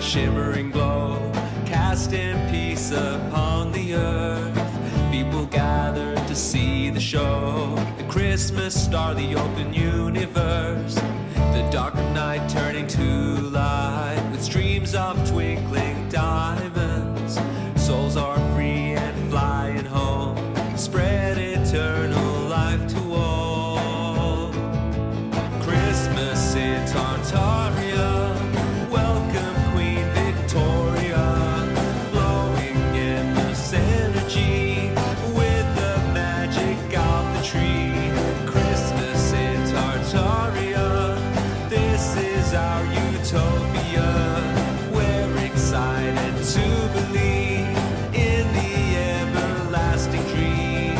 shimmering glow, casting peace upon the earth. People gather to see the show, the Christmas star, the open universe. The dark of night turning to light, with streams of twinkling diamonds. Souls are free and flying home, spread eternal life to all. Christmas in Tartaria, welcome Queen Victoria, flowing endless energy with the magic of the tree. Christmas in Tartaria, this is our utopia. We're excited to believe in the everlasting dream.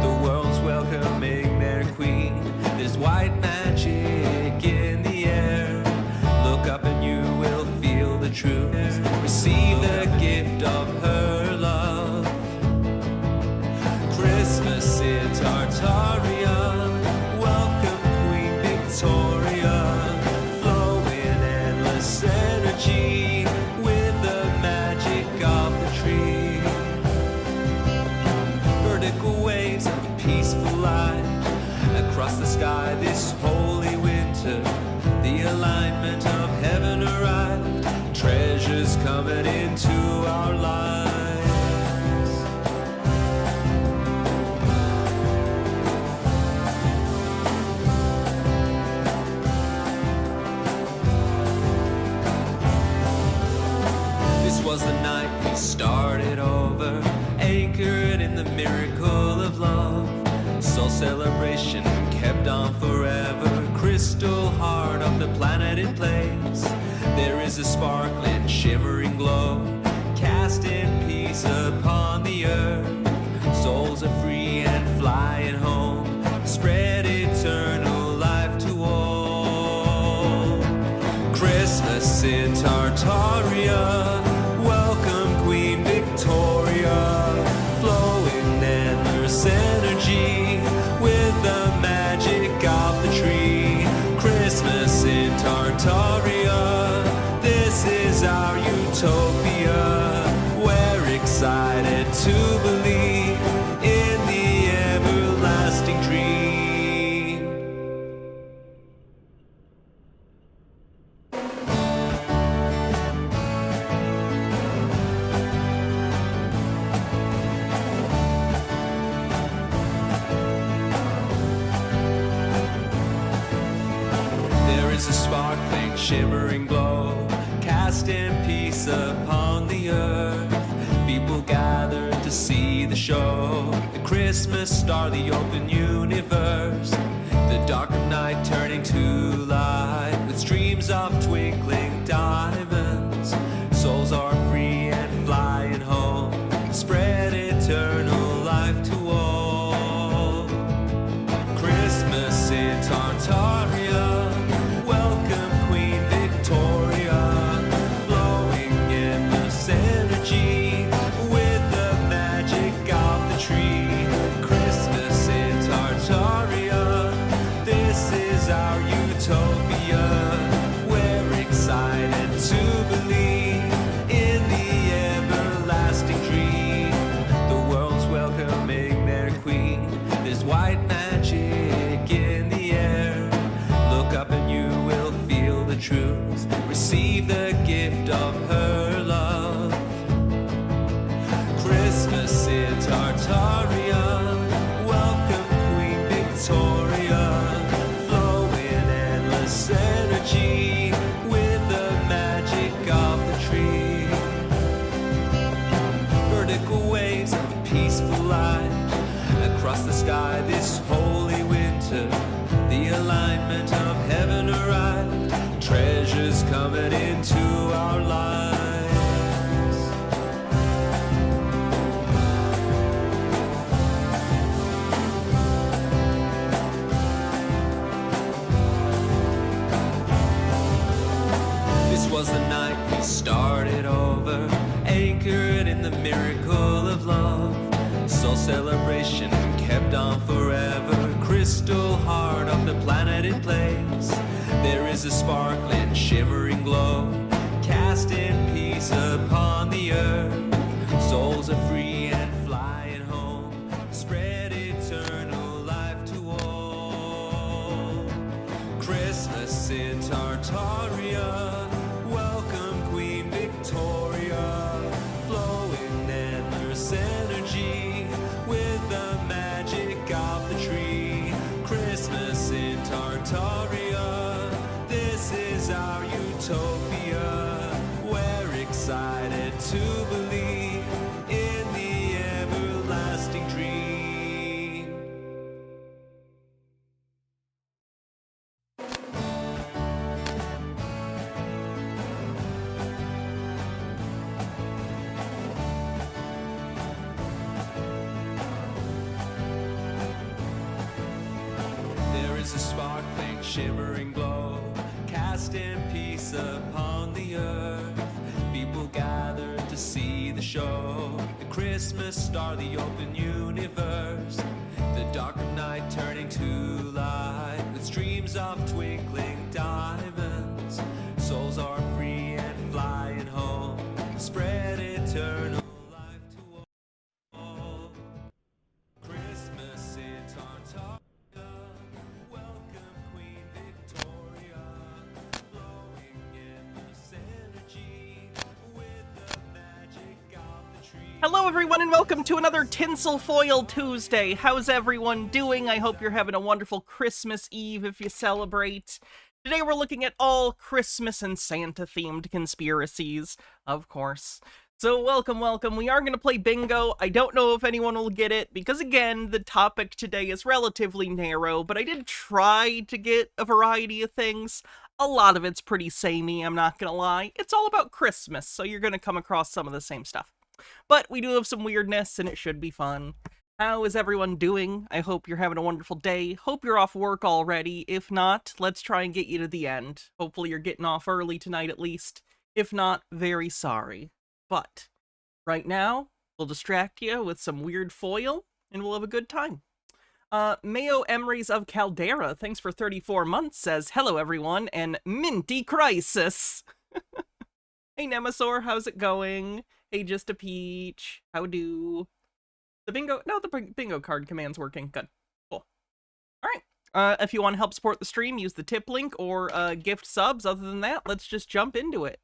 The world's welcoming their queen. There's white magic in the air. Look up and you will feel the truth. Receive the gift of her love. Christmas in Tartaria, welcome Queen Victoria, flowing endless energy with the magic of the tree. Vertical waves of peaceful light across the sky this holy winter. The alignment of heaven arrived, treasures coming into our lives. This was the night we started over, anchored in the miracle of love. Soul celebration kept on forever, crystal heart of the planet in place. There is a sparkling, shimmering glow, casting peace upon the earth. Souls are free and flying home, spread eternal life to all. Christmas in Tartaria, welcome Queen Victoria, flowing endless energy with the magic of the tree. Christmas in Tartaria, this is our utopia. We're excited to believe in the everlasting dream. There is a sparkling, shimmering glow, casting peace upon the earth. People gather to see the show, the Christmas star, the open universe. The dark of night turning to light, with streams of twinkling diamonds. Souls are free and flying home, spread eternal life to all. Christmas in Tartaria, welcome Queen Victoria, flowing endless energy with the magic of the tree. Christmas in Tartaria, this is our utopia. We're excited to believe in the everlasting dream. The world's welcoming their queen. There's white magic in the air. Look up and you will feel the truth. Receive the gift of her love. Christmas in Tartaria, welcome Queen Victoria, flowing endless energy with the magic of the tree. Vertical waves of peaceful light across the sky this holy winter. The alignment of heaven arrived, treasures coming into our lives. This was the night we started over, anchored in the miracle of love. Soul celebration kept on forever, crystal heart of the planet in place. There is a sparkling, shimmering glow, cast cast in peace upon the earth. Souls are free and flying home, spread eternal life to all. Christmas in Tartaria, welcome Queen Victoria, flowing endless energy with the magic of the tree. Christmas in Tartaria, this is our utopia. We're excited to believe in the everlasting dream. There is a sparkling, shimmering glow, cast in peace upon the earth. People gather to see the show, the Christmas star, the open universe. The dark of night turning to light, with streams of twinkling diamonds. Souls are free and flying home, spread eternal life to all. Christmas in Tartaria, welcome Queen Victoria, flowing endless energy with the magic of the tree. Hello everyone and welcome to another Tinsel Foil Tuesday. How's everyone doing? I hope you're having a wonderful Christmas Eve if you celebrate. Today we're looking at all Christmas and Santa themed conspiracies, of course. So welcome. We are going to play bingo. I don't know if anyone will get it because again, the topic today is relatively narrow, but I did try to get a variety of things. A lot of it's pretty samey, I'm not going to lie. It's all about Christmas, so you're going to come across some of the same stuff. But we do have some weirdness, and it should be fun. How is everyone doing? I hope you're having a wonderful day. Hope you're off work already. If not, let's try and get you to the end. Hopefully you're getting off early tonight at least. If not, very sorry. But right now, we'll distract you with some weird foil, and we'll have a good time. Mayo Emery's of Caldera, thanks for 34 months, says, hello everyone, and Minty Crisis. Hey Nemesaur, how's it going? Hey, Just a Peach, how do? The bingo card command's working. Good. Cool. Alright. If you want to help support the stream, use the tip link or gift subs. Other than that, let's just jump into it.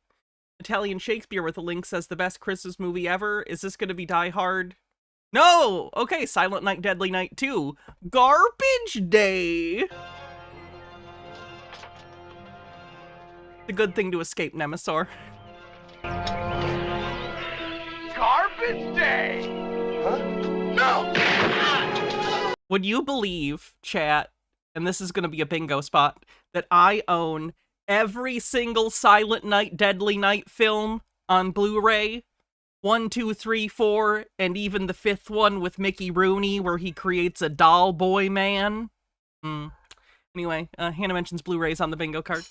Italian Shakespeare with a link says the best Christmas movie ever. Is this going to be Die Hard? No! Okay, Silent Night, Deadly Night 2. Garbage Day! It's a good thing to escape, Nemesaur. Garbage Day! Huh? No! Would you believe, chat, and this is going to be a bingo spot, that I own every single Silent Night, Deadly Night film on Blu-ray? 1, 2, 3, 4, and even the 5th one with Mickey Rooney where he creates a doll boy man. Anyway, Hannah mentions Blu-rays on the bingo card.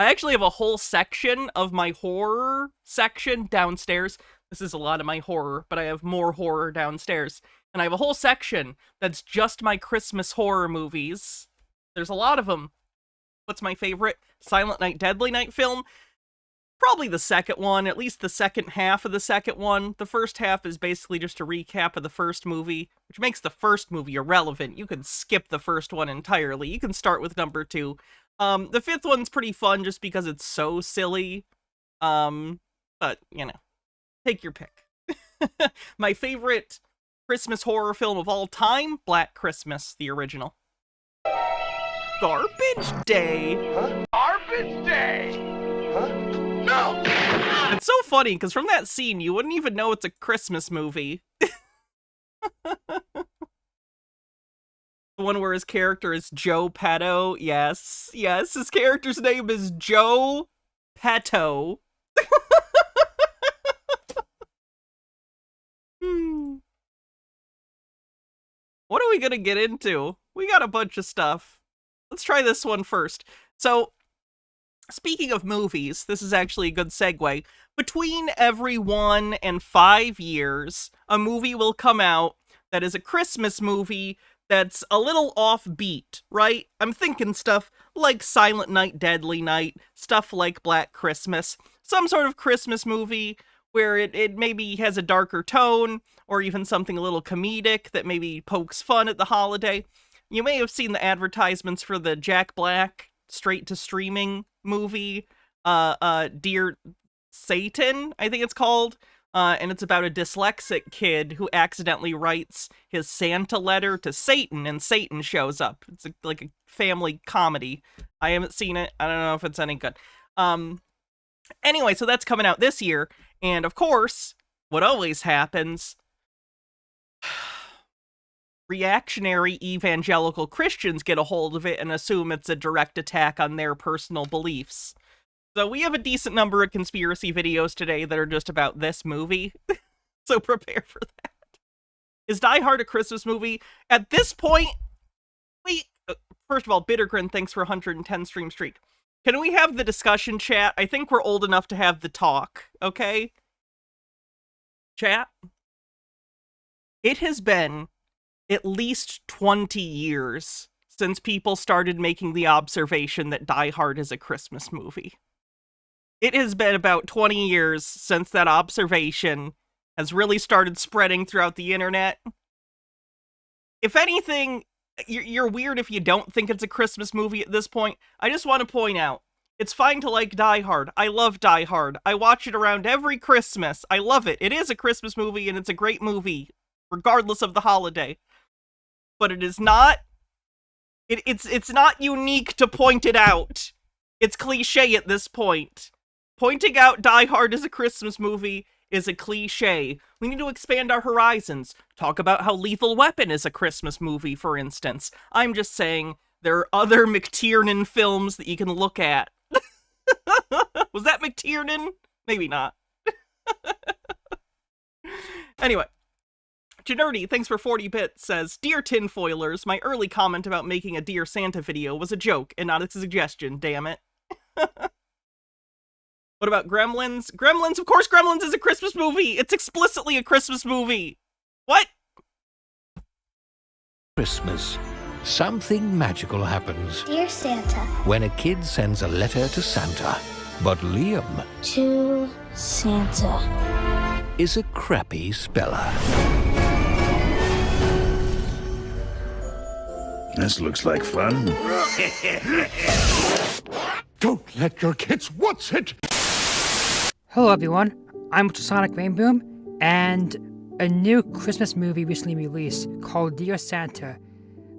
I actually have a whole section of my horror section downstairs. This is a lot of my horror, but I have more horror downstairs. And I have a whole section that's just my Christmas horror movies. There's a lot of them. What's my favorite Silent Night, Deadly Night film? Probably the second one, at least the second half of the second one. The first half is basically just a recap of the first movie, which makes the first movie irrelevant. You can skip the first one entirely. You can start with number 2. The 5th one's pretty fun just because it's so silly. But, you know, take your pick. My favorite Christmas horror film of all time, Black Christmas, the original. Garbage Day! Huh? Garbage Day! Huh? No! It's so funny, because from that scene, you wouldn't even know it's a Christmas movie. The one where his character is Joe Petto. Yes, his character's name is Joe Petto. What are we gonna get into? We got a bunch of stuff. Let's try this one first. So, speaking of movies, this is actually a good segue. Between every 1 and 5 years, a movie will come out that is a Christmas movie that's a little offbeat, right? I'm thinking stuff like Silent Night, Deadly Night, stuff like Black Christmas, some sort of Christmas movie where it maybe has a darker tone, or even something a little comedic that maybe pokes fun at the holiday. You may have seen the advertisements for the Jack Black straight-to-streaming movie, Dear Satan, I think it's called. And it's about a dyslexic kid who accidentally writes his Santa letter to Satan, and Satan shows up. It's like a family comedy. I haven't seen it. I don't know if it's any good. Anyway, so that's coming out this year. And of course, what always happens, reactionary evangelical Christians get a hold of it and assume it's a direct attack on their personal beliefs. So we have a decent number of conspiracy videos today that are just about this movie. So prepare for that. Is Die Hard a Christmas movie? At this point, first of all, Bittergrin, thanks for 110 stream streak. Can we have the discussion, chat? I think we're old enough to have the talk, okay? Chat? It has been at least 20 years since people started making the observation that Die Hard is a Christmas movie. It has been about 20 years since that observation has really started spreading throughout the internet. If anything, you're weird if you don't think it's a Christmas movie at this point. I just want to point out, it's fine to like Die Hard. I love Die Hard. I watch it around every Christmas. I love it. It is a Christmas movie, and it's a great movie, regardless of the holiday. But it is not... It's not unique to point it out. It's cliche at this point. Pointing out Die Hard as a Christmas movie is a cliche. We need to expand our horizons. Talk about how Lethal Weapon is a Christmas movie, for instance. I'm just saying, there are other McTiernan films that you can look at. Was that McTiernan? Maybe not. Anyway. Generty, thanks for 40 bits, says, Dear Tinfoilers, my early comment about making a Dear Santa video was a joke and not a suggestion, damn it. What about Gremlins? Gremlins, of course Gremlins is a Christmas movie! It's explicitly a Christmas movie! What? Christmas. Something magical happens Dear Santa. when a kid sends a letter to Santa. But Liam To Santa. is a crappy speller. This looks like fun. Don't let your kids watch it! Hello everyone, I'm Sonic Rainboom, and a new Christmas movie recently released called Dear Santa.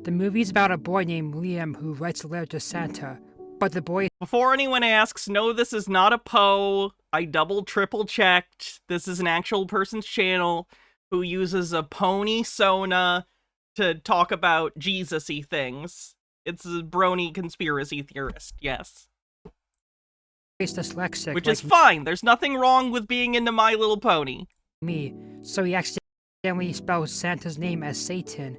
The movie is about a boy named Liam who writes a letter to Santa, but the boy... Before anyone asks, no, this is not a Poe. I triple checked. This is an actual person's channel who uses a pony Sona to talk about Jesus-y things. It's a brony conspiracy theorist, yes. is dyslexic, Which like is fine. There's nothing wrong with being into My Little Pony. me, so he accidentally spells Santa's name as Satan.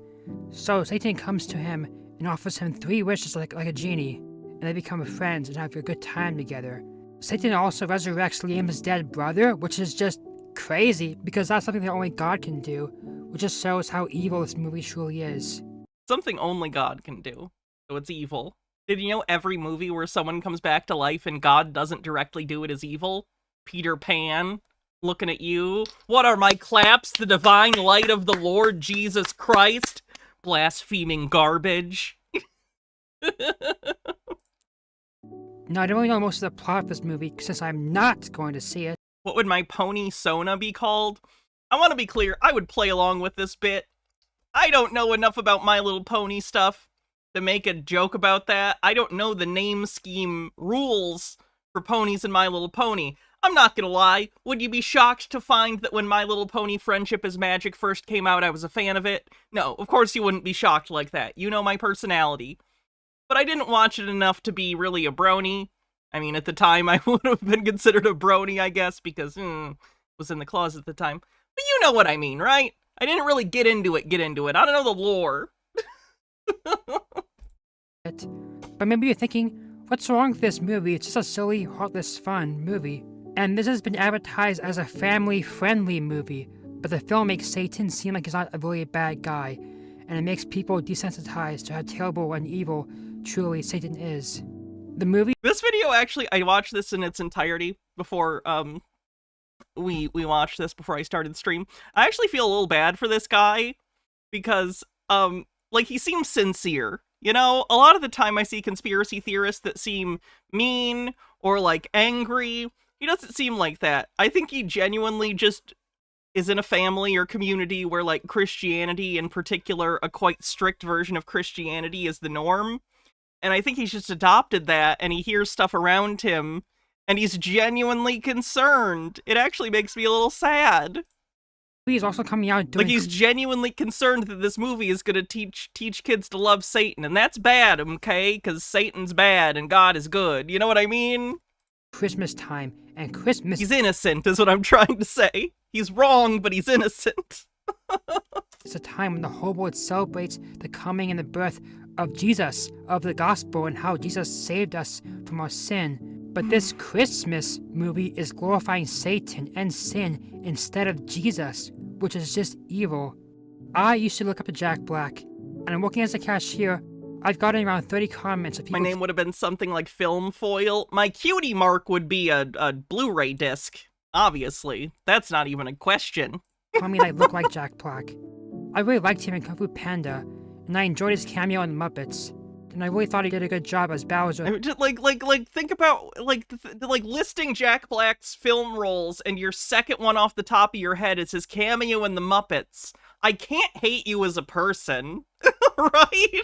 So Satan comes to him and offers him 3 wishes like a genie, and they become friends and have a good time together. Satan also resurrects Liam's dead brother, which is just crazy, because that's something that only God can do, which just shows how evil this movie truly is. Something only God can do. So it's evil. Did you know every movie where someone comes back to life and God doesn't directly do it is evil? Peter Pan, looking at you. What are my claps? The divine light of the Lord Jesus Christ? Blaspheming garbage. Now, I don't really know most of the plot of this movie, since I'm not going to see it. What would my pony Sona be called? I want to be clear, I would play along with this bit. I don't know enough about My Little Pony stuff to make a joke about that. I don't know the name scheme rules for ponies in My Little Pony. I'm not gonna lie, would you be shocked to find that when My Little Pony Friendship is Magic first came out, I was a fan of it? No, of course you wouldn't be shocked like that. You know my personality. But I didn't watch it enough to be really a brony. I mean, at the time, I would have been considered a brony, I guess, because, was in the closet at the time. But you know what I mean, right? I didn't really get into it. I don't know the lore. But maybe you're thinking, what's wrong with this movie? It's just a silly, heartless, fun movie. And this has been advertised as a family-friendly movie, but the film makes Satan seem like he's not a really bad guy. and it makes people desensitized to how terrible and evil truly Satan is. The movie This video, actually, I watched this in its entirety before, we watched this before I started the stream. I actually feel a little bad for this guy, because, like, he seems sincere. You know, a lot of the time I see conspiracy theorists that seem mean or, like, angry. He doesn't seem like that. I think he genuinely just is in a family or community where, like, Christianity, in particular, a quite strict version of Christianity, is the norm. And I think he's just adopted that, and he hears stuff around him, and he's genuinely concerned. It actually makes me a little sad. is also coming out doing Like, he's genuinely concerned that this movie is gonna teach kids to love Satan, and that's bad, okay? Because Satan's bad and God is good. You know what I mean? Christmas time, and Christmas He's innocent, is what I'm trying to say. He's wrong, but he's innocent. is a time when the whole world celebrates the coming and the birth of Jesus, of the gospel, and how Jesus saved us from our sin. But this Christmas movie is glorifying Satan and sin instead of Jesus, which is just evil. I used to look up to Jack Black, and I'm working as a cashier. I've gotten around 30 comments of My people name would have been something like Film Foil. My cutie mark would be a Blu-ray disc, obviously. That's not even a question. telling me that I look like Jack Black. I really liked him in Kung Fu Panda, and I enjoyed his cameo in The Muppets. And I really thought he did a good job as Bowser. I mean, just like think about like listing Jack Black's film roles, and your second one off the top of your head is his cameo in The Muppets. I can't hate you as a person, right?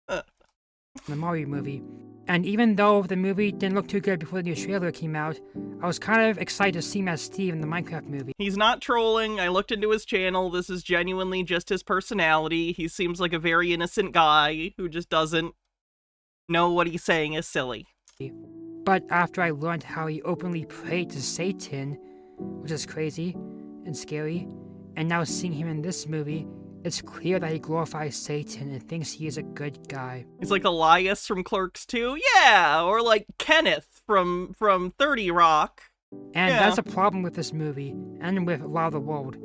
The Mario movie. And even though the movie didn't look too good before the new trailer came out, I was kind of excited to see him as Steve in the Minecraft movie. He's not trolling. I looked into his channel. This is genuinely just his personality. He seems like a very innocent guy who just doesn't know what he's saying is silly. But after I learned how he openly prayed to Satan, which is crazy and scary, and now seeing him in this movie, it's clear that he glorifies Satan and thinks he is a good guy. He's like Elias from Clerks 2, yeah, or like Kenneth from 30 Rock. And Yeah. that's a problem with this movie, and with a lot of the world.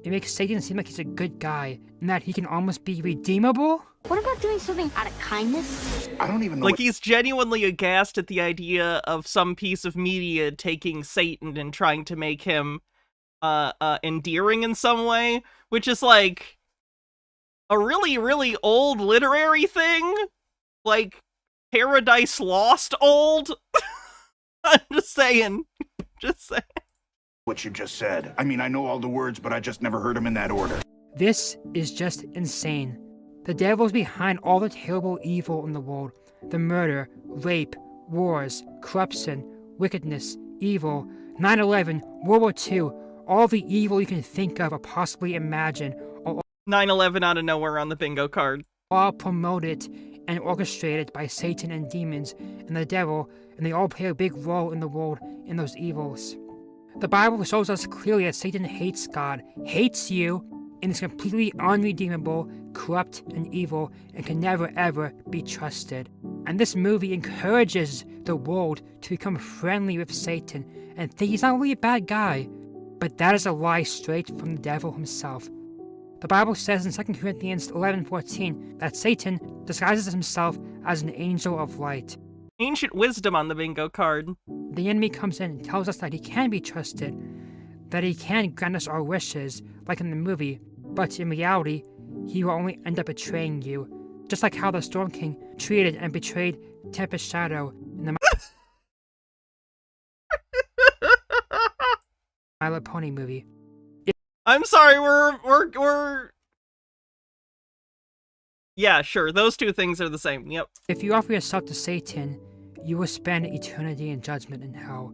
It makes Satan seem like he's a good guy, and that he can almost be redeemable. What about doing something out of kindness? I don't even know. Like, he's genuinely aghast at the idea of some piece of media taking Satan and trying to make him endearing in some way, which is like a really, really old literary thing. Like, Paradise Lost old. I'm just saying. Just saying. what you just said. I mean, I know all the words, but I just never heard them in that order. This is just insane. The devil's behind all the terrible evil in the world. The murder, rape, wars, corruption, wickedness, evil, 9/11, World War II, all the evil you can think of or possibly imagine, are 9/11 out of nowhere on the bingo card. all promoted and orchestrated by Satan and demons and the devil, and they all play a big role in the world in those evils. The Bible shows us clearly that Satan hates God, hates you, and is completely unredeemable, corrupt, and evil, and can never ever be trusted. And this movie encourages the world to become friendly with Satan and think he's not really a bad guy. But that is a lie straight from the devil himself. The Bible says in 2 Corinthians 11:14 that Satan disguises himself as an angel of light. Ancient wisdom on the bingo card. The enemy comes in and tells us that he can be trusted, that he can grant us our wishes, like in the movie, but in reality, he will only end up betraying you, just like how the Storm King treated and betrayed Tempest Shadow in the My Little Pony movie. I'm sorry, we're... Yeah, sure, those two things are the same, yep. If you offer yourself to Satan, you will spend eternity in judgment in hell.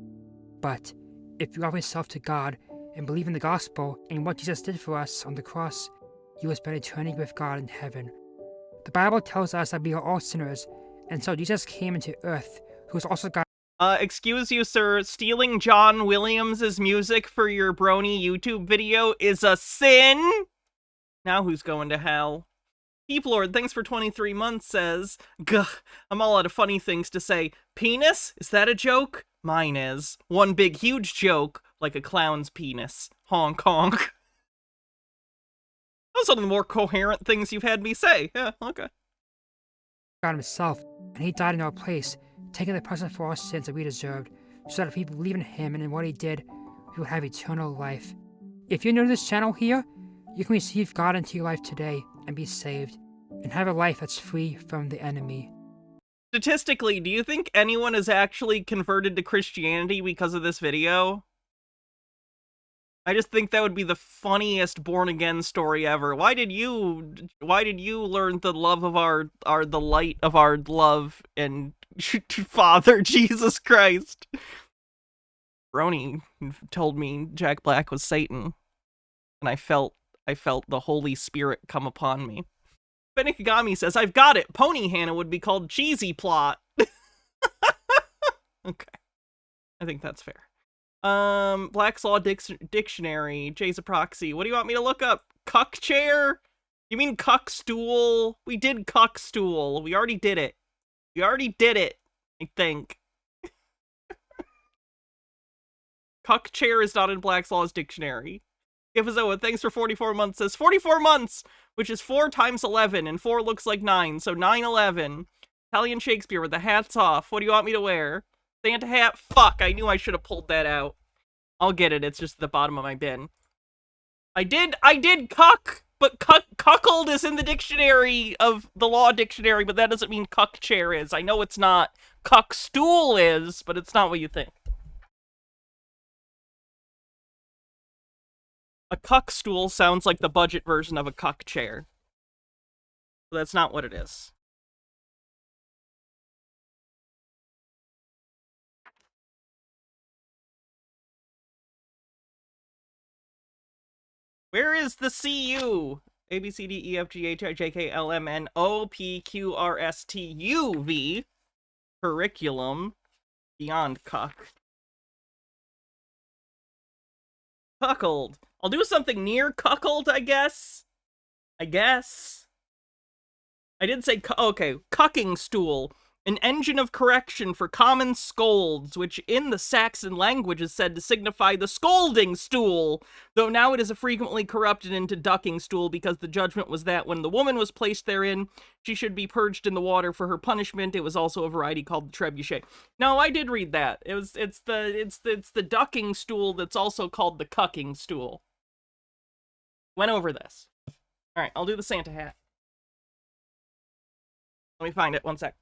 But if you offer yourself to God and believe in the gospel and what Jesus did for us on the cross, you will spend eternity with God in heaven. The Bible tells us that we are all sinners, and so Jesus came into earth, who is also God. Excuse you, sir, stealing John Williams' music for your brony YouTube video is a sin? Now who's going to hell? Peep Lord, thanks for 23 months, says, Gah, I'm all out of funny things to say. Penis? Is that a joke? Mine is. One big huge joke, like a clown's penis. Honk honk. Those are the more coherent things you've had me say. Yeah, okay. God himself, and he died in our place, taking the punishment for our sins that we deserved, so that if we believe in him and in what he did, we will have eternal life. If you're new to this channel here, you can receive God into your life today and be saved, and have a life that's free from the enemy. Statistically, do you think anyone has actually converted to Christianity because of this video? I just think that would be the funniest born-again story ever. Why did you learn the love of the light of our love and Father Jesus Christ? Brony told me Jack Black was Satan, and I felt the Holy Spirit come upon me. Benikagami says, I've got it. Pony Hannah would be called Cheesy Plot. Okay. I think that's fair. Black's Law Dictionary, Jay's a proxy. What do you want me to look up? Cuck chair? You mean cuck stool? We did cuck stool. We already did it. I think. Cuck chair is not in Black's Law's dictionary. Gifazoa, thanks for 44 months, says 44 months, which is 4 times 11, and 4 looks like 9, so 9/11. Italian Shakespeare with the hats off. What do you want me to wear? Santa hat? Fuck, I knew I should have pulled that out. I'll get it, it's just at the bottom of my bin. I did cuck, but cuckold is in the dictionary of the law dictionary, but that doesn't mean cuck chair is. I know it's not. Cuck stool is, but it's not what you think. A cuck stool sounds like the budget version of a cuck chair. So that's not what it is. Where is the CU? A, B, C, D, E, F, G, H, I, J, K, L, M, N, O, P, Q, R, S, T, U, V. Curriculum. Beyond cuck. Cuckold. I'll do something near cuckold, I guess. I did say, okay, cucking stool. An engine of correction for common scolds, which in the Saxon language is said to signify the scolding stool, though now it is frequently corrupted into ducking stool because the judgment was that when the woman was placed therein, she should be purged in the water for her punishment. It was also a variety called the trebuchet. No, I did read that. It's the ducking stool that's also called the cucking stool. Went over this. All right, I'll do the Santa hat. Let me find it, one sec.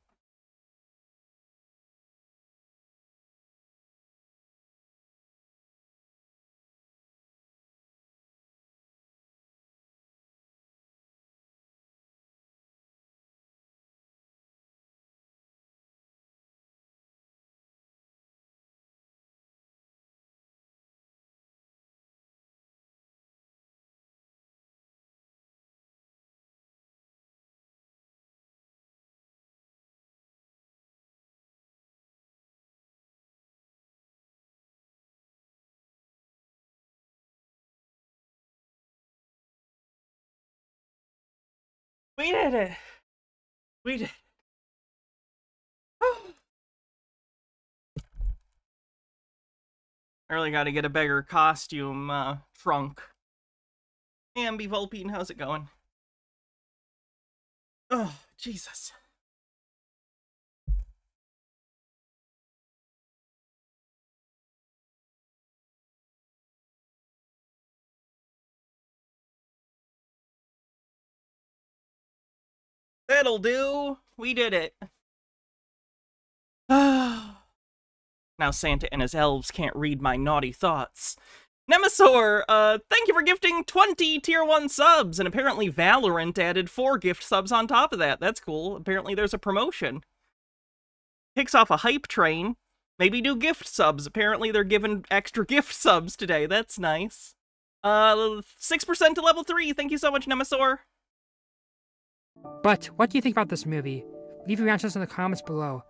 We did it. We did. I really gotta get a bigger costume, trunk. Hey, Ambi Volpine, how's it going? Oh, Jesus. That'll do. We did it. Now Santa and his elves can't read my naughty thoughts. Nemesaur, thank you for gifting 20 tier 1 subs, and apparently Valorant added 4 gift subs on top of that. That's cool. Apparently there's a promotion. Kicks off a hype train. Maybe do gift subs. Apparently they're giving extra gift subs today. That's nice. 6% to level 3. Thank you so much, Nemesaur. But what do you think about this movie? Leave your answers in the comments below.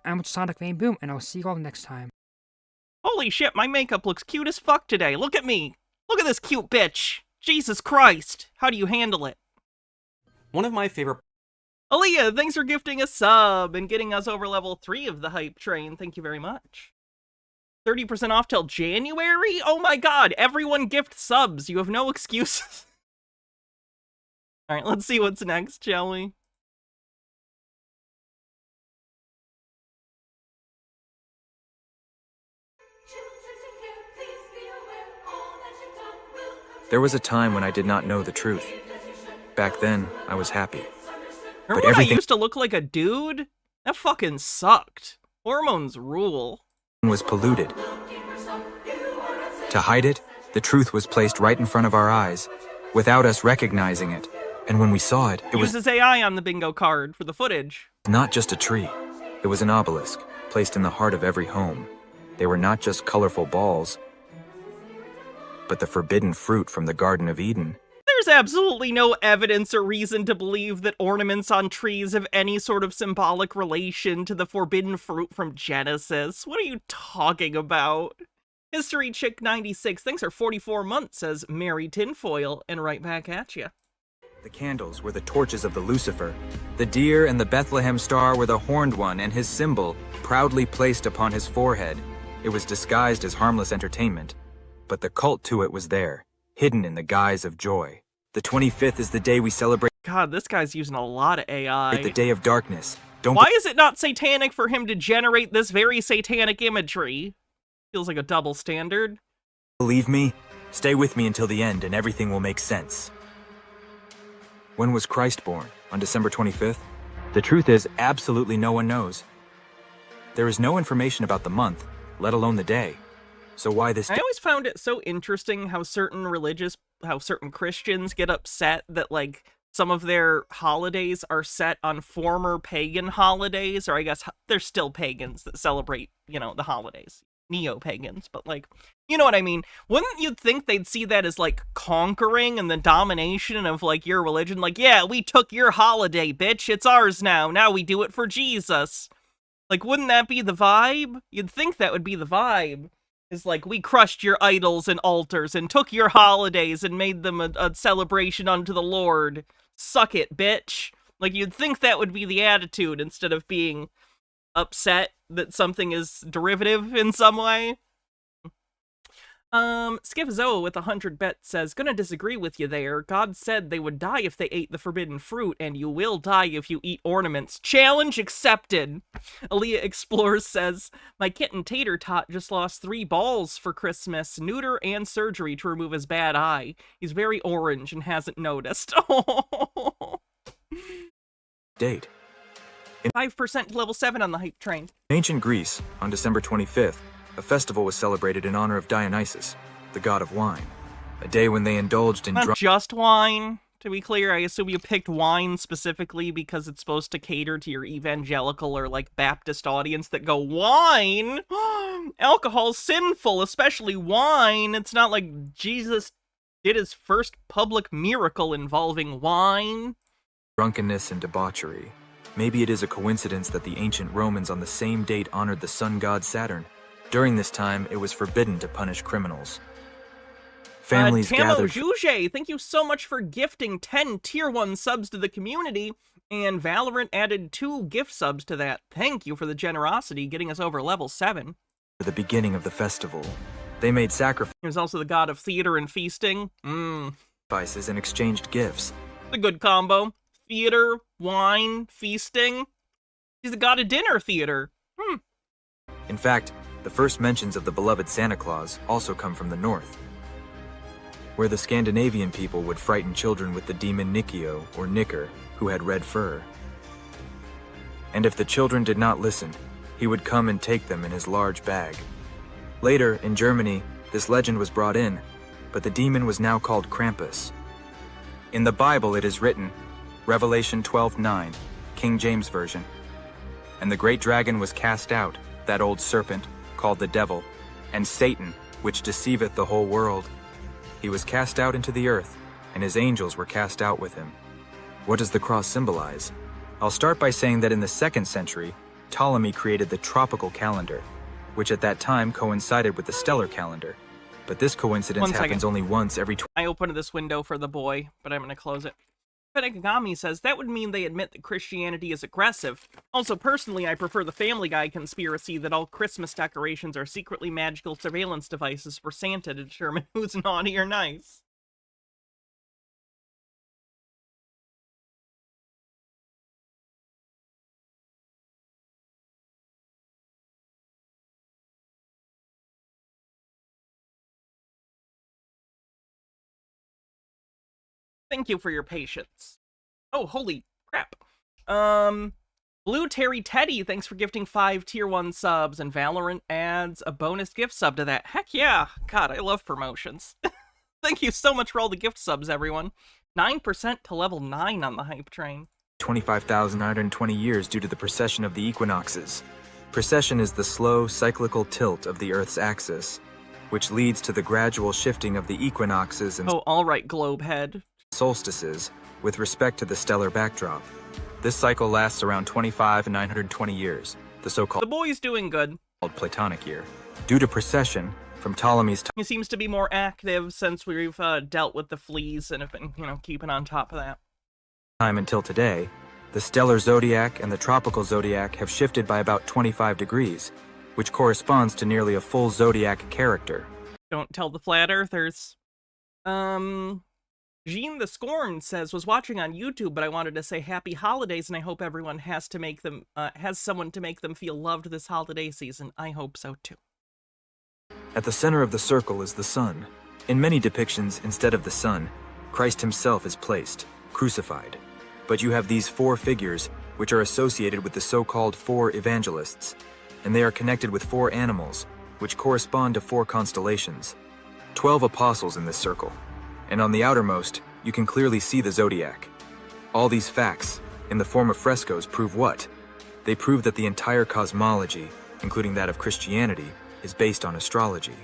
I'm Sonic Rain Boom, and I'll see you all next time. Holy shit, my makeup looks cute as fuck today. Look at me. Look at this cute bitch. Jesus Christ. How do you handle it? One of my favorite... Aaliyah, thanks for gifting a sub and getting us over level 3 of the hype train. Thank you very much. 30% off till January? Oh my god, everyone gift subs. You have no excuses. All right, let's see what's next, shall we? There was a time when I did not know the truth. Back then, I was happy. Remember But when everything I used to look like a dude? That fucking sucked. Hormones rule. was polluted. To hide it, the truth was placed right in front of our eyes, without us recognizing it. And when we saw it, it was Uses AI on the bingo card for the footage. not just a tree. It was an obelisk, placed in the heart of every home. They were not just colorful balls, but the forbidden fruit from the Garden of Eden. There's absolutely no evidence or reason to believe that ornaments on trees have any sort of symbolic relation to the forbidden fruit from Genesis. What are you talking about? History Chick 96 thinks her 44 months, says Mary Tinfoil, and right back at you. The candles were the torches of the Lucifer. The deer and the Bethlehem star were the horned one and his symbol, proudly placed upon his forehead. It was disguised as harmless entertainment, but the cult to it was there, hidden in the guise of joy. The 25th is the day we celebrate God, this guy's using a lot of AI. the day of darkness. Why is it not satanic for him to generate this very satanic imagery? Feels like a double standard. Believe me? Stay with me until the end and everything will make sense. When was Christ born? On December 25th? The truth is, absolutely no one knows. There is no information about the month, let alone the day. So why this I always found it so interesting how certain Christians get upset that, like, some of their holidays are set on former pagan holidays, or I guess they're still pagans that celebrate, you know, the holidays. Neo-pagans, but, like, you know what I mean? Wouldn't you think they'd see that as, like, conquering and the domination of, like, your religion? Like, yeah, we took your holiday, bitch, it's ours now. Now we do it for Jesus. Like, wouldn't that be the vibe? You'd think that would be the vibe. Is like, we crushed your idols and altars and took your holidays and made them a celebration unto the Lord. Suck it, bitch. Like, you'd think that would be the attitude instead of being upset that something is derivative in some way. Skifzo with 100 bets says, gonna disagree with you there. God said they would die if they ate the forbidden fruit, and you will die if you eat ornaments. Challenge accepted. Aaliyah Explores says, my kitten Tater Tot just lost 3 balls for Christmas, neuter and surgery to remove his bad eye. He's very orange and hasn't noticed. date? 5% to level 7 on the hype train. In ancient Greece, on December 25th, a festival was celebrated in honor of Dionysus, the god of wine. A day when they indulged in Not just wine, to be clear. I assume you picked wine specifically because it's supposed to cater to your evangelical or, like, Baptist audience that go, wine? Alcohol's sinful, especially wine. It's not like Jesus did his first public miracle involving wine. drunkenness and debauchery. Maybe it is a coincidence that the ancient Romans on the same date honored the sun god Saturn. During this time, it was forbidden to punish criminals. Families Tamo gathered. Juge, thank you so much for gifting 10 tier 1 subs to the community, and Valorant added 2 gift subs to that. Thank you for the generosity, getting us over level 7. For the beginning of the festival, they made He was also the god of theater and feasting. sacrifices and exchanged gifts. A good combo. Theater, wine, feasting. He's the god of dinner theater. In fact, the first mentions of the beloved Santa Claus also come from the north, where the Scandinavian people would frighten children with the demon Nikio, or Nicker, who had red fur. And if the children did not listen, he would come and take them in his large bag. Later, in Germany, this legend was brought in, but the demon was now called Krampus. In the Bible it is written, Revelation 12:9, King James Version, and the great dragon was cast out, that old serpent, called the devil, and Satan, which deceiveth the whole world. He was cast out into the earth, and his angels were cast out with him. What does the cross symbolize? I'll start by saying that in the 2nd century, Ptolemy created the tropical calendar, which at that time coincided with the stellar calendar. But this coincidence happens only once every I opened this window for the boy, but I'm going to close it. Fenekagami says, that would mean they admit that Christianity is aggressive. Also, personally, I prefer the Family Guy conspiracy that all Christmas decorations are secretly magical surveillance devices for Santa to determine who's naughty or nice. Thank you for your patience. Oh, holy crap. Blue Terry Teddy, thanks for gifting 5 tier 1 subs, and Valorant adds a bonus gift sub to that. Heck yeah. God, I love promotions. Thank you so much for all the gift subs, everyone. 9% to level 9 on the hype train. 25,920 years due to the precession of the equinoxes. Precession is the slow, cyclical tilt of the Earth's axis, which leads to the gradual shifting of the equinoxes and Oh, alright, Globehead. solstices with respect to the stellar backdrop. This cycle lasts around 25,920 years, the The so-called boy's doing good. Platonic year. Due to precession, from Ptolemy's He seems to be more active since we've dealt with the fleas and have been, keeping on top of that. time until today, the stellar zodiac and the tropical zodiac have shifted by about 25 degrees, which corresponds to nearly a full zodiac character. Don't tell the flat earthers. Jean the Scorn says, was watching on YouTube, but I wanted to say happy holidays, and I hope everyone has someone to make them feel loved this holiday season. I hope so too. At the center of the circle is the sun. In many depictions, instead of the sun, Christ himself is placed, crucified. But you have these 4 figures, which are associated with the so-called 4 evangelists, and they are connected with 4 animals, which correspond to 4 constellations. 12 apostles in this circle, and on the outermost, you can clearly see the zodiac. All these facts, in the form of frescoes, prove what? They prove that the entire cosmology, including that of Christianity, is based on astrology.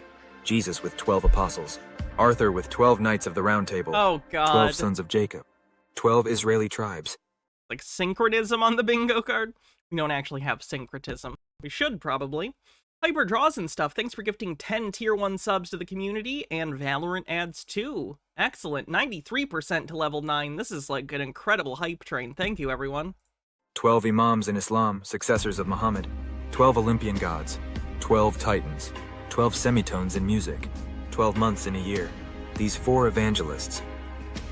Jesus with 12 apostles, Arthur with 12 knights of the Round Table, Oh, God. 12 sons of Jacob, 12 Israeli tribes. Like synchronism on the bingo card? We don't actually have syncretism. We should, probably. Hyper Draws and stuff, thanks for gifting 10 tier 1 subs to the community, and Valorant adds 2. Excellent, 93% to level 9. This is like an incredible hype train. Thank you, everyone. 12 imams in Islam, successors of Muhammad, 12 Olympian gods, 12 titans, 12 semitones in music, 12 months in a year. These 4 evangelists,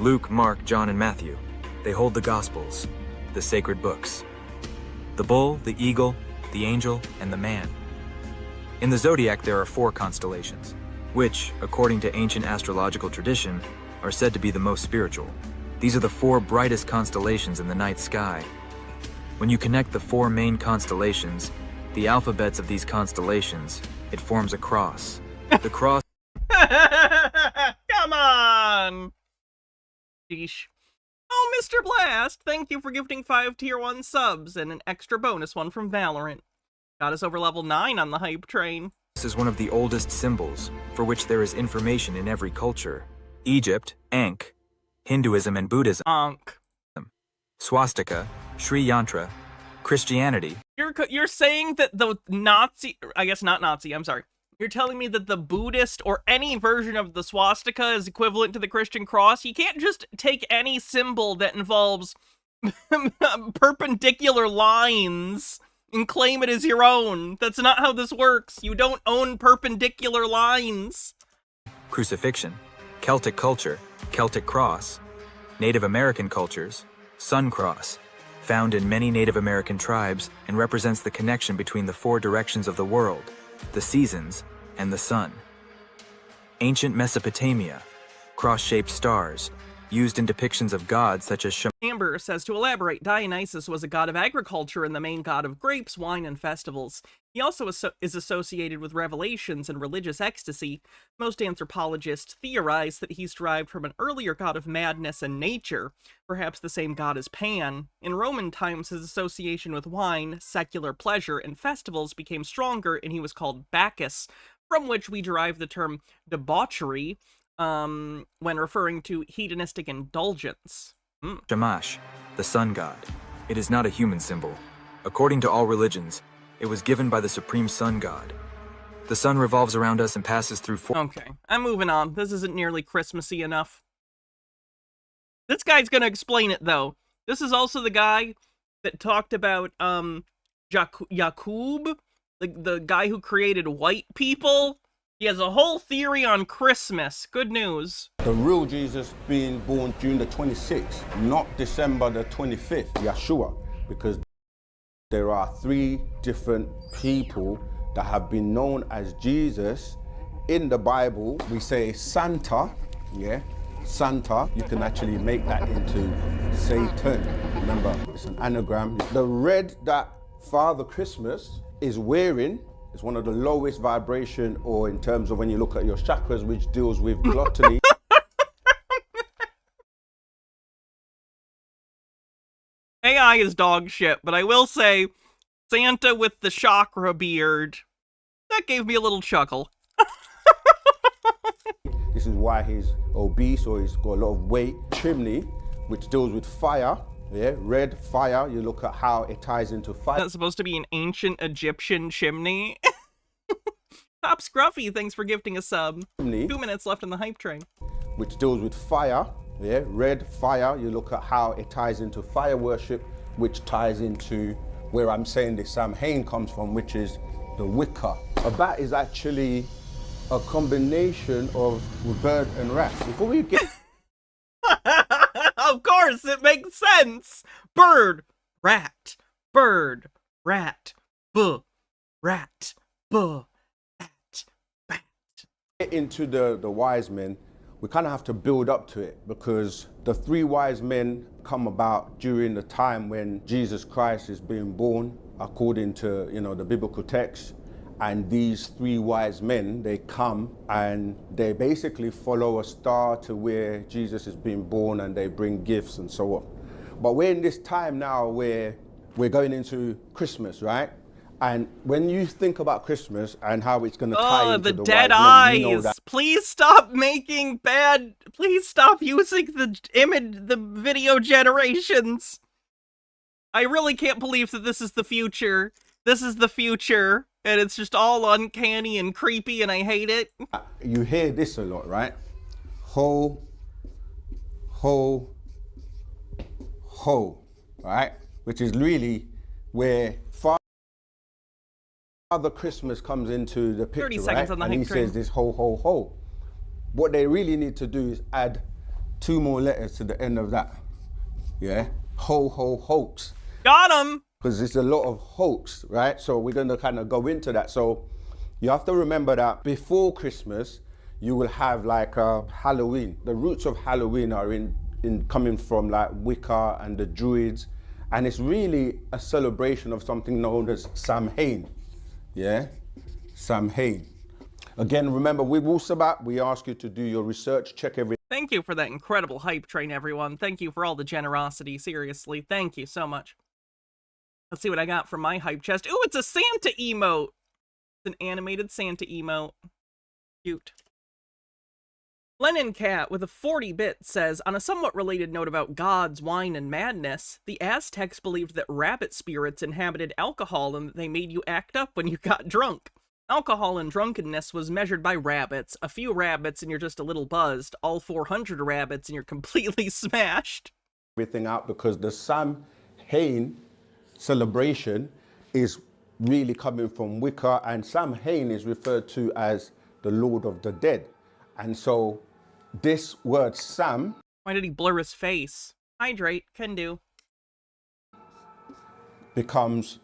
Luke, Mark, John, and Matthew, they hold the Gospels, the sacred books. The bull, the eagle, the angel, and the man. In the zodiac, there are 4 constellations, which, according to ancient astrological tradition, are said to be the most spiritual. These are the 4 brightest constellations in the night sky. When you connect the 4 main constellations, the alphabets of these constellations, it forms a cross. The cross Come on! Sheesh. Oh, Mr. Blast, thank you for gifting 5 tier 1 subs and an extra bonus one from Valorant. Got us over level 9 on the hype train. This is one of the oldest symbols, for which there is information in every culture. Egypt, Ankh, Hinduism and Buddhism, Ankh. swastika, Sri Yantra, Christianity. You're saying that the Nazi, I guess not Nazi, I'm sorry. You're telling me that the Buddhist or any version of the swastika is equivalent to the Christian cross? You can't just take any symbol that involves perpendicular lines and claim it as your own. That's not how this works. You don't own perpendicular lines. Crucifixion, Celtic culture, Celtic cross, Native American cultures, sun cross, found in many Native American tribes and represents the connection between the 4 directions of the world, the seasons, and the sun. Ancient Mesopotamia, cross-shaped stars, used in depictions of gods such as Amber says, to elaborate, Dionysus was a god of agriculture and the main god of grapes, wine, and festivals. He also is associated with revelations and religious ecstasy. Most anthropologists theorize that he's derived from an earlier god of madness and nature, perhaps the same god as Pan. In Roman times, his association with wine, secular pleasure, and festivals became stronger, and he was called Bacchus, from which we derive the term debauchery, when referring to hedonistic indulgence. Shamash, the sun god. It is not a human symbol. According to all religions, it was given by the supreme sun god. The sun revolves around us and passes through 4. Okay, I'm moving on. This isn't nearly Christmassy enough. This guy's gonna explain it, though. This is also the guy that talked about, Yakub, the guy who created white people. He has a whole theory on Christmas. Good news. The real Jesus being born June the 26th, not December the 25th, Yeshua, because there are 3 different people that have been known as Jesus. In the Bible, we say Santa, yeah, Santa, you can actually make that into Satan. Remember, it's an anagram. The red that Father Christmas is wearing is one of the lowest vibration, or in terms of when you look at your chakras, which deals with gluttony. AI is dog shit, but I will say, Santa with the chakra beard, that gave me a little chuckle. This is why he's obese, or he's got a lot of weight. Chimney, which deals with fire. Yeah, red fire. You look at how it ties into fire. That's supposed to be an ancient Egyptian chimney. Top Scruffy, thanks for gifting a sub. Chimney, 2 minutes left in the hype train. which deals with fire. Yeah, red fire. You look at how it ties into fire worship, which ties into where I'm saying the Samhain comes from, which is the Wicca. A bat is actually a combination of bird and rat. Before we get Of course, it makes sense. Bird, rat, buh, rat, buh, bat. into the wise men, we kind of have to build up to it, because the three wise men come about during the time when Jesus Christ is being born, according to, you know, the biblical text. And these three wise men, they come and they basically follow a star to where Jesus is being born, and they bring gifts and so on. But we're in this time now where we're going into Christmas, right? And when you think about Christmas and how it's going to tie into the the dead wise men, you know eyes. that Please stop making bad. Please stop using the video generations. I really can't believe that this is the future. This is the future, and it's just all uncanny and creepy, and I hate it. you hear this a lot, right? Ho, ho, ho, right? Which is really where Father Christmas comes into the picture, 30 seconds right? on the And he hype train. says this ho, ho, ho. What they really need to do is add 2 more letters to the end of that. Yeah? Ho, ho, hoax. Got him. Because there's a lot of hoax, right? So we're going to kind of go into that. So you have to remember that before Christmas, you will have like Halloween. The roots of Halloween are in coming from like Wicca and the Druids. And it's really a celebration of something known as Samhain. Yeah, Samhain. Again, remember, with Wusabat, we ask you to do your research, check everything. Thank you for that incredible hype train, everyone. Thank you for all the generosity. Seriously, thank you so much. Let's see what I got from my hype chest. Ooh, it's a Santa emote. It's an animated Santa emote. Cute. Lennon Cat with a 40-bit says, on a somewhat related note about gods, wine, and madness, the Aztecs believed that rabbit spirits inhabited alcohol and that they made you act up when you got drunk. Alcohol and drunkenness was measured by rabbits. A few rabbits and you're just a little buzzed. All 400 rabbits and you're completely smashed. Everything out, because the Samhain celebration is really coming from Wicca, and Samhain is referred to as the Lord of the Dead. And so this word Sam... Why did he blur his face? Hydrate, can do. ...becomes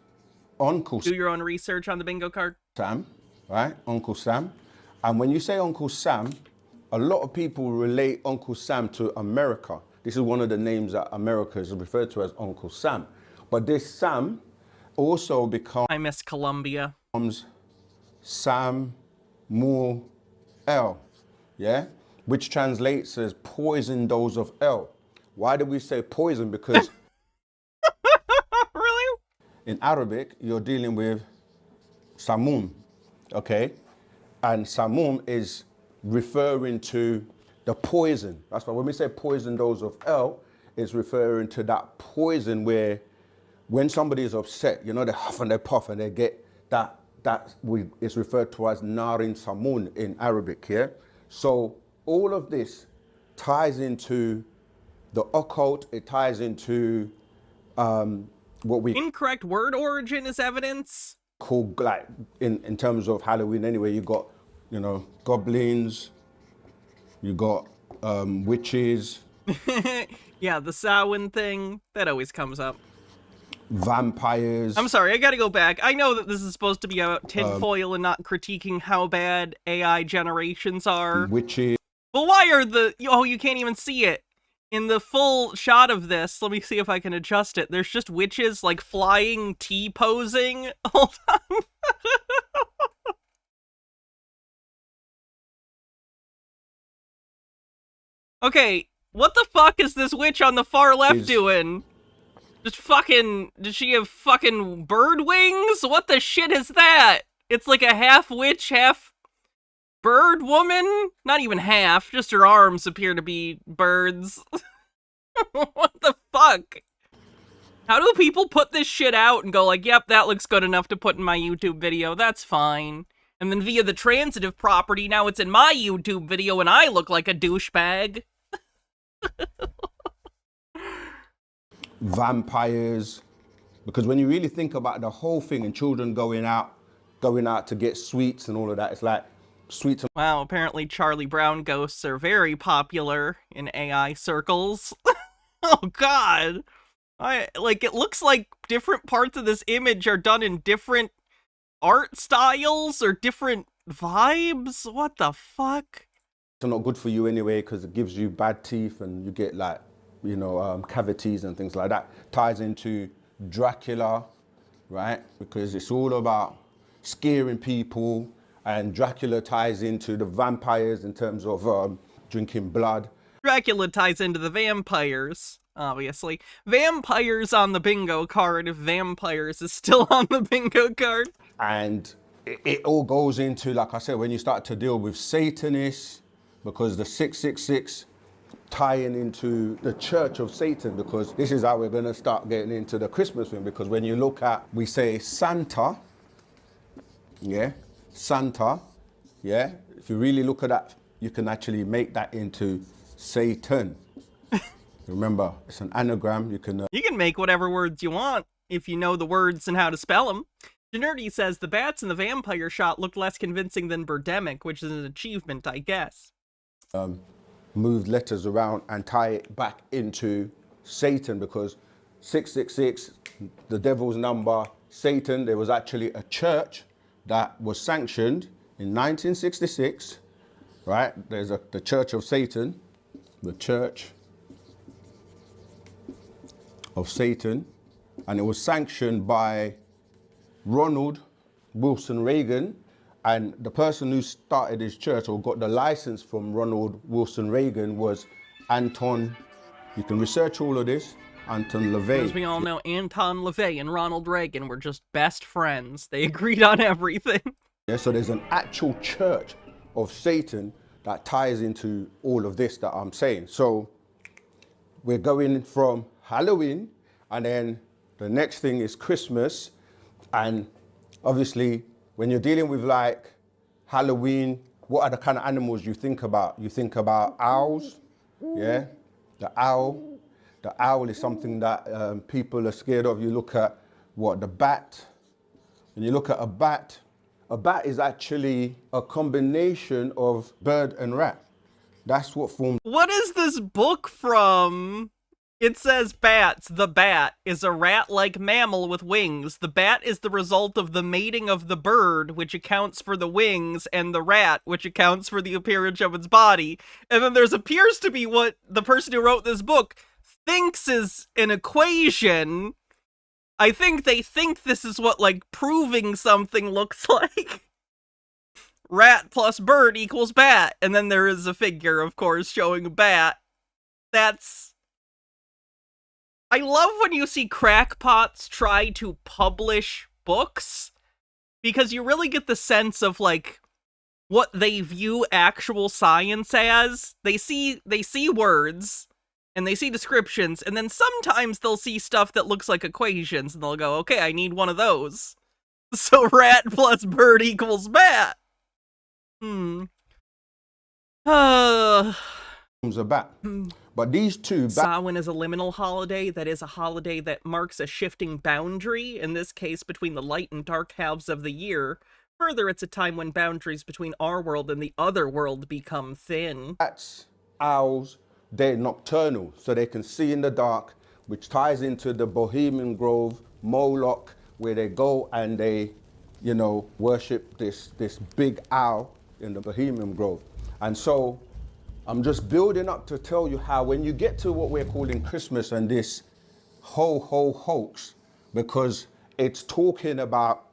Uncle Do your own research on the bingo card. Sam, right? Uncle Sam. And when you say Uncle Sam, a lot of people relate Uncle Sam to America. This is one of the names that America is referred to as Uncle Sam. But this Sam also becomes... I miss Colombia. Samuel, yeah? Which translates as poison dose of L. Why do we say poison? Because Really? in Arabic, you're dealing with samum, okay? And samum is referring to the poison. That's why when we say poison dose of L, it's referring to that poison where when somebody is upset, you know, they huff and they puff and they get it's referred to as narin samun in Arabic, yeah? So all of this ties into the occult, it ties into what we Incorrect word origin is evidence. call, like, in terms of Halloween anyway, you got, you know, goblins, you got witches. Yeah, the Samhain thing, that always comes up. Vampires. I'm sorry, I gotta go back. I know that this is supposed to be about tinfoil and not critiquing how bad AI generations are. Witches. But why are the... Oh, you can't even see it. In the full shot of this, let me see if I can adjust it. There's just witches, like, flying T-posing. Hold on. Okay, what the fuck is this witch on the far left doing? Just fucking... Does she have fucking bird wings? What the shit is that? It's like a half witch, half bird woman? Not even half, just her arms appear to be birds. What the fuck? How do people put this shit out and go like, yep, that looks good enough to put in my YouTube video, that's fine. And then via the transitive property, now it's in my YouTube video and I look like a douchebag. Vampires, because when you really think about the whole thing and children going out to get sweets and all of that, it's like sweets. Wow, apparently Charlie Brown ghosts are very popular in AI circles. Oh god. It looks like different parts of this image are done in different art styles or different vibes. What the fuck? It's not good for you anyway because it gives you bad teeth and you get like, you know, cavities and things like that. Ties into Dracula, right? Because it's all about scaring people, and Dracula ties into the vampires in terms of drinking blood. Dracula ties into the vampires, obviously. Vampires on the bingo card if vampires is still on the bingo card. And it all goes into, like I said, when you start to deal with Satanists, because the 666 tying into the Church of Satan, because this is how we're going to start getting into the Christmas thing, because when you look at, we say Santa, yeah, Santa, yeah, if you really look at that, you can actually make that into Satan. Remember, it's an anagram. You can make whatever words you want if you know the words and how to spell them. Generty says the bats in the vampire shot looked less convincing than Birdemic, which is an achievement, I guess. Move letters around and tie it back into Satan, because 666, the devil's number, Satan, there was actually a church that was sanctioned in 1966, right? There's the Church of Satan, the Church of Satan, and it was sanctioned by Ronald Wilson Reagan, and the person who started his church or got the license from Ronald Wilson Reagan was Anton, you can research all of this, Anton LaVey. As we all know, Anton LaVey and Ronald Reagan were just best friends. They agreed on everything. Yeah, so there's an actual church of Satan that ties into all of this that I'm saying. So we're going from Halloween, and then the next thing is Christmas. And obviously, when you're dealing with like Halloween, what are the kind of animals you think about? You think about owls, yeah? The owl. The owl is something that people are scared of. You look at what, the bat. When you look at a bat is actually a combination of bird and rat. That's what forms. What is this book from? It says bats. The bat is a rat-like mammal with wings. The bat is the result of the mating of the bird, which accounts for the wings, and the rat, which accounts for the appearance of its body. And then there's appears to be what the person who wrote this book thinks is an equation. I think they think this is what, like, proving something looks like. Rat plus bird equals bat. And then there is a figure, of course, showing a bat. That's... I love when you see crackpots try to publish books, because you really get the sense of, like, what they view actual science as. They see words, and they see descriptions, and then sometimes they'll see stuff that looks like equations, and they'll go, okay, I need one of those. So rat plus bird equals bat. A bat. But these two... Samhain is a liminal holiday, that is a holiday that marks a shifting boundary, in this case between the light and dark halves of the year. Further, it's a time when boundaries between our world and the other world become thin. Bats, owls, they're nocturnal, so they can see in the dark, which ties into the Bohemian Grove, Moloch, where they go and they, you know, worship this big owl in the Bohemian Grove. And so I'm just building up to tell you how when you get to what we're calling Christmas and this ho hoax, because it's talking about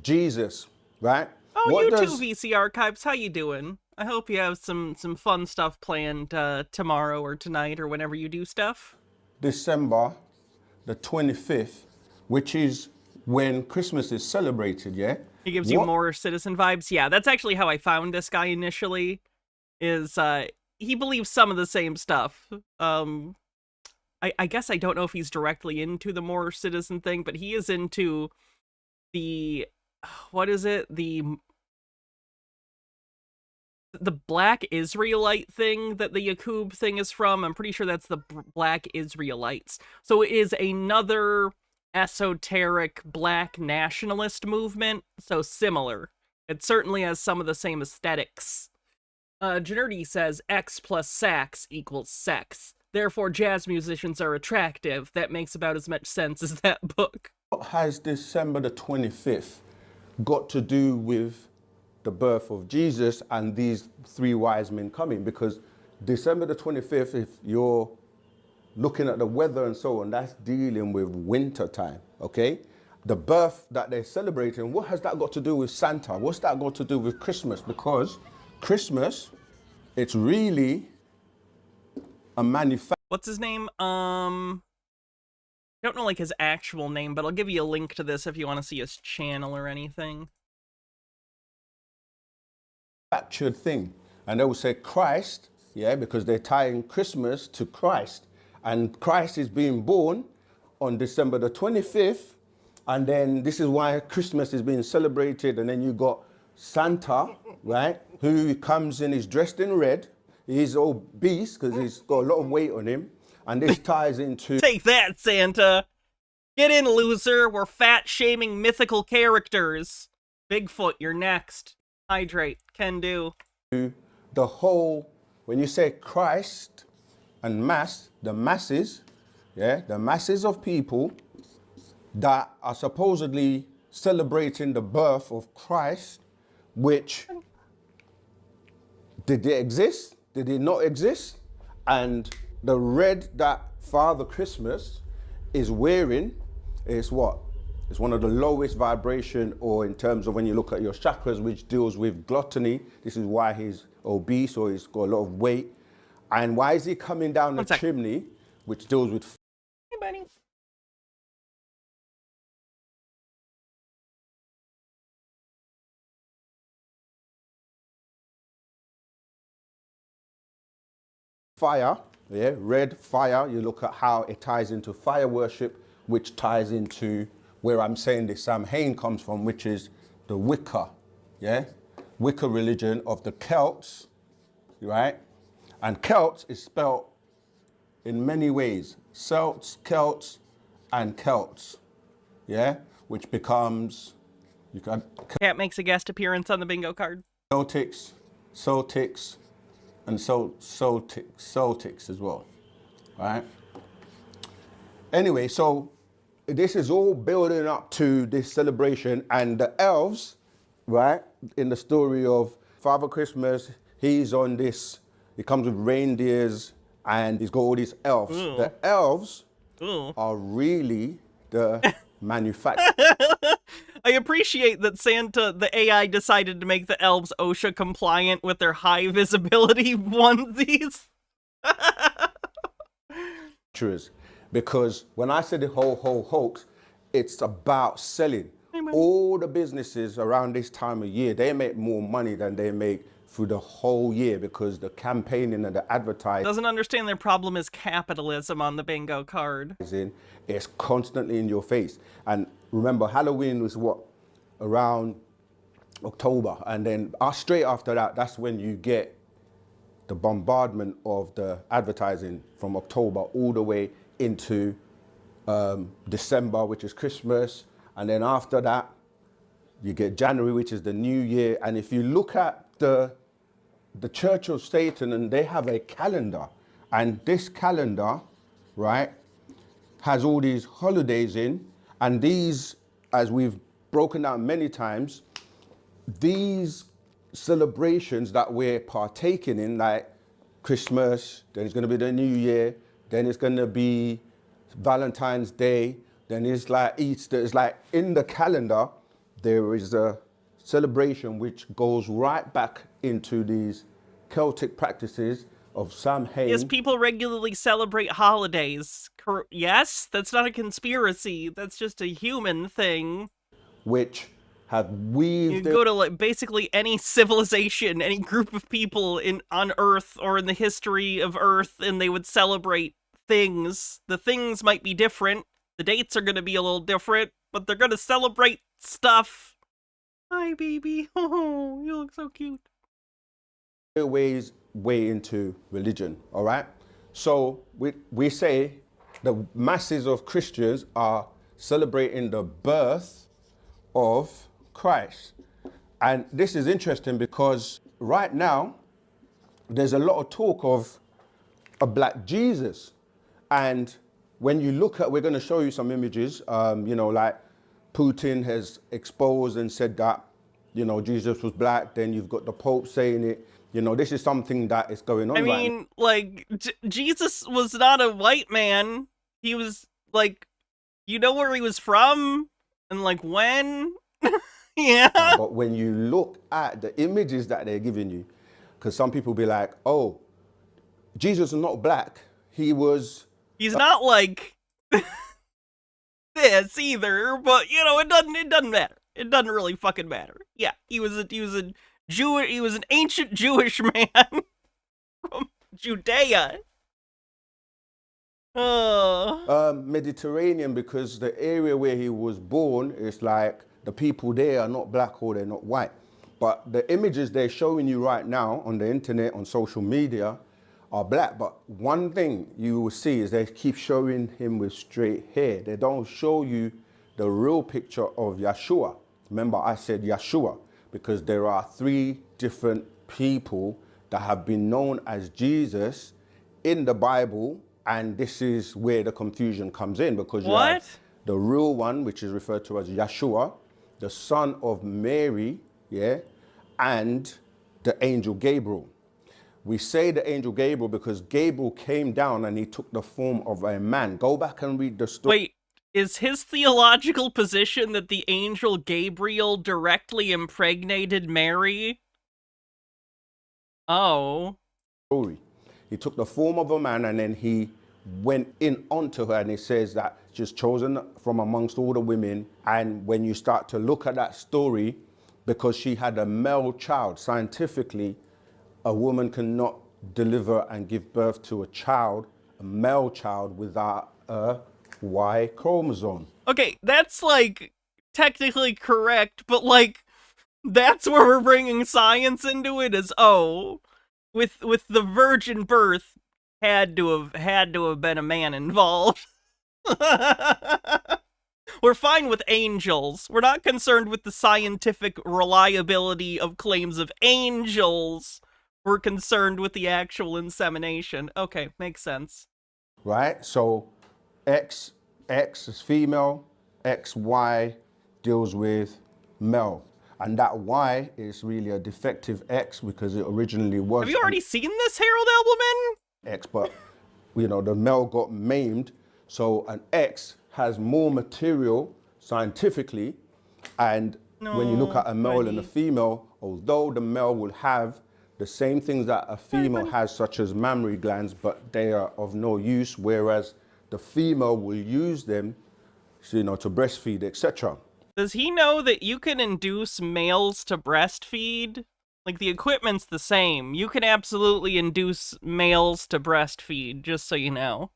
Jesus, right? Oh, What you does too, VC Archives. How you doing? I hope you have some fun stuff planned tomorrow or tonight or whenever you do stuff. December the 25th, which is when Christmas is celebrated, yeah? He gives you more citizen vibes. Yeah, that's actually how I found this guy initially. Is he believes some of the same stuff. I guess I don't know if he's directly into the more citizen thing, but he is into the what is it? The Black Israelite thing that the Yakub thing is from. I'm pretty sure that's the Black Israelites. So it is another esoteric Black nationalist movement. So similar. It certainly has some of the same aesthetics. Janerdy says X plus sax equals sex. Therefore, jazz musicians are attractive. That makes about as much sense as that book. What has December the 25th got to do with the birth of Jesus and these three wise men coming? Because December the 25th, if you're looking at the weather and so on, that's dealing with winter time, okay? The birth that they're celebrating, what has that got to do with Santa? What's that got to do with Christmas? Because Christmas, it's really a manufacturer. What's his name? I don't know like his actual name, but I'll give you a link to this if you want to see his channel or anything. Manufactured thing. And they will say Christ, yeah, because they're tying Christmas to Christ. And Christ is being born on December the 25th. And then this is why Christmas is being celebrated. And then you got Santa, right, who comes in, he's dressed in red. He's obese because he's got a lot of weight on him. And this ties into... Take that, Santa! Get in, loser! We're fat-shaming mythical characters! Bigfoot, you're next. Hydrate. Can do. The whole... When you say Christ and mass, the masses, yeah, the masses of people that are supposedly celebrating the birth of Christ, which... Did they exist? Did they not exist? And the red that Father Christmas is wearing is what? It's one of the lowest vibration, or in terms of when you look at your chakras, which deals with gluttony. This is why he's obese or he's got a lot of weight. And why is he coming down the chimney, which deals with... Hey, buddy. Fire, yeah, red fire. You look at how it ties into fire worship, which ties into where I'm saying this Samhain comes from, which is the Wicca, yeah? Wicca religion of the Celts, right? And Celts is spelled in many ways. Celts, and Celts, yeah? Which becomes, you can... Cat makes a guest appearance on the bingo card. Celtics, and Celtics as well, right? Anyway, so this is all building up to this celebration, and the elves, right, in the story of Father Christmas, he's on this, he comes with reindeers, and he's got all these elves. Ooh. The elves Ooh. are really the manufacturer. I appreciate that Santa, the AI, decided to make the elves OSHA compliant with their high visibility onesies. Because when I said the whole hoax, it's about selling. All the businesses around this time of year, they make more money than they make through the whole year because the campaigning and the advertising. Doesn't understand their problem is capitalism on the bingo card. It's constantly in your face. And remember, Halloween was what? Around October. And then straight after that, that's when you get the bombardment of the advertising from October all the way into December, which is Christmas. And then after that, you get January, which is the new year. And if you look at the Church of Satan, and they have a calendar, and this calendar, right, has all these holidays in, and these, as we've broken down many times, these celebrations that we're partaking in, like Christmas, then it's going to be the New Year, then it's going to be Valentine's Day, then it's like Easter. It's like in the calendar, there is a celebration which goes right back into these Celtic practices of Samhain. Yes, people regularly celebrate holidays. Yes, that's not a conspiracy. That's just a human thing. Which have weaved... You go to like basically any civilization, any group of people on Earth or in the history of Earth, and they would celebrate things. The things might be different. The dates are going to be a little different, but they're going to celebrate stuff. Hi, baby. Oh, you look so cute. Ways way into religion, all right? So we say the masses of Christians are celebrating the birth of Christ. And this is interesting because right now, there's a lot of talk of a black Jesus. And when you look at, we're going to show you some images, you know, like Putin has exposed and said that, you know, Jesus was black. Then you've got the Pope saying it. You know, this is something that is going on I right mean, now. like, Jesus was not a white man. He was, like, you know where he was from? And, like, when? Yeah. But when you look at the images that they're giving you, because some people be like, oh, Jesus is not black. He was... He's not, like, this either, but, you know, it doesn't matter. It doesn't really fucking matter. Yeah, he was an ancient Jewish man from Judea. Mediterranean, because the area where he was born is like the people there are not black or they're not white. But the images they're showing you right now on the internet, on social media, are black. But one thing you will see is they keep showing him with straight hair. They don't show you the real picture of Yeshua. Remember, I said Yeshua, because there are 3 different people that have been known as Jesus in the Bible, and this is where the confusion comes in, because you have the real one, which is referred to as Yeshua, the son of Mary, yeah, and the angel Gabriel. We say the angel Gabriel because Gabriel came down and he took the form of a man. Go back and read the story. Wait. Is his theological position that the angel Gabriel directly impregnated Mary? Oh. He took the form of a man and then he went in onto her, and it says that she's chosen from amongst all the women. And when you start to look at that story, because she had a male child, scientifically, a woman cannot deliver and give birth to a male child, without a Y chromosome. Okay, that's, like, technically correct, but, like, that's where we're bringing science into it, is, oh, with the virgin birth, had to have been a man involved. We're fine with angels. We're not concerned with the scientific reliability of claims of angels. We're concerned with the actual insemination. Okay, makes sense. Right? So X is female, XY deals with male. And that Y is really a defective X because it originally was... Have you already seen this, Harold Elberman? X, but, you know, the male got maimed. So an X has more material scientifically. And when you look at a male and a female, although the male will have the same things that a female has, such as mammary glands, but they are of no use, whereas the female will use them, you know, to breastfeed, etc. Does he know that you can induce males to breastfeed? Like, the equipment's the same. You can absolutely induce males to breastfeed, just so you know.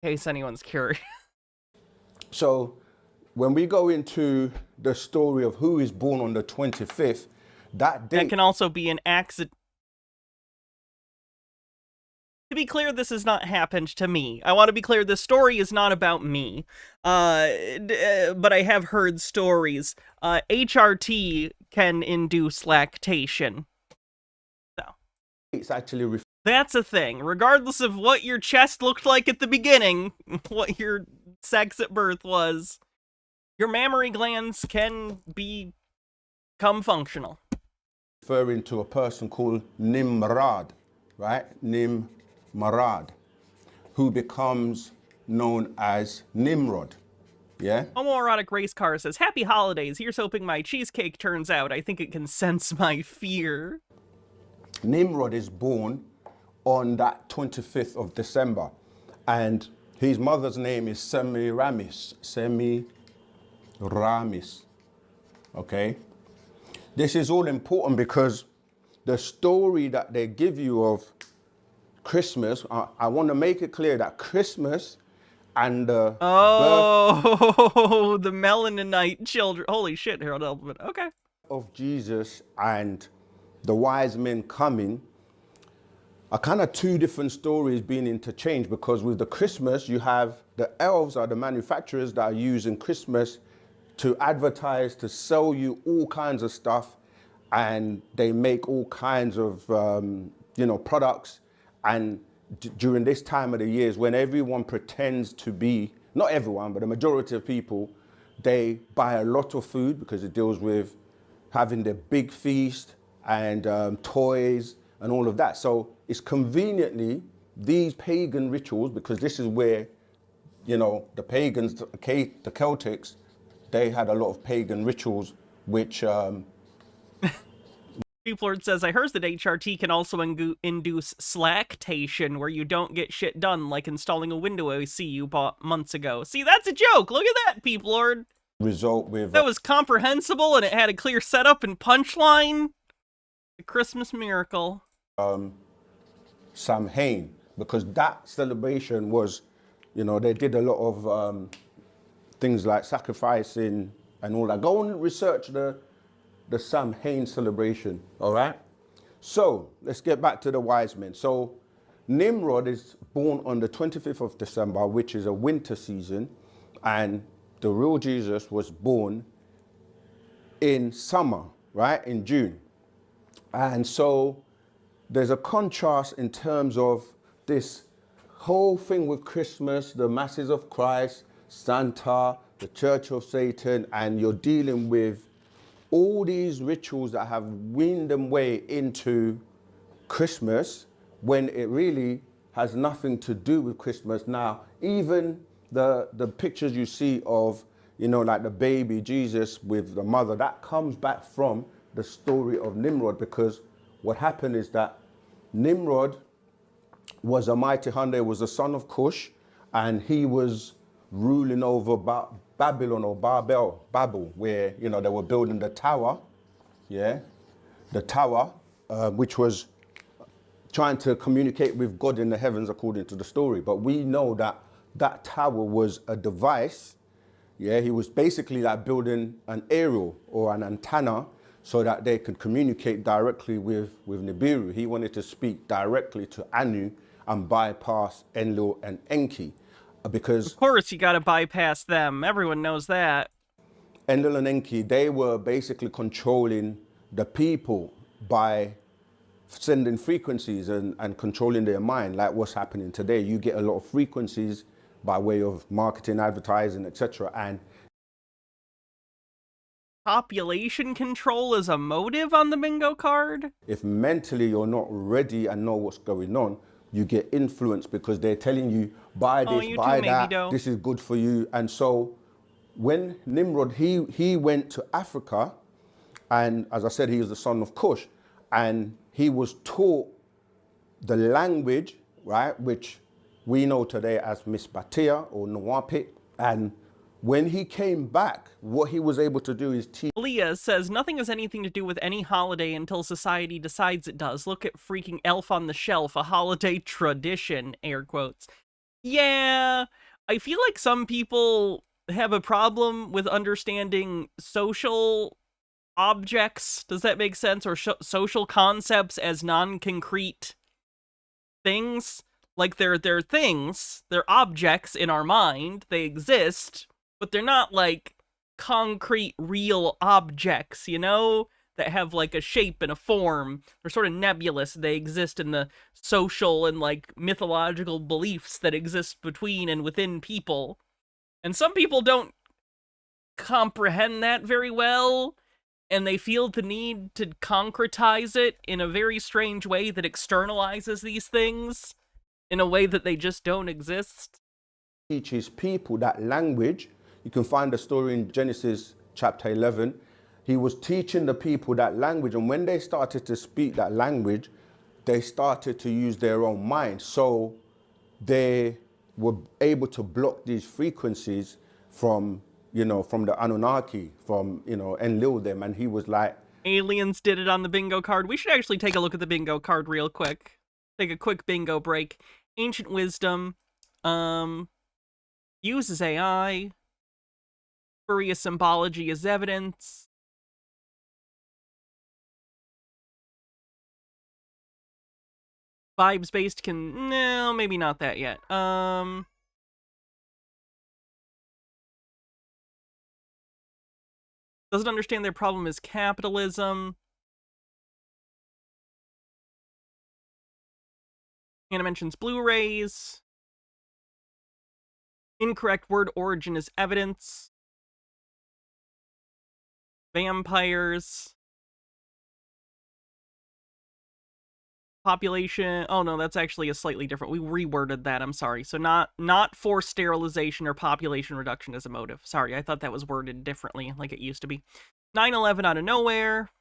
In case anyone's curious. So, when we go into the story of who is born on the 25th, that can also be an accident. To be clear, this has not happened to me. I want to be clear, this story is not about me. But I have heard stories. HRT can induce lactation. So. It's actually... That's a thing. Regardless of what your chest looked like at the beginning, what your sex at birth was, your mammary glands can become functional. Referring to a person called Nimrod, right? Marad, who becomes known as Nimrod. Yeah? Homoerotic race car says, "Happy holidays. Here's hoping my cheesecake turns out. I think it can sense my fear." Nimrod is born on that 25th of December, and his mother's name is Semiramis. Okay? This is all important because the story that they give you of Christmas, I want to make it clear that Christmas and the the Melaninite children. Holy shit, Harold Elbman. Okay. of Jesus and the wise men coming are kind of two different stories being interchanged, because with the Christmas, you have the elves are the manufacturers that are using Christmas to advertise, to sell you all kinds of stuff, and they make all kinds of, products. And during this time of the years when everyone pretends to be, not everyone, but the majority of people, they buy a lot of food because it deals with having the big feast and toys and all of that. So it's conveniently these pagan rituals, because this is where, the pagans, the Celtics, they had a lot of pagan rituals, which... Lord says, "I heard that HRT can also induce slacktation, where you don't get shit done, like installing a window AC you bought months ago." See, that's a joke. Look at that, People Lord. result with... That was comprehensible, and it had a clear setup and punchline. The Christmas miracle. Samhain, because that celebration was, they did a lot of things like sacrificing and all that. Go and research the Samhain celebration, all right? So let's get back to the wise men. So Nimrod is born on the 25th of December, which is a winter season, and the real Jesus was born in summer, right, in June. And so there's a contrast in terms of this whole thing with Christmas, the masses of Christ, Santa, the Church of Satan, and you're dealing with all these rituals that have weaned them way into Christmas when it really has nothing to do with Christmas. Now, even the pictures you see of, like the baby Jesus with the mother, that comes back from the story of Nimrod, because what happened is that Nimrod was a mighty hunter, was the son of Cush, and he was ruling over Babylon or Babel, where, they were building the tower, the tower, which was trying to communicate with God in the heavens according to the story. But we know that that tower was a device, he was basically like building an aerial or an antenna so that they could communicate directly with Nibiru. He wanted to speak directly to Anu and bypass Enlil and Enki. Because of course you gotta bypass them. Everyone knows that. Enlil and Enki, they were basically controlling the people by sending frequencies and controlling their mind, like what's happening today. You get a lot of frequencies by way of marketing, advertising, etc. And population control is a motive on the bingo card? If mentally you're not ready and know what's going on, you get influenced because they're telling you, buy this, buy that, this is good for you. And so when Nimrod, he went to Africa, and as I said, he was the son of Cush, and he was taught the language, right, which we know today as Misbatia or Nwapit. And when he came back, what he was able to do is teach. Leah says, "Nothing has anything to do with any holiday until society decides it does. Look at freaking Elf on the Shelf, a holiday tradition," air quotes. Yeah, I feel like some people have a problem with understanding social objects. Does that make sense? Or social concepts as non-concrete things. Like they're things, they're objects in our mind, they exist, but they're not like concrete, real objects, that have like a shape and a form. They're sort of nebulous. They exist in the social and like mythological beliefs that exist between and within people. And some people don't comprehend that very well. and they feel the need to concretize it in a very strange way that externalizes these things in a way that they just don't exist. Teaches people that language. You can find the story in Genesis chapter 11. He was teaching the people that language, and when they started to speak that language, they started to use their own mind. So they were able to block these frequencies from, you know, from the Anunnaki, from, you know, enlil them. And he was like, Aliens did it on the bingo card. We should actually take a look at the bingo card real quick. Take a quick bingo break. Ancient wisdom. Uses AI. Spurious symbology as evidence. Vibes-based no, maybe not that yet. Doesn't understand their problem is capitalism. Hannah mentions Blu-rays. Incorrect word origin is evidence. Vampires. Population. Oh no, that's actually a slightly different. We reworded that. I'm sorry. So not forced sterilization or population reduction as a motive. Sorry, I thought that was worded differently, like it used to be. 9/11 out of nowhere.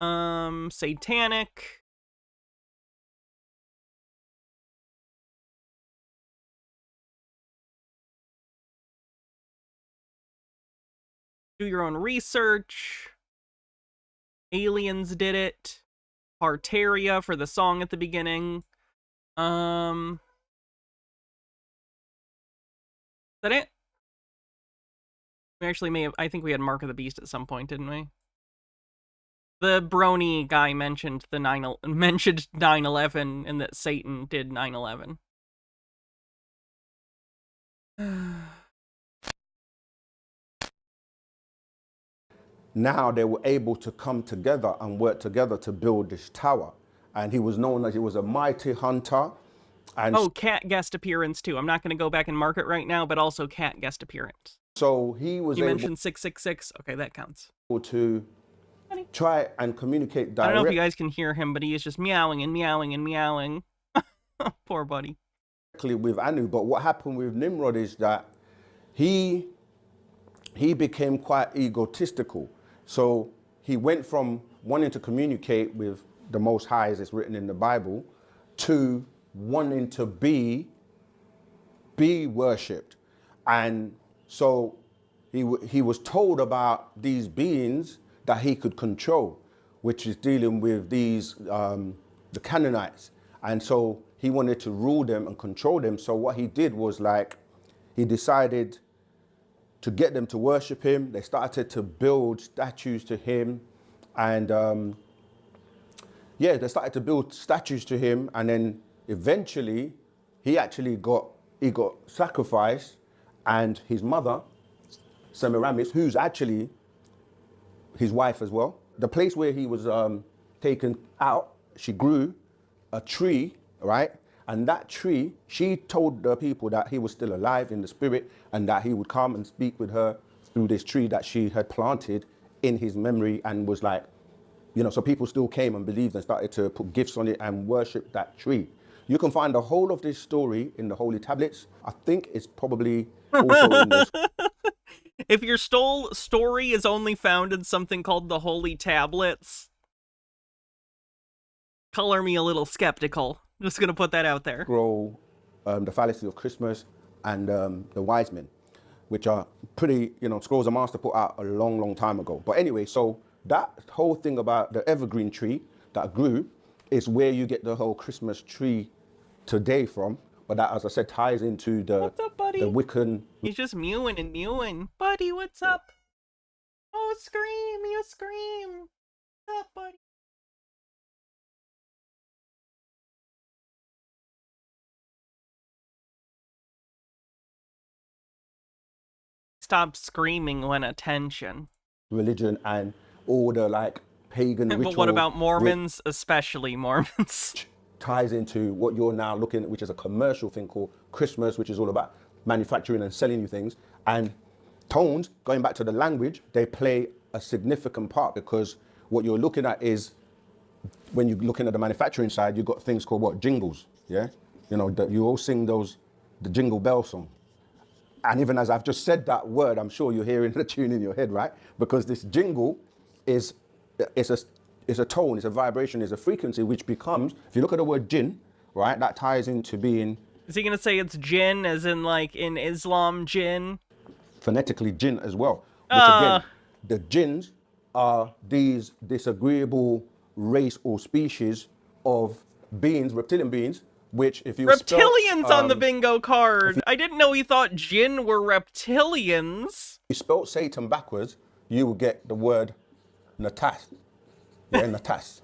Satanic. Do your own research. Aliens did it. Parteria for the song at the beginning. Is that it? We actually may have, I think we had Mark of the Beast at some point, didn't we? The Brony guy mentioned 9/11 and that Satan did 9/11. now they were able to come together and work together to build this tower. And he was known as, he was a mighty hunter. And oh, Cat guest appearance too. I'm not going to go back and mark it right now, but also Cat guest appearance. So he was You able mentioned 666. Okay, that counts. to try and communicate directly. I don't know if you guys can hear him, but he is just meowing and meowing and meowing. Poor buddy. With Anu, but what happened with Nimrod is that he became quite egotistical. So he went from wanting to communicate with the Most High, as it's written in the Bible, to wanting to be worshipped. And so he was told about these beings that he could control, which is dealing with these, the Canaanites. And so he wanted to rule them and control them. So what he did was, like, he decided to get them to worship him. They started to build statues to him. And yeah, they started to build statues to him. And then eventually he got sacrificed, and his mother, Semiramis, who's actually his wife as well. The place where he was taken out, she grew a tree, right? And that tree, she told the people that he was still alive in the spirit and that he would come and speak with her through this tree that she had planted in his memory, and was like, you know, so people still came and believed and started to put gifts on it and worship that tree. You can find the whole of this story in the Holy Tablets. I think it's probably also in this. If your story is only found in something called the Holy Tablets, color me a little skeptical. Just gonna put that out there. Scroll, the Fallacy of Christmas, and the Wise Men, which are pretty, you know, scrolls a master put out a long, long time ago. But anyway, so that whole thing about the evergreen tree that grew is where you get the whole Christmas tree today from. But that, as I said, ties into the, what's up, buddy? the Wiccan. He's just mewing and mewing. Buddy, what's up? Oh, scream, you scream. What's up, buddy? Stop screaming when attention. Religion and all the, like, pagan ritual. But what about Mormons, especially Mormons? Ties into what you're now looking at, which is a commercial thing called Christmas, which is all about manufacturing and selling you things. And tones, going back to the language, they play a significant part, because what you're looking at is, when you're looking at the manufacturing side, you've got things called what? Jingles, yeah? You know, you all sing the Jingle Bell song. And even as I've just said that word, I'm sure you're hearing the tune in your head, right? Because this jingle is a tone, it's a vibration, it's a frequency, which becomes, if you look at the word jinn, right, that ties into being... Is he going to say it's jinn, as in, like, in Islam, jinn? Phonetically jinn as well. Which again, the jinns are these disagreeable race or species of beings, reptilian beings, which if you Reptilians on the bingo card! I didn't know he thought jinn were reptilians. If you spelled Satan backwards, you will get the word natas. Yeah, natas.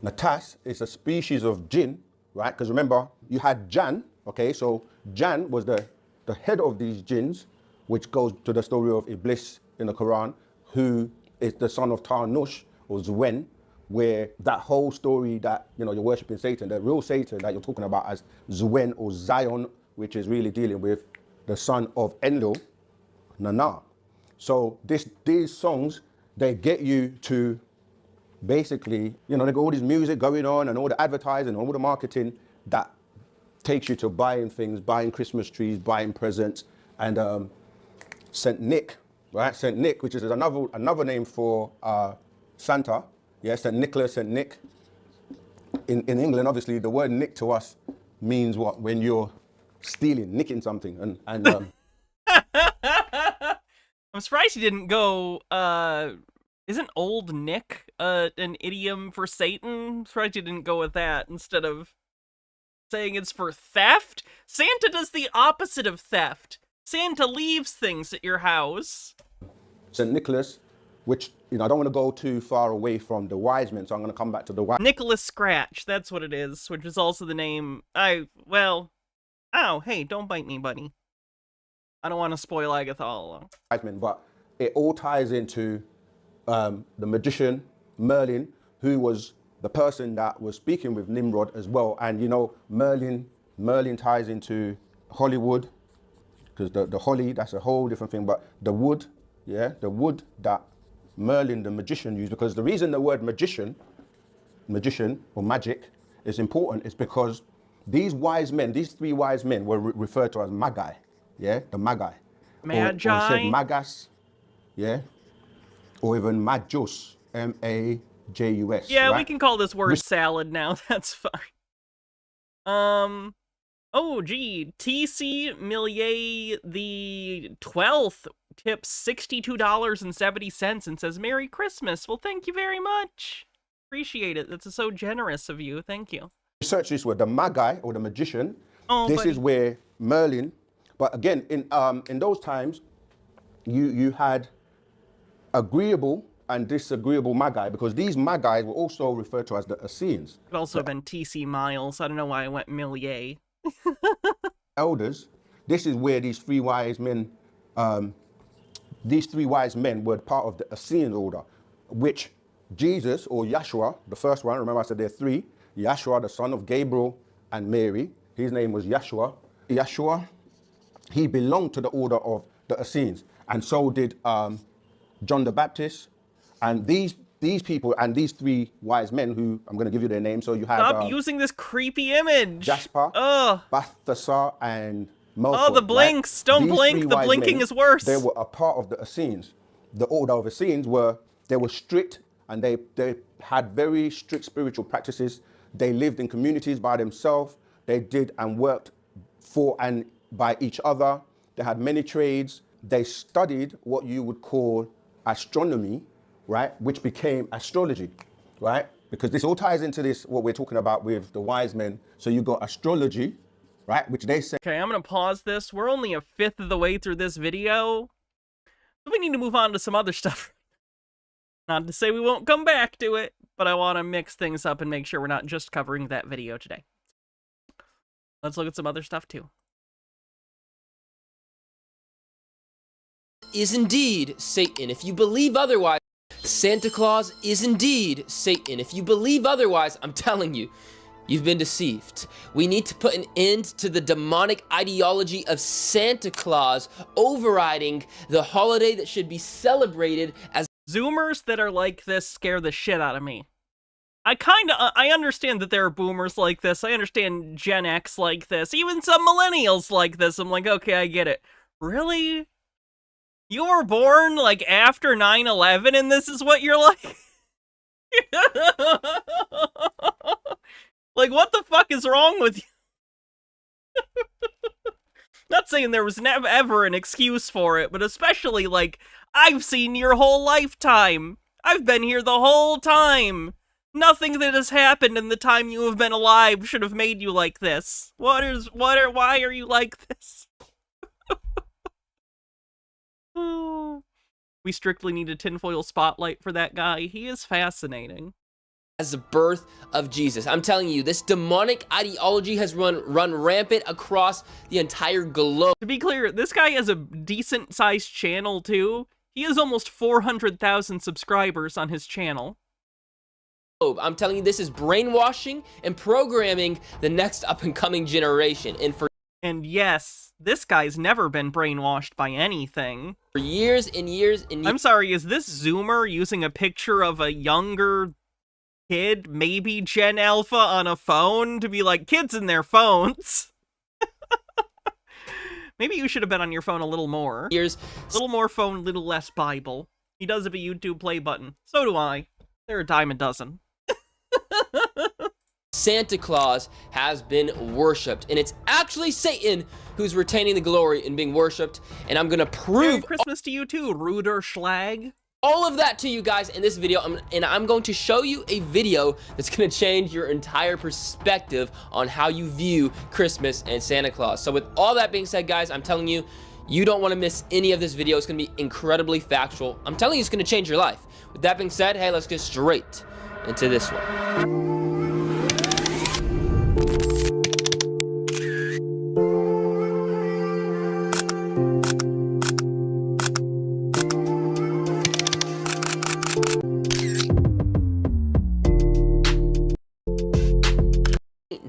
Natas is a species of jinn, right? Because remember, you had Jan, okay? So Jan was the head of these jinns, which goes to the story of Iblis in the Quran, who is the son of Tarnush, or Zuen, where that whole story that, you know, you're worshipping Satan, the real Satan that you're talking about as Zuen or Zion, which is really dealing with the son of Enlil, Nana. So these songs, they get you to basically, you know, they got all this music going on and all the advertising and all the marketing that takes you to buying things, buying Christmas trees, buying presents. And Saint Nick, right? Saint Nick, which is another name for Santa. Yeah, Saint Nicholas, Saint Nick. In England, obviously, the word Nick to us means what? When you're stealing, nicking something. And I'm surprised he didn't go, isn't Old Nick an idiom for Satan? I'm surprised he didn't go with that instead of saying it's for theft. Santa does the opposite of theft. Santa leaves things at your house. St. Nicholas, which, you know, I don't want to go too far away from the wise men, so I'm going to come back to the wise. Nicholas Scratch, that's what it is, which is also the name. Well, oh, hey, don't bite me, buddy. I don't want to spoil Agatha. Wise men, but it all ties into the magician, Merlin, who was the person that was speaking with Nimrod as well. And, you know, Merlin ties into Hollywood, because the holly, that's a whole different thing. But the wood, yeah, the wood that Merlin, the magician, used, because the reason the word magician or magic is important is because these wise men, these three wise men were referred to as Magi, yeah, the Magi. Magi. Or said Magas, yeah, or even Majus, M-A-J-U-S. Yeah, right? we can call this word salad now, that's fine. Oh, gee, T.C. Millier the 12th tips $62.70 and says, Merry Christmas. Well, thank you very much. Appreciate it. That's so generous of you. Thank you. Search this word, the Magi or the magician. Oh, this is where Merlin, but again, in those times, you had agreeable and disagreeable Magi, because these Magi were also referred to as the Essenes. It could also have been T.C. Miles. I don't know why I went Millier. Elders, this is where these three wise men were part of the Essene order, which Jesus or Yeshua, the first one, remember I said there are three, Yeshua, the son of Gabriel and Mary, his name was Yeshua. Yeshua, he belonged to the order of the Essenes, and so did John the Baptist. And these people and these three wise men, who I'm going to give you their names. So you have stop using this creepy image. Jasper, Balthasar, and Melchior. Oh, the blinks! Right? Don't blink. The blinking is worse. They were a part of the Essenes. The order of Essenes were strict, and they had very strict spiritual practices. They lived in communities by themselves. They did and worked for and by each other. They had many trades. They studied what you would call astronomy, right, which became astrology, right? Because this all ties into this, what we're talking about with the wise men. So you got astrology, right, which they say. Okay, I'm going to pause this. We're only a fifth of the way through this video. So we need to move on to some other stuff. Not to say we won't come back to it, but I want to mix things up and make sure we're not just covering that video today. Let's look at some other stuff too. Is indeed Satan. If you believe otherwise, Santa Claus is indeed Satan. If you believe otherwise, I'm telling you, you've been deceived. We need to put an end to the demonic ideology of Santa Claus overriding the holiday that should be celebrated as Zoomers that are like this scare the shit out of me. I understand that there are boomers like this. I understand Gen X like this. Even some millennials like this. I'm like, okay, I get it. Really? You were born, like, after 9/11 and this is what you're like? Like, what the fuck is wrong with you? Not saying there was never ever an excuse for it, but especially, like, I've seen your whole lifetime. I've been here the whole time. Nothing that has happened in the time you have been alive should have made you like this. Why are you like this? We strictly need a tinfoil spotlight for that guy. He is fascinating. As the birth of Jesus. I'm telling you, this demonic ideology has run rampant across the entire globe. To be clear, this guy has a decent-sized channel, too. He has almost 400,000 subscribers on his channel. I'm telling you, this is brainwashing and programming the next up-and-coming generation. And yes, this guy's never been brainwashed by anything. For years and years and years. I'm sorry, is this Zoomer using a picture of a younger kid, maybe Gen Alpha, on a phone to be like, kids in their phones? Maybe you should have been on your phone a little more. A little more phone, little less Bible. He does have a YouTube play button. So do I. They're a dime a dozen. Santa Claus has been worshipped, and it's actually Satan who's retaining the glory and being worshipped, and I'm gonna prove— Merry Christmas to you too, Ruder Schlag. All of that to you guys in this video, and I'm going to show you a video that's going to change your entire perspective on how you view Christmas and Santa Claus. So with all that being said, guys, I'm telling you, you don't want to miss any of this video. It's going to be incredibly factual. I'm telling you, it's going to change your life. With that being said, hey, let's get straight into this one.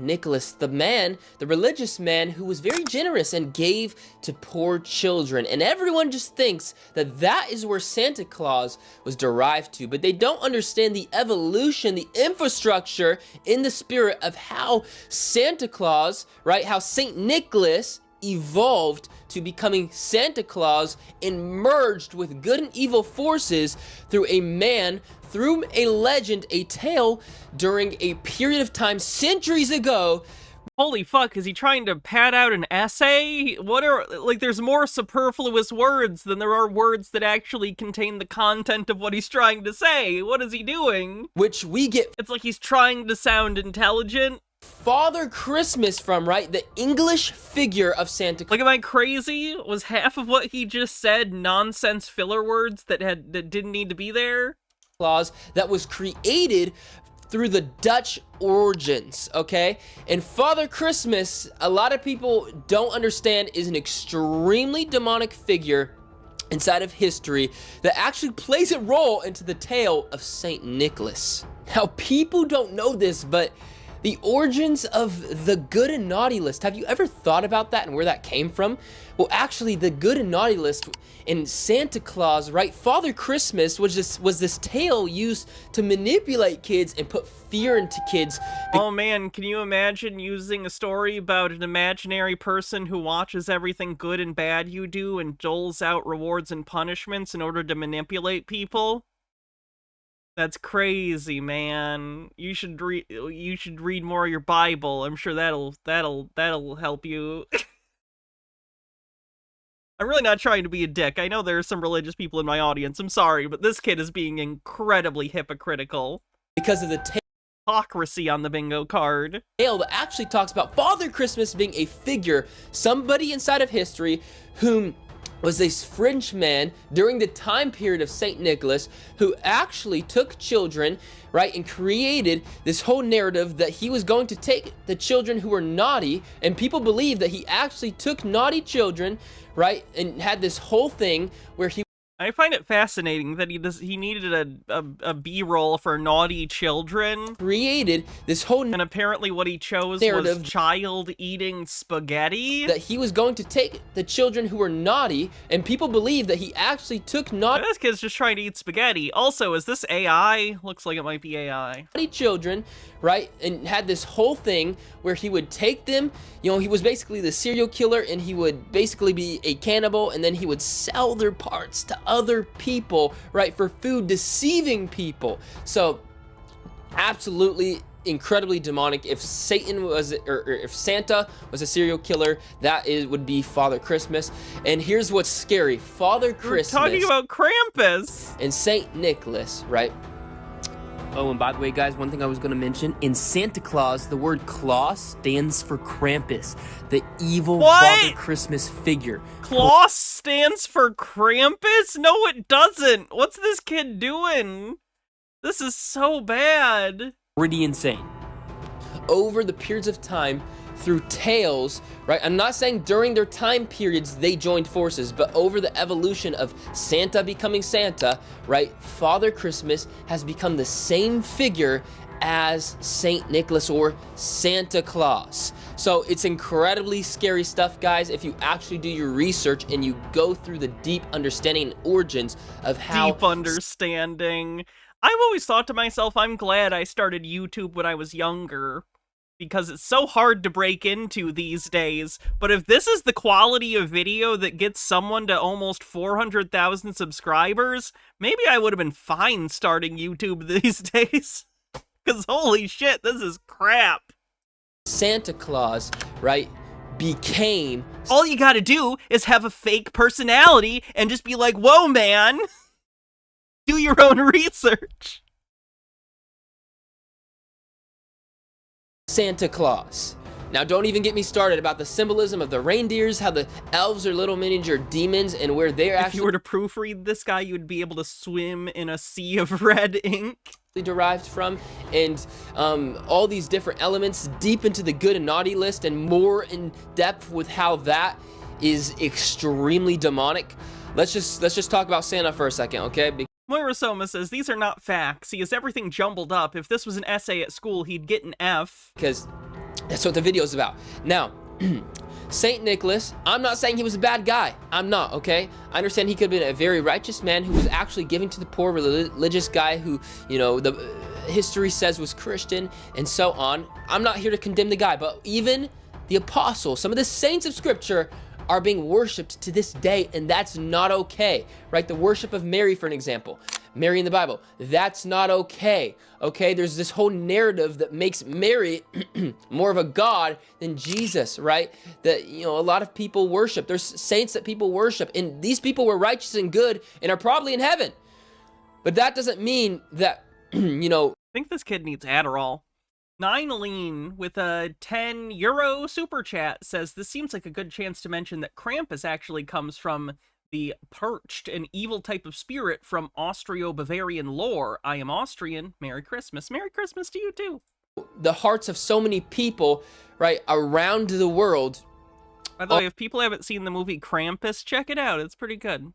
Nicholas, the religious man who was very generous and gave to poor children. And everyone just thinks that that is where Santa Claus was derived to, but they don't understand the evolution, the infrastructure in the spirit of how Santa Claus, right, how Saint Nicholas evolved to becoming Santa Claus and merged with good and evil forces through a man, through a legend, a tale during a period of time centuries ago. Holy fuck, is he trying to pad out an essay? There's more superfluous words than there are words that actually contain the content of what he's trying to say. What is he doing? Which we get— it's like he's trying to sound intelligent. Father Christmas from, right, the English figure of Santa Claus. Like, am I crazy? Was half of what he just said nonsense filler words that didn't need to be there? Claus that was created through the Dutch origins, okay? And Father Christmas, a lot of people don't understand, is an extremely demonic figure inside of history that actually plays a role into the tale of Saint Nicholas. Now, people don't know this, but the origins of the good and naughty list, have you ever thought about that and where that came from? Well, actually, the good and naughty list in Santa Claus, right? Father Christmas was this tale used to manipulate kids and put fear into kids. Oh man, can you imagine using a story about an imaginary person who watches everything good and bad you do and doles out rewards and punishments in order to manipulate people? That's crazy, man. You should read more of your Bible. I'm sure that'll help you. I'm really not trying to be a dick. I know there are some religious people in my audience. I'm sorry, but this kid is being incredibly hypocritical. Because of the hypocrisy on the bingo card. Tale that actually talks about Father Christmas being a figure, somebody inside of history whom was this French man during the time period of Saint Nicholas who actually took children, right, and created this whole narrative that he was going to take the children who were naughty, and people believe that he actually took naughty children, right, and had this whole thing where he I find it fascinating that he needed a B-roll for naughty children. Created this whole and apparently what he chose narrative was child eating spaghetti. That he was going to take the children who were naughty, and people believe that he actually took naughty. This kid's just trying to eat spaghetti. Also, is this AI? Looks like it might be AI. Children, right, and had this whole thing where he would take them, you know, he was basically the serial killer, and he would basically be a cannibal, and then he would sell their parts to other people, right, for food, deceiving people. So absolutely incredibly demonic. If Satan was, or if Santa was a serial killer, would be Father Christmas. And here's what's scary: Father Christmas. We're talking about Krampus and Saint Nicholas, right? Oh, and by the way, guys, one thing I was going to mention, in Santa Claus, the word Claus stands for Krampus, the evil Father Christmas figure. Claus stands for Krampus? No, it doesn't. What's this kid doing? This is so bad. Pretty insane. Over the periods of time, through tales, right? I'm not saying during their time periods they joined forces, but over the evolution of Santa becoming Santa, right? Father Christmas has become the same figure as Saint Nicholas or Santa Claus. So it's incredibly scary stuff, guys, if you actually do your research and you go through the deep understanding and origins of how... Deep understanding. I've always thought to myself, I'm glad I started YouTube when I was younger, because it's so hard to break into these days. But if this is the quality of video that gets someone to almost 400,000 subscribers, maybe I would have been fine starting YouTube these days. Because holy shit, this is crap. Santa Claus, right, became... All you gotta do is have a fake personality and just be like, whoa, man. Do your own research. Santa Claus. Now, don't even get me started about the symbolism of the reindeers, how the elves are little miniature demons, and where they're actually... If you were to proofread this guy, you would be able to swim in a sea of red ink. Derived from, and all these different elements deep into the good and naughty list, and more in depth with how that is extremely demonic. Let's just talk about Santa for a second, okay? Moira Soma says, these are not facts. He has everything jumbled up. If this was an essay at school, he'd get an F. Because that's what the video is about. Now, Saint Nicholas, I'm not saying he was a bad guy. I'm not, okay? I understand he could have been a very righteous man who was actually giving to the poor, religious guy who, you know, the history says was Christian and so on. I'm not here to condemn the guy, but even the apostles, some of the saints of scripture are being worshipped to this day, and that's not okay, right? The worship of Mary, for an example. Mary in the Bible, that's not okay, okay? There's this whole narrative that makes Mary more of a god than Jesus, right? That, you know, a lot of people worship. There's saints that people worship, and these people were righteous and good and are probably in heaven. But that doesn't mean that, you know... I think this kid needs Adderall. Nineleen with a €10 super chat says, this seems like a good chance to mention that Krampus actually comes from the perched, an evil type of spirit from Austro-Bavarian lore. I am Austrian. Merry Christmas. Merry Christmas to you too. The hearts of so many people, right, around the world. By the way, if people haven't seen the movie Krampus, check it out. It's pretty good.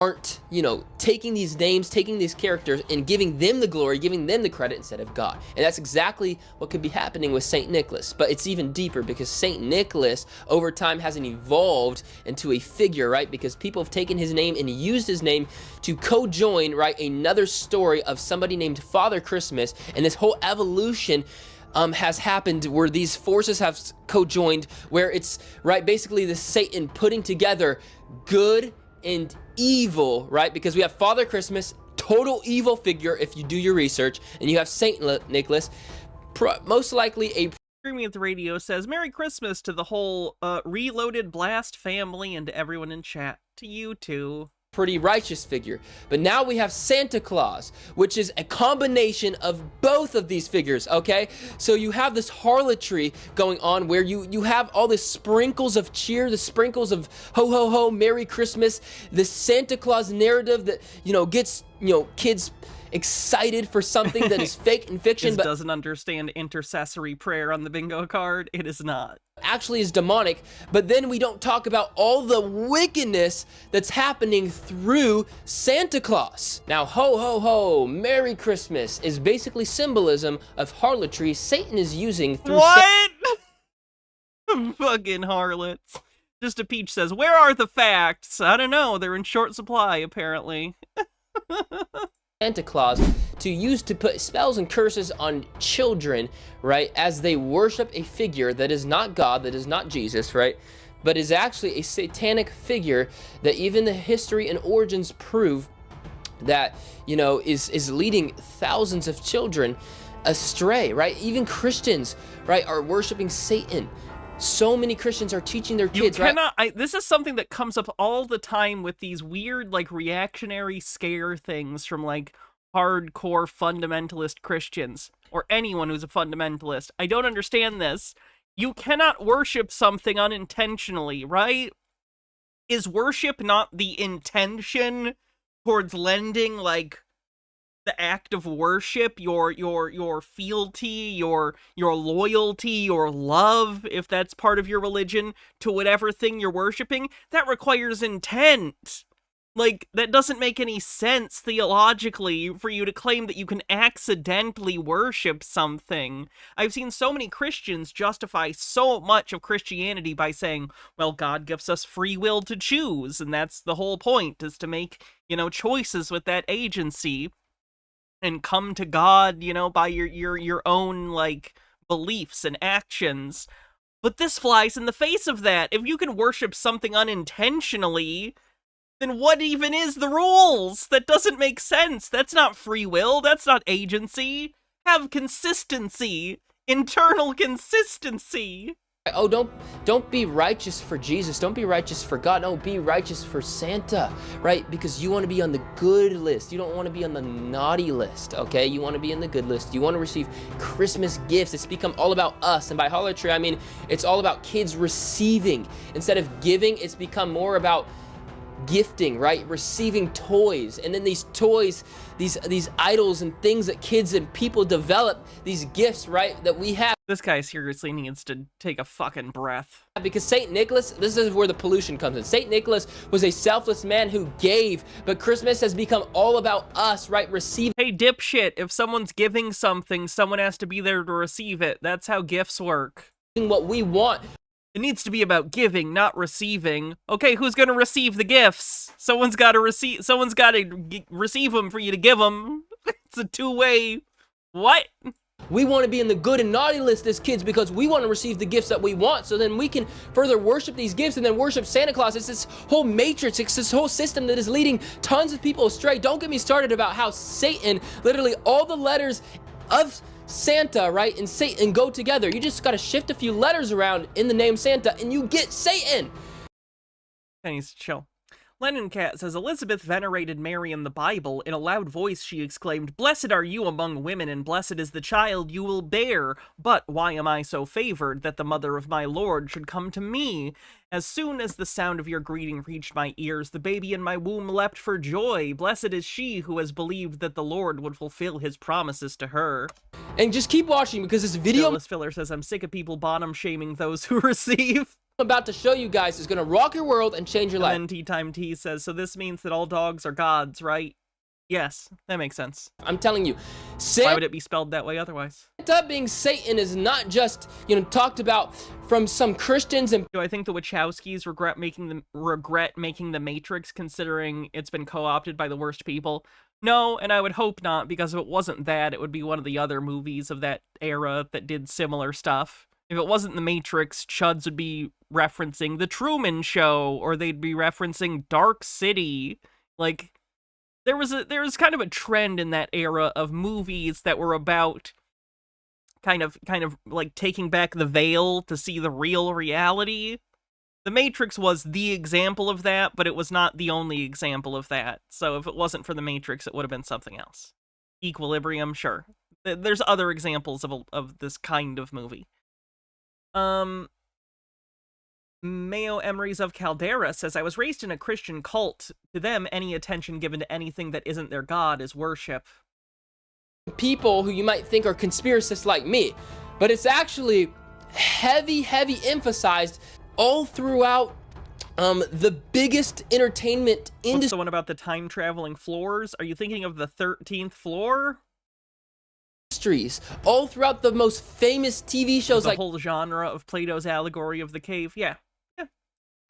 Aren't, you know, taking these names, taking these characters, and giving them the glory, giving them the credit instead of God. And that's exactly what could be happening with Saint Nicholas. But it's even deeper, because Saint Nicholas, over time, hasn't evolved into a figure, right? Because people have taken his name and used his name to co-join, right, another story of somebody named Father Christmas. And this whole evolution has happened where these forces have co-joined, where it's, right, basically the Satan putting together good and evil, right? Because we have Father Christmas, total evil figure if you do your research, and you have Saint Nicholas, most likely a... Screaming at the Radio says, Merry Christmas to the whole Reloaded Blast family and to everyone in chat. To you too. Pretty righteous figure. But now we have Santa Claus, which is a combination of both of these figures, okay? So you have this harlotry going on where you have all the sprinkles of cheer, the sprinkles of ho ho ho, Merry Christmas, the Santa Claus narrative that, you know, gets, you know, kids excited for something that is fake and fiction, but doesn't understand intercessory prayer on the bingo card. It is not. actually is demonic, but then we don't talk about all the wickedness that's happening through Santa Claus. Now, ho, ho, ho, Merry Christmas is basically symbolism of harlotry Satan is using through What? Fucking harlots. Just a Peach says, where are the facts? I don't know, they're in short supply, apparently. Santa Claus to use to put spells and curses on children, right, as they worship a figure that is not God, that is not Jesus, right, but is actually a satanic figure that even the history and origins prove that, you know, is leading thousands of children astray, right? Even Christians, right, are worshiping Satan. So many Christians are teaching their kids, right? This is something that comes up all the time with these weird, like, reactionary scare things from, like, hardcore fundamentalist Christians, or anyone who's a fundamentalist. I don't understand this. You cannot worship something unintentionally, right? Is worship not the intention towards lending, like, the act of worship, your fealty, your loyalty, your love, if that's part of your religion, to whatever thing you're worshiping? That requires intent. Like, that doesn't make any sense theologically for you to claim that you can accidentally worship something. I've seen so many Christians justify so much of Christianity by saying, well, God gives us free will to choose, and that's the whole point, is to make, you know, choices with that agency and come to God, you know, by your own, like, beliefs and actions. But this flies in the face of that. If you can worship something unintentionally, then what even is the rules? That doesn't make sense. That's not free will. That's not agency. Have consistency. Internal consistency. Oh, don't be righteous for Jesus. Don't be righteous for God. No, be righteous for Santa, right? Because you want to be on the good list. You don't want to be on the naughty list, okay? You want to be in the good list. You want to receive Christmas gifts. It's become all about us. And by harlotry, I mean, it's all about kids receiving. Instead of giving, it's become more about gifting, right? Receiving toys. And then these toys, these idols and things that kids and people develop, these gifts, right, that we have. This guy seriously needs to take a fucking breath. Because St. Nicholas, this is where the pollution comes in. St. Nicholas was a selfless man who gave, but Christmas has become all about us, right? Receiving. Hey, dipshit, if someone's giving something, someone has to be there to receive it. That's how gifts work. What we want. It needs to be about giving, not receiving. Okay, who's gonna receive the gifts? Someone's gotta receive them for you to give them. It's a two-way... What? We want to be in the good and naughty list as kids because we want to receive the gifts that we want, so then we can further worship these gifts and then worship Santa Claus. It's this whole matrix, it's this whole system that is leading tons of people astray. Don't get me started about how Satan, literally all the letters of Santa, right, and Satan go together. You just got to shift a few letters around in the name Santa and you get Satan. I need to chill. Lennon Cat says, Elizabeth venerated Mary in the Bible. In a loud voice she exclaimed, "Blessed are you among women, and blessed is the child you will bear. But why am I so favored that the mother of my Lord should come to me? As soon as the sound of your greeting reached my ears, the baby in my womb leapt for joy. Blessed is she who has believed that the Lord would fulfill his promises to her." And just keep watching because this video... Phyllis Filler says, I'm sick of people bottom-shaming those who receive. I'm about to show you guys is going to rock your world and change your life. And then Tea Time Tea says, so this means that all dogs are gods, right? Yes, that makes sense. I'm telling you. Why would it be spelled that way otherwise? Santa being Satan is not just, talked about from some Christians and... Do I think the Wachowskis regret making the Matrix, considering it's been co-opted by the worst people? No, and I would hope not, because if it wasn't that, it would be one of the other movies of that era that did similar stuff. If it wasn't The Matrix, chuds would be referencing The Truman Show, or they'd be referencing Dark City. Like, there was kind of a trend in that era of movies that were about kind of like taking back the veil to see the real reality. The Matrix was the example of that, but it was not the only example of that. So if it wasn't for The Matrix, it would have been something else. Equilibrium, sure. There's other examples of this kind of movie. Mayo Emeries of Caldera says, I was raised in a Christian cult. To them, any attention given to anything that isn't their God is worship. People who you might think are conspiracists like me, but it's actually heavy emphasized all throughout the biggest entertainment What's industry. the one about the time-traveling floors? Are you thinking of the 13th floor? All throughout the most famous TV shows, the like whole genre of Plato's allegory of the cave. Yeah.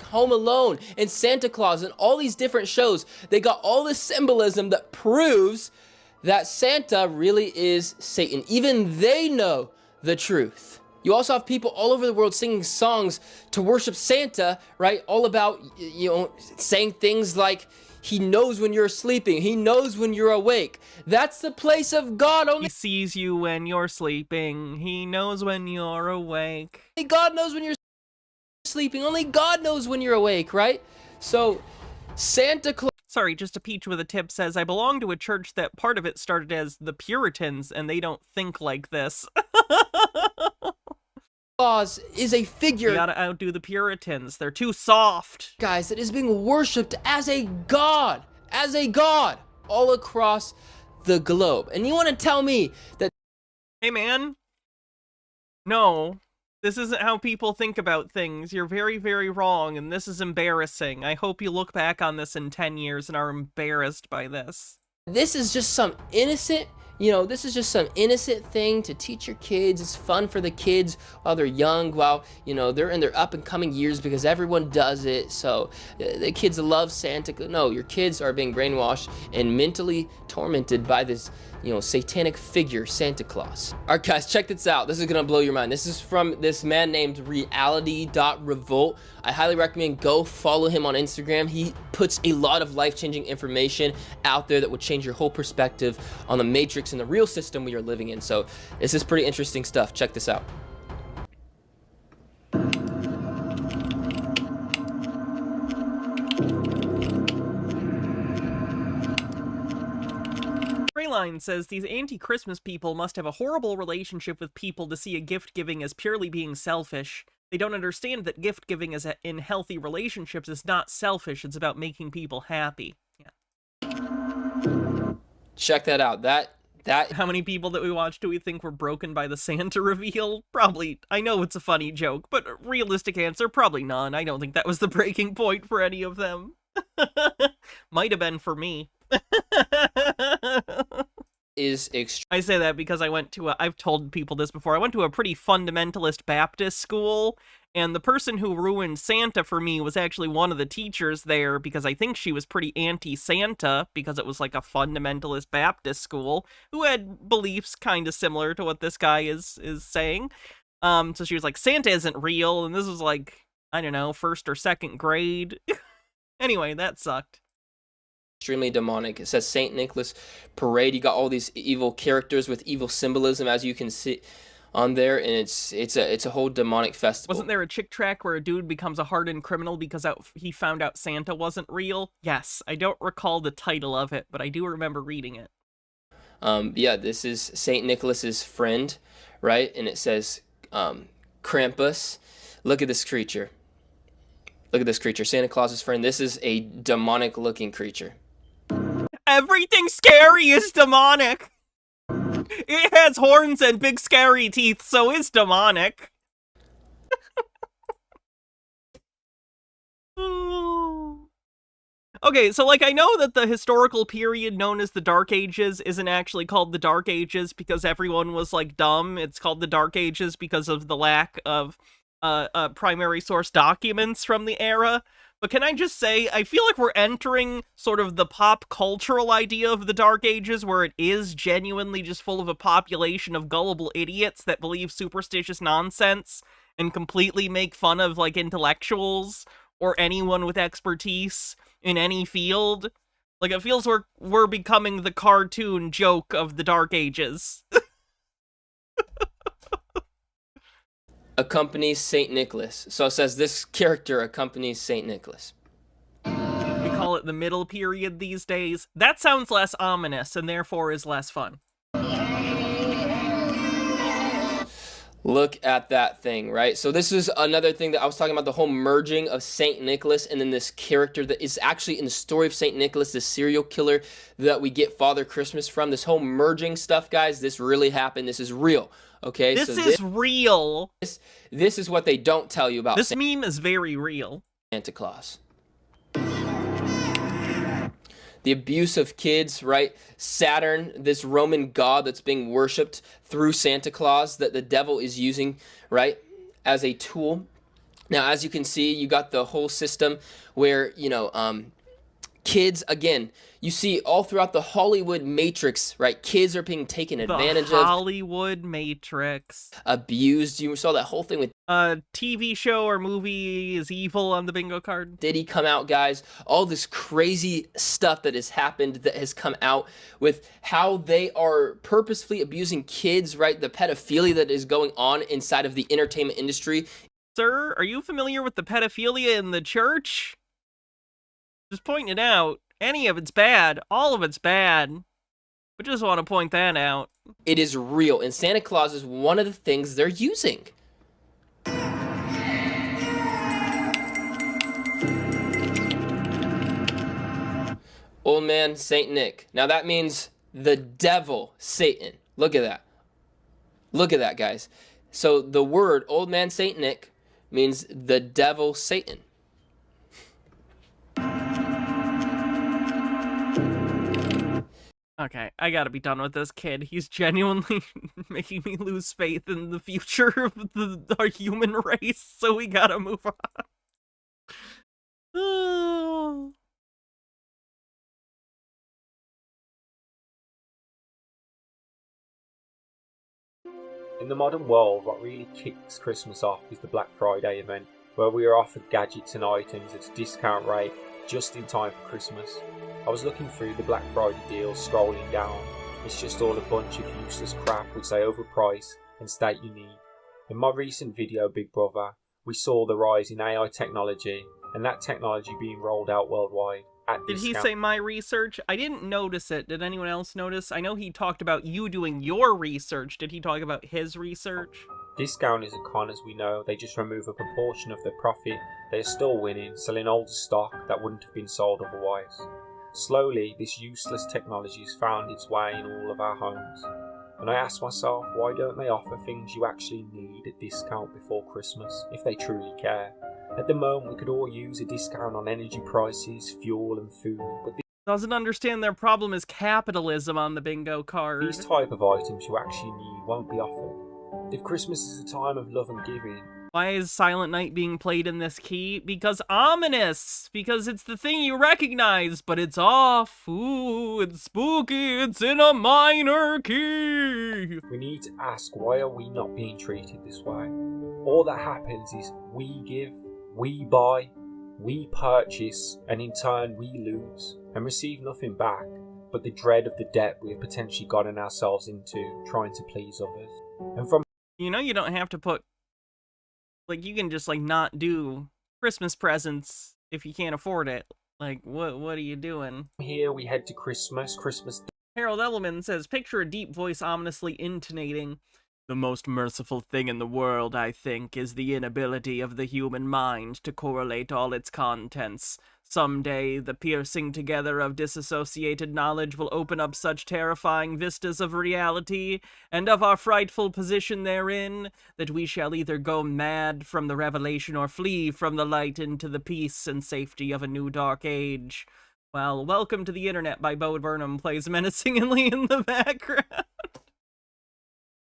Home Alone and Santa Claus and all these different shows. They got all this symbolism that proves that Santa really is Satan. Even they know the truth. You also have people all over the world singing songs to worship Santa, right? All about, you know, saying things like, he knows when you're sleeping. He knows when you're awake. That's the place of God. Only He sees you when you're sleeping. He knows when you're awake. God knows when you're sleeping. Only God knows when you're awake, right? So, Santa Claus... Sorry, just a peach with a tip says, I belong to a church that part of it started as the Puritans, and they don't think like this. Claus is a figure... You gotta outdo the Puritans. They're too soft. Guys, that is being worshipped as a god all across the globe. And you want to tell me that... Hey, man. No. This isn't how people think about things. You're very, very wrong, and this is embarrassing. I hope you look back on this in 10 years and are embarrassed by this. This is just some innocent... You know, this is just some innocent thing to teach your kids. It's fun for the kids while they're young, while, you know, they're in their up-and-coming years because everyone does it. So the kids love Santa. No, your kids are being brainwashed and mentally tormented by this, you know, satanic figure, Santa Claus. All right, guys, check this out. This is going to blow your mind. This is from this man named reality.revolt. I highly recommend go follow him on Instagram. He puts a lot of life-changing information out there that would change your whole perspective on the Matrix and the real system we are living in. So this is pretty interesting stuff. Check this out. Rayline says, these anti-Christmas people must have a horrible relationship with people to see a gift-giving as purely being selfish. They don't understand that gift-giving in healthy relationships is not selfish, it's about making people happy. Yeah. Check that out. That How many people that we watched do we think were broken by the Santa reveal? Probably. I know it's a funny joke, but realistic answer, probably none. I don't think that was the breaking point for any of them. Might have been for me. I say that because I went to I've told people this before, I went to a pretty fundamentalist Baptist school, and the person who ruined Santa for me was actually one of the teachers there, because I think she was pretty anti-Santa, because it was like a fundamentalist Baptist school, who had beliefs kind of similar to what this guy is saying. So she was like, Santa isn't real, and this was like, I don't know, 1st or 2nd grade. Anyway, that sucked. Extremely demonic. It says Saint Nicholas Parade. You got all these evil characters with evil symbolism, as you can see on there, and it's a whole demonic festival. Wasn't there a chick track where a dude becomes a hardened criminal because he found out Santa wasn't real? Yes, I don't recall the title of it, but I do remember reading it. Yeah, this is Saint Nicholas's friend, right? And it says Krampus. Look at this creature. Look at this creature, Santa Claus's friend. This is a demonic-looking creature. Everything scary is demonic. It has horns and big scary teeth, so it's demonic. Okay, so like I know that the historical period known as the Dark Ages isn't actually called the Dark Ages because everyone was like dumb. It's called the Dark Ages because of the lack of primary source documents from the era. But can I just say, I feel like we're entering sort of the pop cultural idea of the Dark Ages, where it is genuinely just full of a population of gullible idiots that believe superstitious nonsense and completely make fun of, like, intellectuals or anyone with expertise in any field. Like, it feels we're becoming the cartoon joke of the Dark Ages. Accompanies Saint Nicholas. So it says this character accompanies Saint Nicholas. We call it the middle period these days. That sounds less ominous and therefore is less fun. Look at that thing, right? So this is another thing that I was talking about, the whole merging of Saint Nicholas and then this character that is actually in the story of Saint Nicholas, the serial killer that we get Father Christmas from. This whole merging stuff, guys, this really happened. This is real, okay? This is real. This is what they don't tell you about this meme is very real. Santa Claus. The abuse of kids, right? Saturn, this Roman god that's being worshipped through Santa Claus that the devil is using, right, as a tool. Now, as you can see, you got the whole system where, you know, kids, again, you see all throughout the Hollywood matrix, right? Kids are being taken advantage of. The Hollywood matrix. Abused. You saw that whole thing with TV show or movie is evil on the bingo card. Did he come out, guys? All this crazy stuff that has happened, that has come out with how they are purposefully abusing kids, right? The pedophilia that is going on inside of the entertainment industry. Sir, are you familiar with the pedophilia in the church? Just pointing it out. Any of it's bad. All of it's bad. We just want to point that out. It is real, and Santa Claus is one of the things they're using. Old man Saint Nick. Now that means the devil, Satan. Look at that. Look at that, guys. So the word old man Saint Nick means the devil, Satan. Okay, I gotta be done with this kid. He's genuinely making me lose faith in the future of our human race, so we gotta move on. In the modern world, what really kicks Christmas off is the Black Friday event, where we are offered gadgets and items at a discount rate just in time for Christmas. I was looking through the Black Friday deals, scrolling down. It's just all a bunch of useless crap which they overprice and state you need. In my recent video, Big Brother, we saw the rise in AI technology, and that technology being rolled out worldwide at Did he discount. say my research? I didn't notice it. Did anyone else notice? I know he talked about you doing your research. Did he talk about his research? Discount is a con, as we know. They just remove a proportion of their profit. They are still winning, selling older stock that wouldn't have been sold otherwise. Slowly, this useless technology has found its way in all of our homes. And I ask myself, why don't they offer things you actually need at discount before Christmas, if they truly care? At the moment, we could all use a discount on energy prices, fuel and food, but doesn't understand their problem is capitalism on the bingo card. these type of items you actually need won't be offered. If Christmas is a time of love and giving, why is Silent Night being played in this key? Because ominous! Because it's the thing you recognize, but it's off. Ooh, it's spooky, it's in a minor key! we need to ask, why are we not being treated this way? All that happens is we give, we buy, we purchase, and in turn we lose, and receive nothing back, but the dread of the debt we have potentially gotten ourselves into trying to please others. And from You know you don't have to put... Like, you can just, like, not do Christmas presents if you can't afford it. Like, what are you doing? here we head to Christmas. Harold Ellerman says, picture a deep voice ominously intonating, "The most merciful thing in the world, I think, is the inability of the human mind to correlate all its contents. Someday, the piercing together of disassociated knowledge will open up such terrifying vistas of reality, and of our frightful position therein, that we shall either go mad from the revelation or flee from the light into the peace and safety of a new dark age." Well, Welcome to the Internet by Bo Burnham plays menacingly in the background.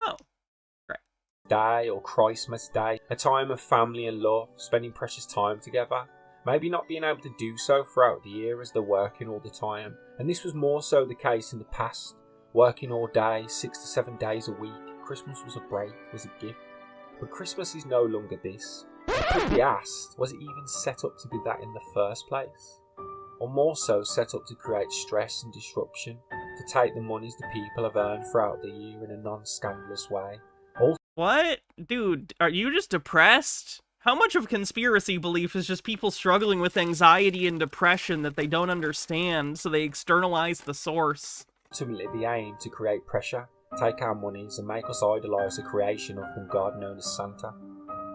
Oh. Day or Christmas Day, a time of family and love, spending precious time together. Maybe not being able to do so throughout the year as they're working all the time, and this was more so the case in the past. Working all day, 6 to 7 days a week, Christmas was a break, was a gift. But Christmas is no longer this. It could be asked, was it even set up to be that in the first place? Or more so set up to create stress and disruption, to take the monies the people have earned throughout the year in a non-scandalous way. What? Dude, are you just depressed? How much of conspiracy belief is just people struggling with anxiety and depression that they don't understand, so they externalize the source? Ultimately the aim to create pressure, take our monies and make us idolise a creation of the god known as Santa.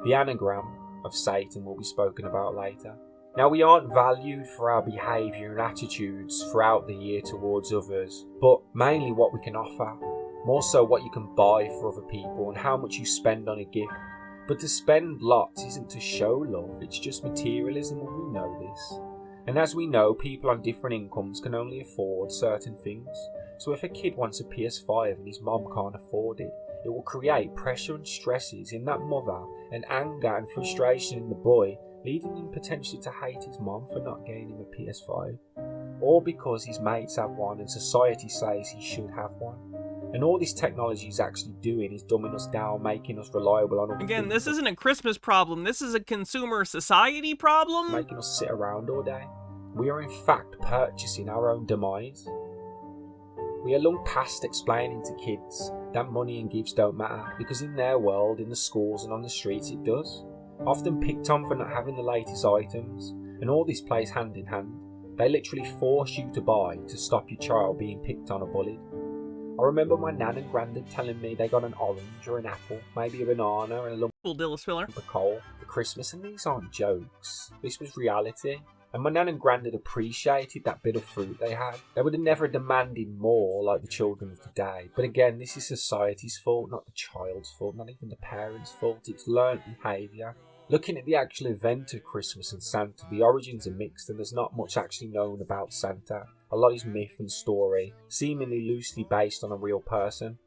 The anagram of Satan will be spoken about later. Now, we aren't valued for our behaviour and attitudes throughout the year towards others, but mainly what we can offer, more so what you can buy for other people and how much you spend on a gift. But to spend lots isn't to show love, it's just materialism, and we know this. And as we know, people on different incomes can only afford certain things. So if a kid wants a PS5 and his mom can't afford it, it will create pressure and stresses in that mother, and anger and frustration in the boy, leading him potentially to hate his mom for not getting him a PS5, or because his mates have one and society says he should have one. And all this technology is actually doing is dumbing us down, making us reliable on other Again, things. this isn't a Christmas problem, this is a consumer society problem. Making us sit around all day. We are in fact purchasing our own demise. We are long past explaining to kids that money and gifts don't matter, because in their world, in the schools and on the streets, it does. Often picked on for not having the latest items, and all this plays hand in hand. They literally force you to buy to stop your child being picked on or bullied. I remember my nan and granddad telling me they got an orange or an apple, maybe a banana and a lump of coal for Christmas, and these aren't jokes. This was reality. And my nan and granddad appreciated that bit of fruit they had. They would have never demanded more like the children of today. But again, this is society's fault, not the child's fault, not even the parents' fault. It's learned behaviour. Looking at the actual event of Christmas and Santa, the origins are mixed and there's not much actually known about Santa. A lot is myth and story, seemingly loosely based on a real person.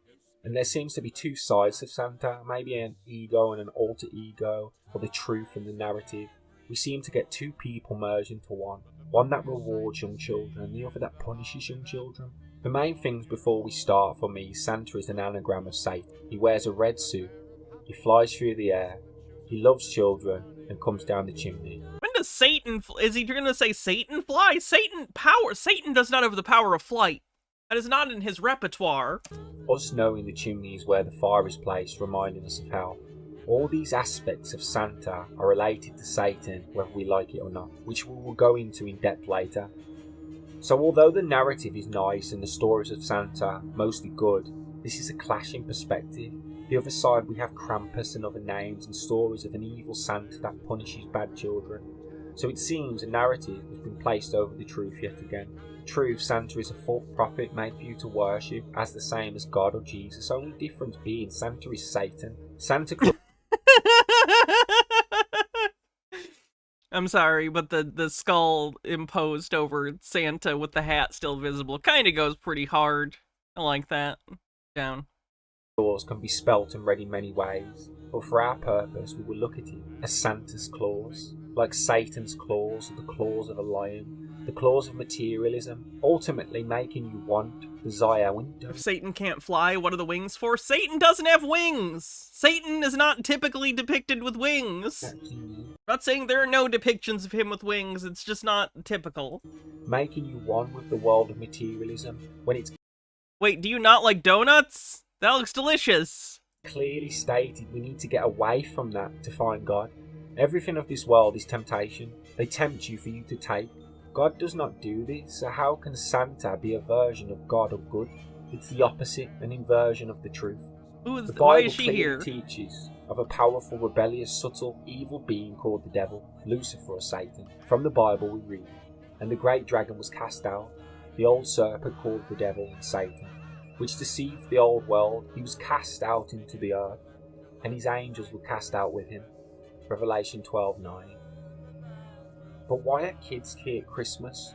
And there seems to be two sides of Santa, maybe an ego and an alter ego, or the truth and the narrative. We seem to get two people merged into one that rewards young children and the other that punishes young children. The main things before we start for me, Santa is an anagram of Satan. He wears a red suit, he flies through the air, he loves children and comes down the chimney. When does Satan, is he going to say Satan fly? Satan does not have the power of flight. That is not in his repertoire. Us knowing the chimney is where the fire is placed, reminding us of hell. All these aspects of Santa are related to Satan, whether we like it or not, which we will go into in depth later. So although the narrative is nice and the stories of Santa mostly good, this is a clash in perspective. The other side, we have Krampus and other names and stories of an evil Santa that punishes bad children. So it seems a narrative has been placed over the truth yet again. The truth, Santa is a false prophet made for you to worship as the same as God or Jesus, only difference being Santa is Satan. Santa Claus I'm sorry, but the skull imposed over Santa with the hat still visible kind of goes pretty hard. I like that. Down. Can be spelt and read in many ways, but for our purpose we will look at it as Santa's claws, like Satan's claws, or the claws of a lion, the claws of materialism, ultimately making you want, desire, If Satan can't fly, what are the wings for? Satan doesn't have wings! Satan is not typically depicted with wings! I'm not saying there are no depictions of him with wings, it's just not typical. Making you one with the world of materialism, when it's Wait, do you not like donuts? That looks delicious! Clearly stated we need to get away from that to find God. Everything of this world is temptation. They tempt you for you to take. God does not do this, so how can Santa be a version of God or good? It's the opposite, an inversion of the truth. The Bible why is she clearly here? teaches of a powerful, rebellious, subtle, evil being called the devil, Lucifer or Satan. From the Bible we read, and the great dragon was cast out, the old serpent called the devil and Satan, which deceived the old world. He was cast out into the earth, and his angels were cast out with him. Revelation 12:9. But why are kids here at Christmas?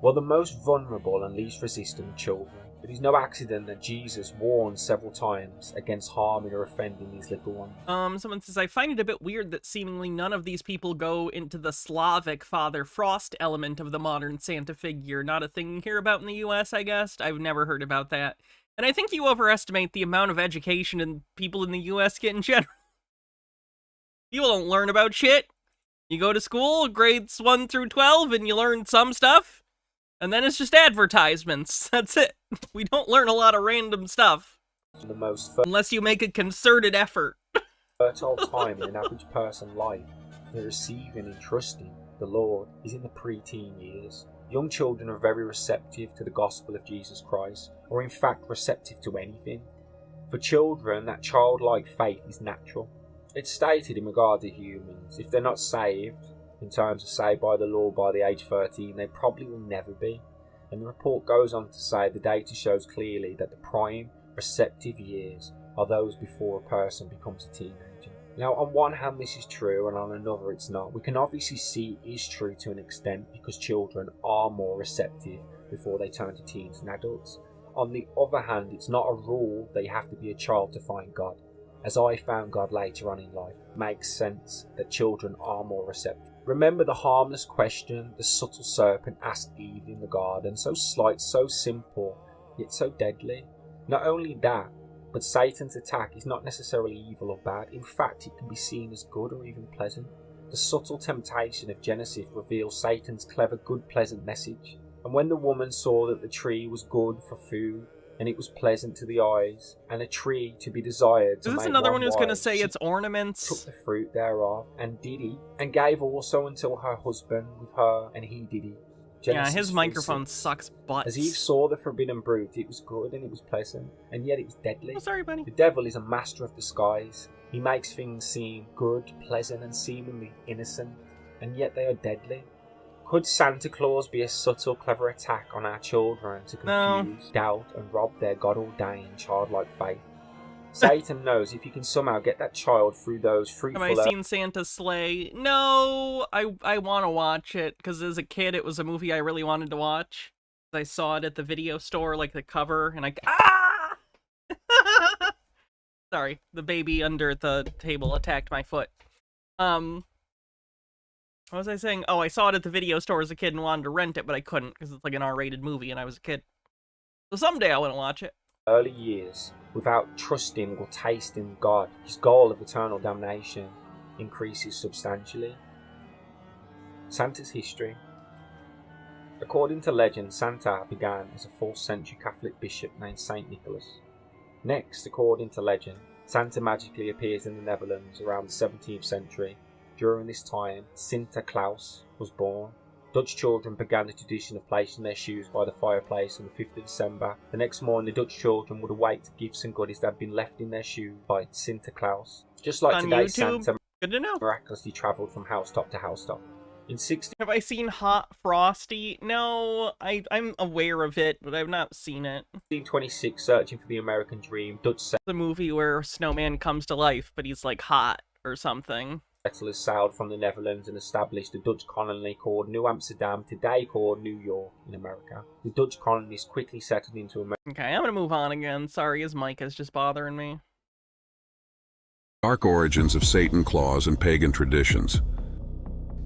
Well, the most vulnerable and least resistant children. It is no accident that Jesus warned several times against harming or offending these little ones. Someone says, I find it a bit weird that seemingly none of these people go into the Slavic Father Frost element of the modern Santa figure. Not a thing you hear about in the US, I guess. I've never heard about that. And I think you overestimate the amount of education and people in the US get in general. People don't learn about shit. You go to school, grades 1 through 12, and you learn some stuff. And then it's just advertisements. That's it. We don't learn a lot of random stuff. The most unless you make a concerted effort. Fertile time in an average person's life for receiving and trusting the Lord is in the pre-teen years. Young children are very receptive to the gospel of Jesus Christ, or in fact receptive to anything. For children, that childlike faith is natural. It's stated in regard to humans, if they're not saved, in terms of saved by the law by the age 13, they probably will never be. And the report goes on to say the data shows clearly that the prime receptive years are those before a person becomes a teenager. Now, on one hand this is true, and on another it's not. We can obviously see it is true to an extent, because children are more receptive before they turn to teens and adults. On the other hand, it's not a rule that you have to be a child to find God. As I found God later on in life, it makes sense that children are more receptive. Remember the harmless question the subtle serpent asked Eve in the garden, so slight, so simple, yet so deadly. Not only that, but Satan's attack is not necessarily evil or bad. In fact, it can be seen as good or even pleasant. The subtle temptation of Genesis reveals Satan's clever, good, pleasant message. And when the woman saw that the tree was good for food, and it was pleasant to the eyes, and a tree to be desired to Is make this another one who's going to wise, say she it's ornaments? took the fruit thereof, and did eat, and gave also unto her husband with her, and he did eat. Genesis Yeah, his 3:6. microphone sucks butts. As Eve saw the forbidden fruit, it was good and it was pleasant, and yet it was deadly. Oh, sorry, buddy. The devil is a master of disguise. He makes things seem good, pleasant, and seemingly innocent, and yet they are deadly. Could Santa Claus be a subtle, clever attack on our children to confuse, doubt, and rob their God-ordained childlike faith? Satan knows if he can somehow get that child through those fruitful... Have I seen Santa's Sleigh? No, I want to watch it, because as a kid it was a movie I really wanted to watch. I saw it at the video store, like the cover, and ah! Sorry, the baby under the table attacked my foot. What was I saying? Oh, I saw it at the video store as a kid and wanted to rent it, but I couldn't, because it's like an R-rated movie and I was a kid. So someday I want to watch it. Early years, without trusting or tasting God, his goal of eternal damnation increases substantially. Santa's history. According to legend, Santa began as a 4th century Catholic bishop named Saint Nicholas. Next, according to legend, Santa magically appears in the Netherlands around the 17th century. During this time, Sinterklaas was born. Dutch children began the tradition of placing their shoes by the fireplace on the 5th of December. The next morning, the Dutch children would await gifts and goodies that had been left in their shoes by Sinterklaas. Just like On today, YouTube? Santa Good to know. miraculously travelled from housetop to housetop. In 16... Have I seen Hot Frosty? No, I'm aware of it, but I've not seen it. 1626, Searching for the American Dream, Dutch The movie where a snowman comes to life, but he's like hot or something. settlers sailed from the Netherlands and established a Dutch colony called New Amsterdam, today called New York in America. The Dutch colonists quickly settled into America. Okay, I'm gonna move on again. Sorry, his mic is just bothering me. Dark origins of Satan Claus and pagan traditions.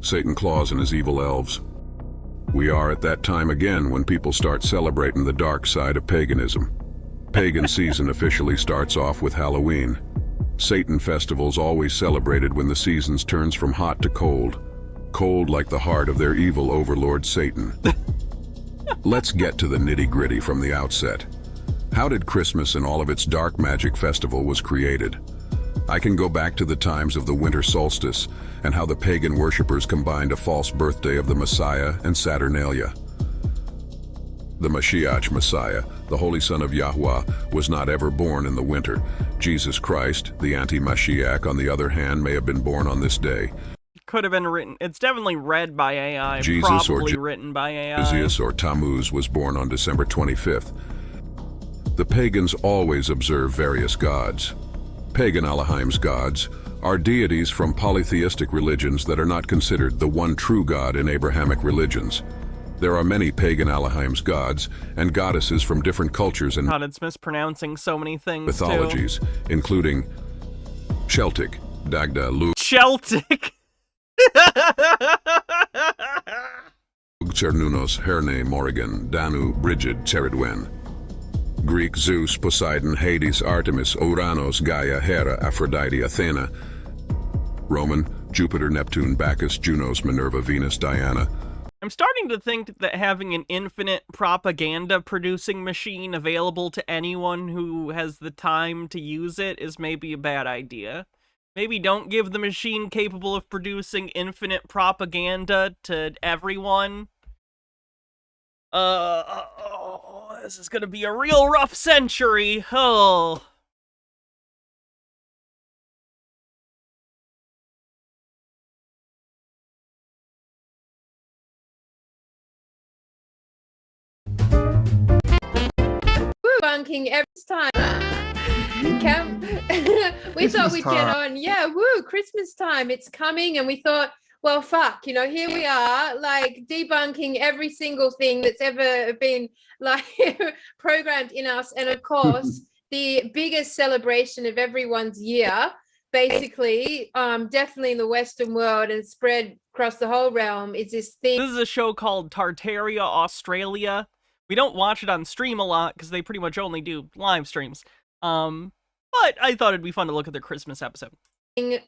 Satan Claus and his evil elves. We are at that time again when people start celebrating the dark side of paganism. Pagan season officially starts off with Halloween. Satan festivals always celebrated when the seasons turns from hot to cold. Cold like the heart of their evil overlord Satan. Let's get to the nitty-gritty from the outset. How did Christmas and all of its dark magic festival was created? I can go back to the times of the winter solstice and how the pagan worshippers combined a false birthday of the Messiah and Saturnalia. The Mashiach Messiah, the Holy Son of Yahweh, was not ever born in the winter. Jesus Christ, the anti-Mashiach, on the other hand, may have been born on this day. Could have been written. It's definitely read by AI. Jesus probably written by AI. Jesus or Tammuz was born on December 25th. The pagans always observe various gods. Pagan Elohim's gods are deities from polytheistic religions that are not considered the one true God in Abrahamic religions. There are many pagan Elohim's gods and goddesses from different cultures and God, it's mispronouncing so many things mythologies, too. including Celtic, Dagda, Lug, Celtic. Cernunos, Herne, Morrigan, Danu, Brigid, Ceridwen. Greek, Zeus, Poseidon, Hades, Artemis, Uranus, Gaia, Hera, Aphrodite, Athena. Roman, Jupiter, Neptune, Bacchus, Junos, Minerva, Venus, Diana. I'm starting to think that having an infinite propaganda producing machine available to anyone who has the time to use it is maybe a bad idea. Maybe don't give the machine capable of producing infinite propaganda to everyone. This is gonna be a real rough century. Oh. debunking every time. We thought we'd get on. Yeah, woo, Christmas time, it's coming. And we thought, well, fuck, you know, here we are, like debunking every single thing that's ever been like programmed in us. And of course, the biggest celebration of everyone's year, basically, definitely in the Western world and spread across the whole realm, is this thing. This is a show called Tartaria Australia. We don't watch it on stream a lot because they pretty much only do live streams. But I thought it'd be fun to look at their Christmas episode.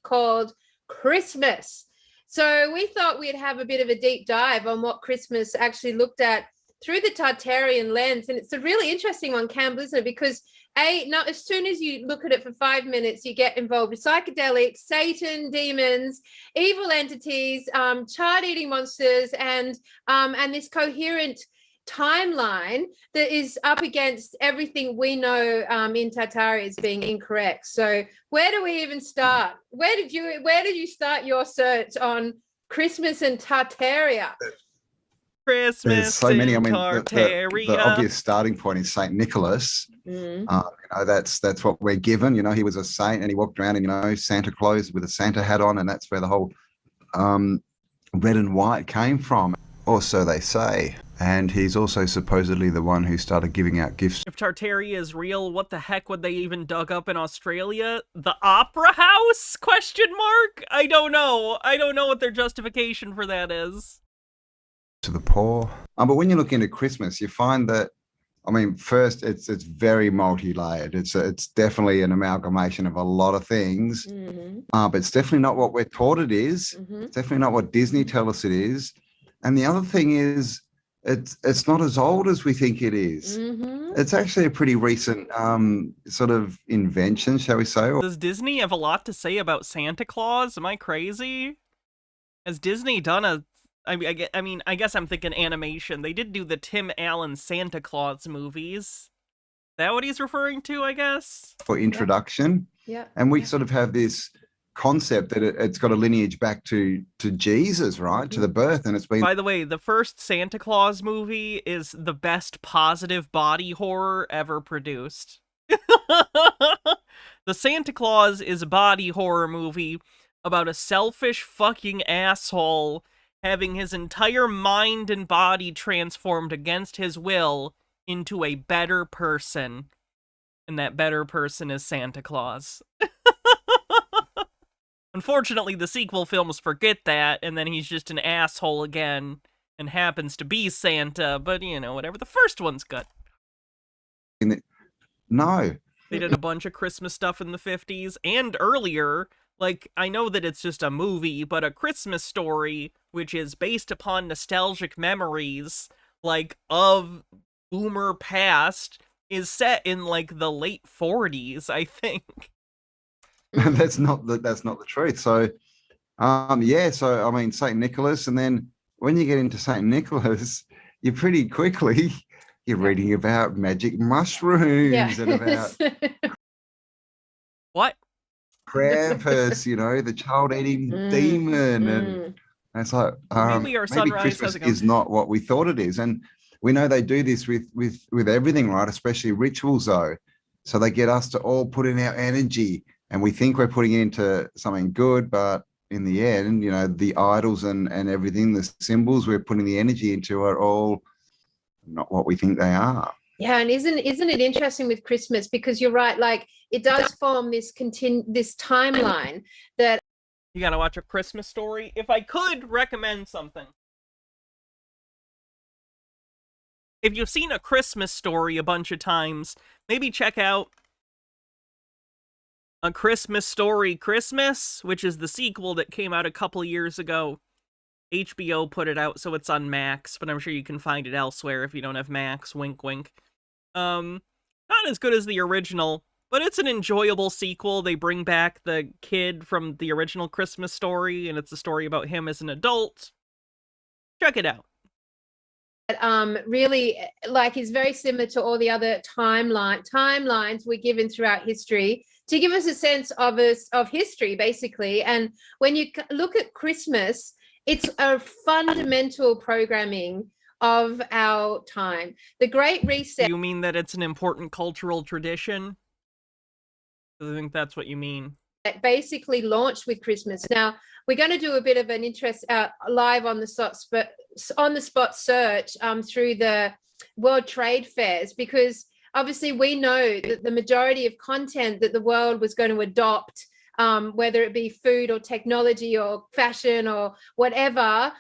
Called Christmas. So we thought we'd have a bit of a deep dive on what Christmas actually looked at through the Tartarian lens. And it's a really interesting one, Campbell, isn't it? Because as soon as you look at it for 5 minutes, you get involved with psychedelics, Satan, demons, evil entities, child-eating monsters, and this coherent timeline that is up against everything we know in Tartaria as being incorrect. So where do we even start? Where did you start your search on Christmas and Tartaria? Christmas. There's so many. I mean, Tartaria. the obvious starting point is Saint Nicholas. You know, that's what we're given. You know, he was a saint and he walked around in, you know, Santa clothes with a Santa hat on, and that's where the whole red and white came from. Or so they say. And he's also supposedly the one who started giving out gifts. If Tartaria is real, what the heck would they even dug up in Australia? The Opera House? Question mark? I don't know. I don't know what their justification for that is. To the poor. But when you look into Christmas, you find that, I mean, first, it's very multi-layered. It's definitely an amalgamation of a lot of things. But it's definitely not what we're taught it is. It's definitely not what Disney tell us it is. And the other thing is, it's not as old as we think it is. It's actually a pretty recent sort of invention, shall we say. Does Disney have a lot to say about Santa Claus? Am I crazy? Has Disney done a... I mean, I guess I'm thinking animation. They did do the Tim Allen Santa Claus movies. Is that what he's referring to, I guess? For introduction. Yeah. And we sort of have this concept that it's got a lineage back to Jesus, right? To the birth, and it's been... By the way, the first Santa Claus movie is the best positive body horror ever produced. The Santa Claus is a body horror movie about a selfish fucking asshole having his entire mind and body transformed against his will into a better person. And that better person is Santa Claus. Unfortunately, the sequel films forget that, and then he's just an asshole again, and happens to be Santa, but, you know, whatever. The first one's good. No. They did a bunch of Christmas stuff in the 50s, and earlier. Like, I know that it's just a movie, but A Christmas Story, which is based upon nostalgic memories, like, of boomer past, is set in, like, the late 40s, I think. That's not the truth. So, yeah. So I mean, Saint Nicholas, and then when you get into Saint Nicholas, you pretty quickly you're reading about magic mushrooms and about what Krampus, you know, the child-eating demon, and it's like maybe Christmas is not what we thought it is, and we know they do this with everything, right? Especially rituals, though. So they get us to all put in our energy. And we think we're putting it into something good, but in the end, you know, the idols and everything, the symbols we're putting the energy into are all not what we think they are. Yeah, and isn't it interesting with Christmas? Because you're right, like it does form this timeline that... You gotta watch A Christmas Story. If I could recommend something. If you've seen A Christmas Story a bunch of times, maybe check out A Christmas Story Christmas, which is the sequel that came out a couple years ago. HBO put it out, so it's on Max, but I'm sure you can find it elsewhere if you don't have Max. Wink, wink. Not as good as the original, but it's an enjoyable sequel. They bring back the kid from the original Christmas Story, and it's a story about him as an adult. Check it out. Really, like, is very similar to all the other timelines we're given throughout history to give us a sense of history, basically. And when you look at Christmas, it's a fundamental programming of our time. The Great Reset. You mean that it's an important cultural tradition? I think that's what you mean. It basically launched with Christmas. Now we're going to do a bit of an interest live on the spot search through the World Trade Fairs, because obviously we know that the majority of content that the world was going to adopt, whether it be food or technology or fashion or whatever,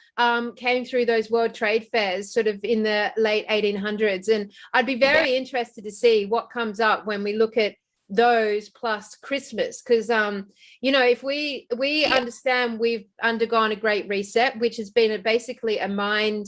came through those World Trade Fairs sort of in the late 1800s. And I'd be very interested to see what comes up when we look at those plus Christmas, because you know, if we understand we've undergone a great reset, which has been basically a mind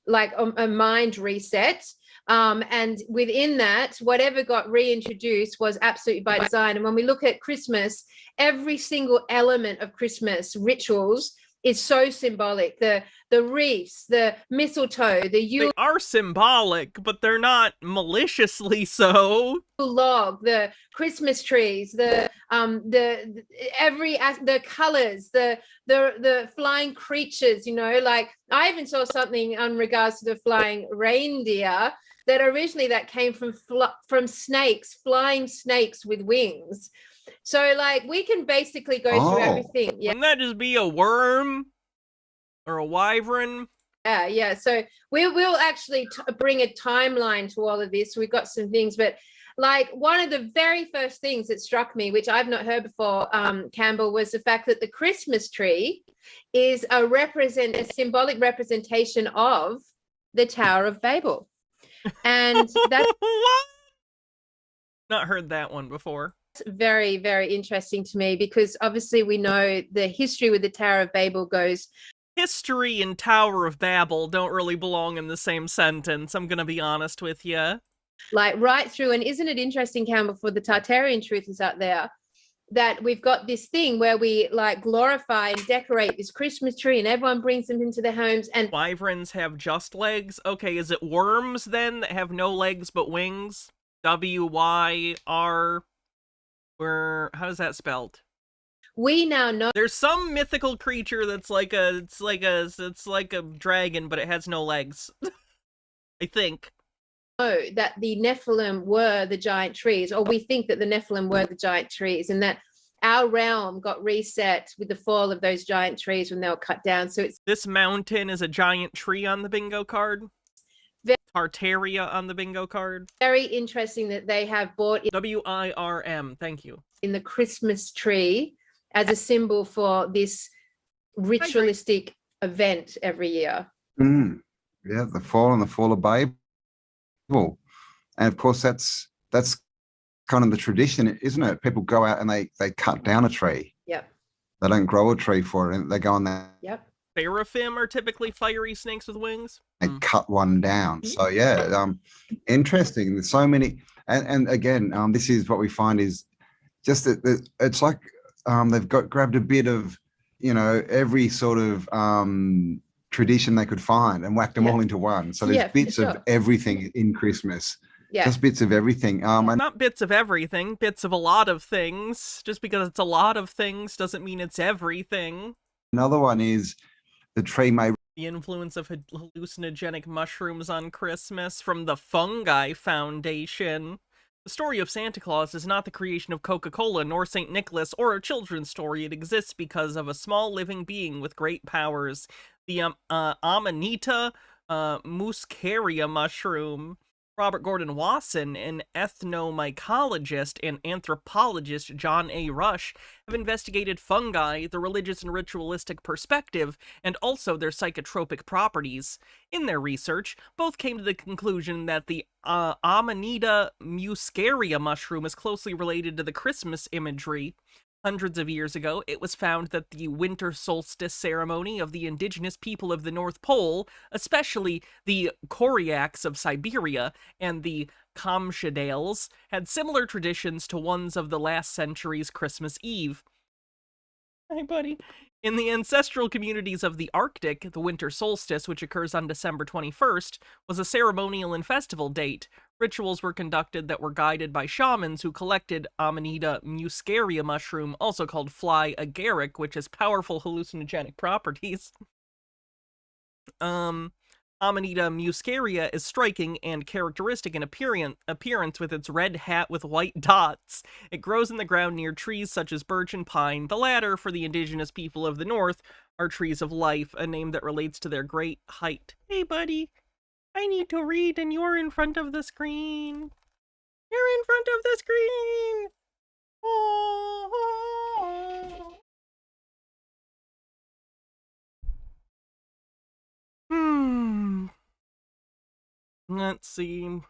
reset, and within that, whatever got reintroduced was absolutely by design. And when we look at Christmas, every single element of Christmas rituals is so symbolic. The wreaths, the mistletoe, the Yule. They are symbolic, but they're not maliciously so. Log, the Christmas trees, the colors, the flying creatures. You know, like I even saw something in regards to the flying reindeer that originally that came from snakes, flying snakes with wings. So like we can basically go through everything. Yeah. Wouldn't that just be a worm or a wyvern? Yeah. So we will actually bring a timeline to all of this. We've got some things, but like one of the very first things that struck me, which I've not heard before, Campbell, was the fact that the Christmas tree is a symbolic representation of the Tower of Babel. And that's not heard that one before. Very, very interesting to me, because obviously we know the history with the Tower of Babel goes. History and Tower of Babel don't really belong in the same sentence, I'm gonna be honest with you. Like right through, and isn't it interesting, Campbell, for the Tartarian truthers out there, that we've got this thing where we like glorify and decorate this Christmas tree and everyone brings them into their homes. And wyverns have just legs? Okay, is it worms then that have no legs but wings? W-Y-R... how is that spelled? We now know there's some mythical creature that's like a dragon, but it has no legs. I think. Oh, that the Nephilim were the giant trees, or we think that the Nephilim were the giant trees, and that our realm got reset with the fall of those giant trees when they were cut down. So it's this mountain is a giant tree on the bingo card. Tartaria on the bingo card. Very interesting that they have bought W-I-R-M. Thank you. In the Christmas tree as a symbol for this ritualistic event every year. Yeah, the fall of Babel. And of course, that's kind of the tradition, isn't it? People go out and they cut down a tree. Yep. They don't grow a tree for it, and they go on there. Yep. Seraphim are typically fiery snakes with wings. They cut one down. So yeah, interesting. There's so many, and again, this is what we find is just that it's like they've grabbed a bit of, you know, every sort of tradition they could find and whacked them all into one. So there's bits of everything in Christmas. Yeah. Just bits of everything. Not bits of everything, bits of a lot of things. Just because it's a lot of things doesn't mean it's everything. Another one is the tree may... The influence of hallucinogenic mushrooms on Christmas from the Fungi Foundation. The story of Santa Claus is not the creation of Coca-Cola nor St. Nicholas or a children's story. It exists because of a small living being with great powers. The Amanita muscaria mushroom. Robert Gordon Wasson, an ethnomycologist, and anthropologist John A. Rush have investigated fungi, the religious and ritualistic perspective, and also their psychotropic properties. In their research, both came to the conclusion that the Amanita muscaria mushroom is closely related to the Christmas imagery. Hundreds of years ago, it was found that the winter solstice ceremony of the indigenous people of the North Pole, especially the Koryaks of Siberia and the Kamschadales, had similar traditions to ones of the last century's Christmas Eve. Hi, buddy. In the ancestral communities of the Arctic, the winter solstice, which occurs on December 21st, was a ceremonial and festival date. Rituals were conducted that were guided by shamans who collected Amanita muscaria mushroom, also called fly agaric, which has powerful hallucinogenic properties. Amanita muscaria is striking and characteristic in appearance with its red hat with white dots. It grows in the ground near trees such as birch and pine. The latter, for the indigenous people of the north, are trees of life, a name that relates to their great height. Hey, buddy, I need to read and you're in front of the screen. You're in front of the screen. Oh. Let's see.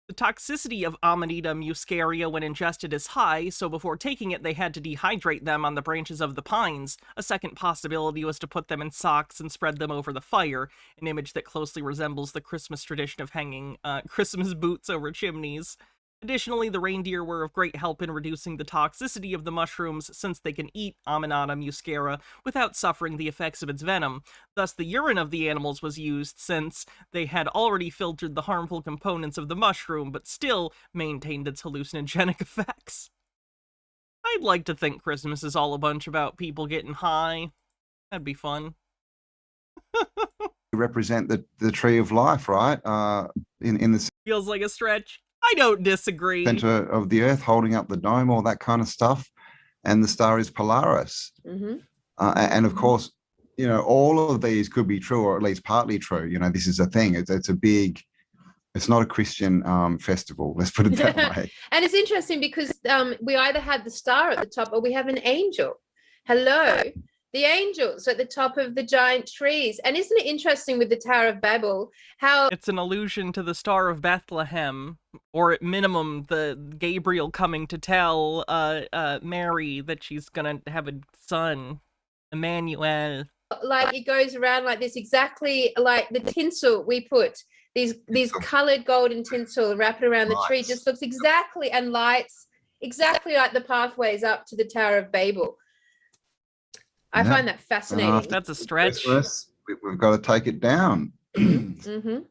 The toxicity of Amanita muscaria when ingested is high, so before taking it they had to dehydrate them on the branches of the pines. A second possibility was to put them in socks and spread them over the fire, an image that closely resembles the Christmas tradition of hanging Christmas boots over chimneys. Additionally, the reindeer were of great help in reducing the toxicity of the mushrooms since they can eat Amanita muscaria without suffering the effects of its venom. Thus, the urine of the animals was used since they had already filtered the harmful components of the mushroom but still maintained its hallucinogenic effects. I'd like to think Christmas is all a bunch about people getting high. That'd be fun. Represent the tree of life, right? In the Feels like a stretch. I don't disagree. center of the earth, holding up the dome, all that kind of stuff, and the star is Polaris. And of course, you know, all of these could be true, or at least partly true. You know, this is a thing. It's a big. It's not a Christian festival. Let's put it that way. And it's interesting because we either have the star at the top or we have an angel. Hello. The angels at the top of the giant trees. And isn't it interesting with the Tower of Babel, how it's an allusion to the Star of Bethlehem, or at minimum, the Gabriel coming to tell Mary that she's gonna have a son, Emmanuel. Like it goes around like this, exactly like the tinsel we put. These colored golden tinsel wrapped around the tree just looks exactly, and lights exactly like the pathways up to the Tower of Babel. I find that fascinating. That's a stretch. We've got to take it down. It's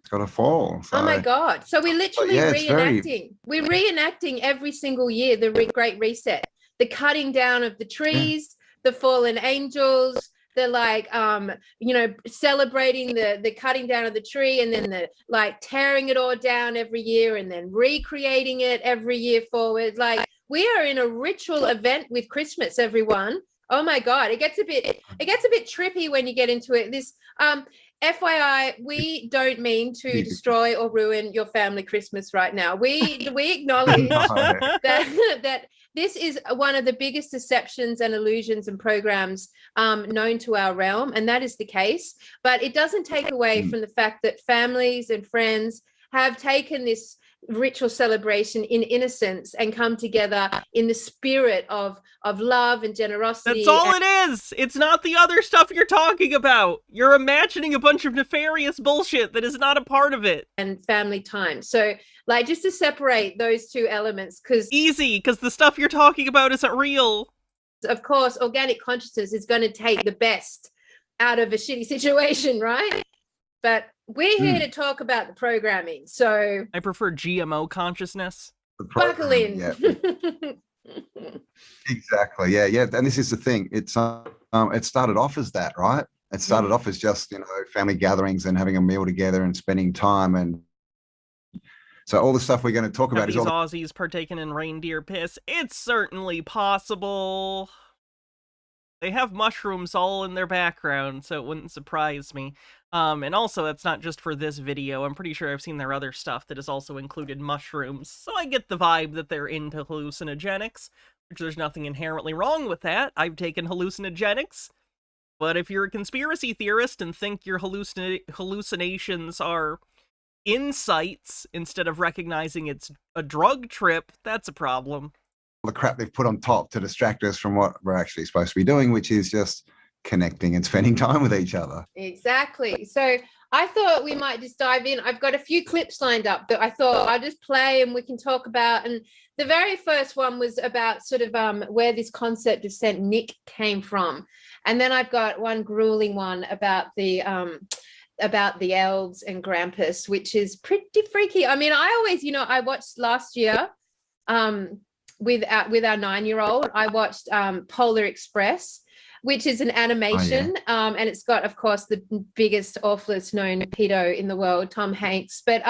got to fall. So. Oh my God. So we're literally reenacting. We're reenacting every single year the Great Reset. The cutting down of the trees, the fallen angels, the like, you know, celebrating the cutting down of the tree, and then the like tearing it all down every year and then recreating it every year forward. Like we are in a ritual event with Christmas, everyone. Oh my God, it gets a bit trippy when you get into it. This FYI, we don't mean to destroy or ruin your family Christmas right now. We acknowledge that this is one of the biggest deceptions and illusions and programs known to our realm, and that is the case. But it doesn't take away from the fact that families and friends have taken this ritual celebration in innocence and come together in the spirit of love and generosity. That's all it is. It's not the other stuff you're talking about. You're imagining a bunch of nefarious bullshit that is not a part of it. And family time. So like just to separate those two elements, because the stuff you're talking about isn't real. Of course, organic consciousness is going to take the best out of a shitty situation, right? But we're here to talk about the programming, so... I prefer GMO consciousness. Buckle in. Yeah. Exactly, yeah. And this is the thing. It started off as that, right? It started off as just, you know, family gatherings and having a meal together and spending time. And so all the stuff we're going to talk about is all... Aussies partaking in reindeer piss. It's certainly possible. They have mushrooms all in their background, so it wouldn't surprise me. And also, that's not just for this video. I'm pretty sure I've seen their other stuff that has also included mushrooms. So I get the vibe that they're into hallucinogenics, which there's nothing inherently wrong with that. I've taken hallucinogenics. But if you're a conspiracy theorist and think your hallucinations are insights instead of recognizing it's a drug trip, that's a problem. The crap they've put on top to distract us from what we're actually supposed to be doing, which is just connecting and spending time with each other. Exactly. So I thought we might just dive in. I've got a few clips lined up that I thought I'll just play and we can talk about. And the very first one was about sort of where this concept of Saint Nick came from. And then I've got one grueling one about the elves and Krampus, which is pretty freaky. I mean, I always, you know, I watched last year with our 9-year-old, I watched Polar Express. which is an animation. And it's got, of course, the biggest, awfulest known pedo in the world, Tom Hanks. But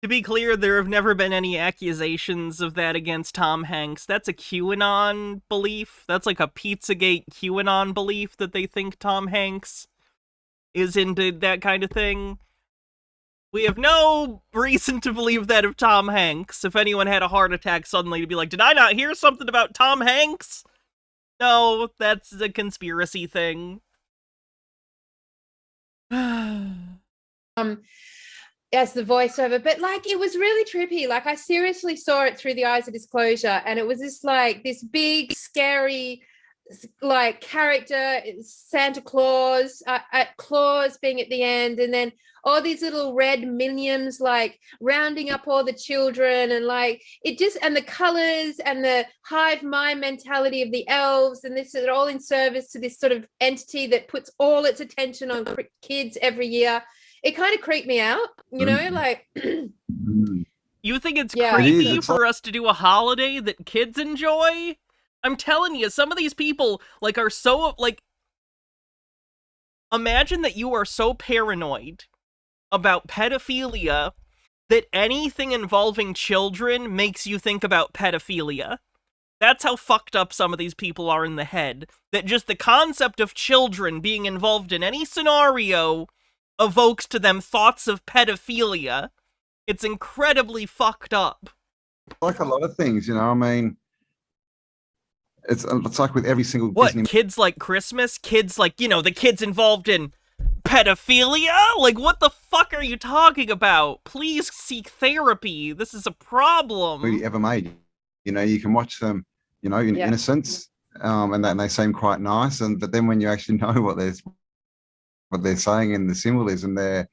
to be clear, there have never been any accusations of that against Tom Hanks. That's a QAnon belief. That's like a Pizzagate QAnon belief that they think Tom Hanks is into that kind of thing. We have no reason to believe that of Tom Hanks. If anyone had a heart attack suddenly to be like, did I not hear something about Tom Hanks? No, that's a conspiracy thing. as the voiceover, but like it was really trippy. Like I seriously saw it through the eyes of disclosure, and it was just like this big scary like character, Santa Claus, Claus being at the end, and then all these little red minions like rounding up all the children, and like it just, and the colors and the hive mind mentality of the elves, and this is all in service to this sort of entity that puts all its attention on kids every year. It kind of creeped me out, you know, like. You think it's creepy for us to do a holiday that kids enjoy? I'm telling you, some of these people, like, are so, like, imagine that you are so paranoid about pedophilia that anything involving children makes you think about pedophilia. That's how fucked up some of these people are in the head. That just the concept of children being involved in any scenario evokes to them thoughts of pedophilia. It's incredibly fucked up. Like a lot of things, you know, I mean, it's like with every single What, Disney... kids like Christmas? Kids like, you know, the kids involved in pedophilia? Like, what the fuck are you talking about? Please seek therapy. This is a problem. Movie ever made. You know, you can watch them, you know, in innocence, and they seem quite nice, but then when you actually know what they're saying in the symbolism, they're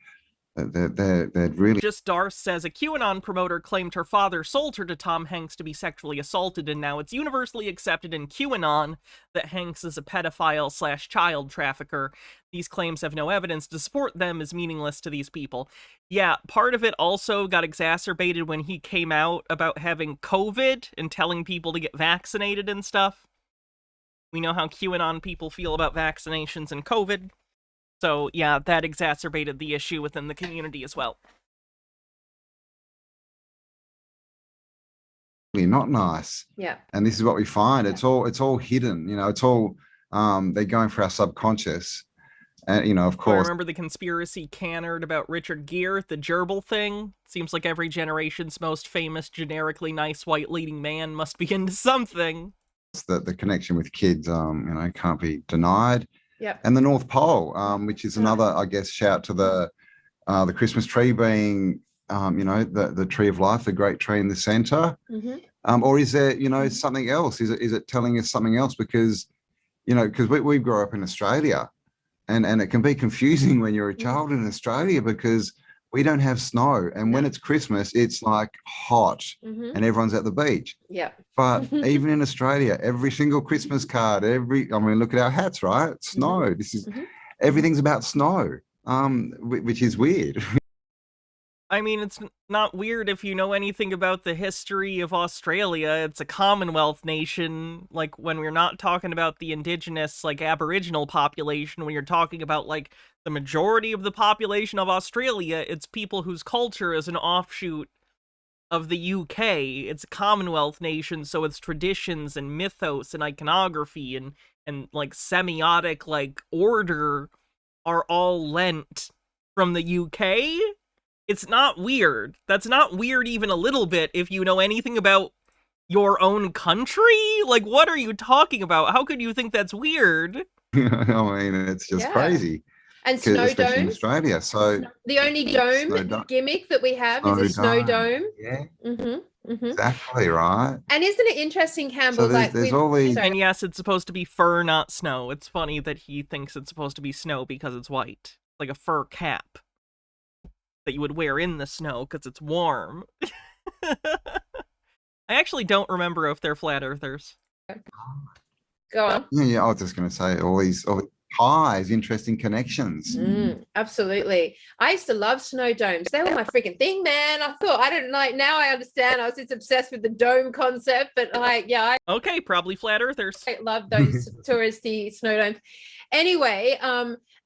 really... Just Darth says a QAnon promoter claimed her father sold her to Tom Hanks to be sexually assaulted, and now it's universally accepted in QAnon that Hanks is a pedophile/child trafficker. These claims have no evidence to support them is meaningless to these people. Yeah, part of it also got exacerbated when he came out about having COVID and telling people to get vaccinated and stuff. We know how QAnon people feel about vaccinations and COVID. So, yeah, that exacerbated the issue within the community as well. Not nice. Yeah. And this is what we find. It's all hidden, you know, it's all they're going for our subconscious. And, you know, of course. I remember the conspiracy canard about Richard Gere, the gerbil thing. Seems like every generation's most famous, generically nice white leading man must be into something. The connection with kids, you know, can't be denied. Yep. And the North Pole, which is another, I guess, shout to the Christmas tree being, you know, the tree of life, the great tree in the center. Mm-hmm. Or is there, you know, something else? Is it telling us something else? Because, you know, because we grew up in Australia, and it can be confusing when you're a child in Australia because we don't have snow, and when it's Christmas, it's like hot, and everyone's at the beach. Yeah. But even in Australia, every single Christmas card, I mean, look at our hats, right? Snow. This is everything's about snow, which is weird. I mean, it's not weird if you know anything about the history of Australia. It's a Commonwealth nation. Like, when we're not talking about the indigenous, like, Aboriginal population, when you're talking about, like, the majority of the population of Australia, it's people whose culture is an offshoot of the UK. It's a Commonwealth nation, so its traditions and mythos and iconography and like semiotic like order are all lent from the UK. It's not weird. That's not weird even a little bit if you know anything about your own country. Like, what are you talking about? How could you think that's weird? I mean, it's just crazy. And snow domes. In Australia, so the only dome gimmick that we have is a snow dome. Yeah. Exactly right. And isn't it interesting, Campbell? So there's all these. And yes, it's supposed to be fur, not snow. It's funny that he thinks it's supposed to be snow because it's white, like a fur cap that you would wear in the snow because it's warm. I actually don't remember if they're flat earthers. Go on. Yeah, I was just going to say all these ties, interesting connections. Absolutely. I used to love snow domes. They were my freaking thing, man. I didn't like, now I understand. I was just obsessed with the dome concept, but like, yeah. Okay, probably flat earthers. I love those touristy snow domes. Anyway,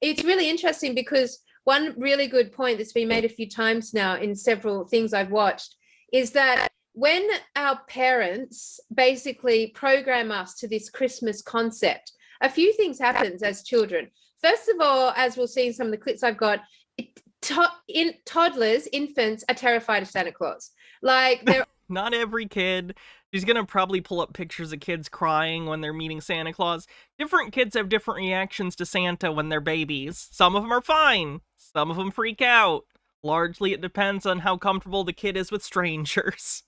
it's really interesting because one really good point that's been made a few times now in several things I've watched is that when our parents basically program us to this Christmas concept, a few things happens as children. First of all, as we'll see in some of the clips I've got, toddlers, infants are terrified of Santa Claus. Like, they're not every kid. She's gonna probably pull up pictures of kids crying when they're meeting Santa Claus. Different kids have different reactions to Santa when they're babies. Some of them are fine. Some of them freak out. Largely, it depends on how comfortable the kid is with strangers.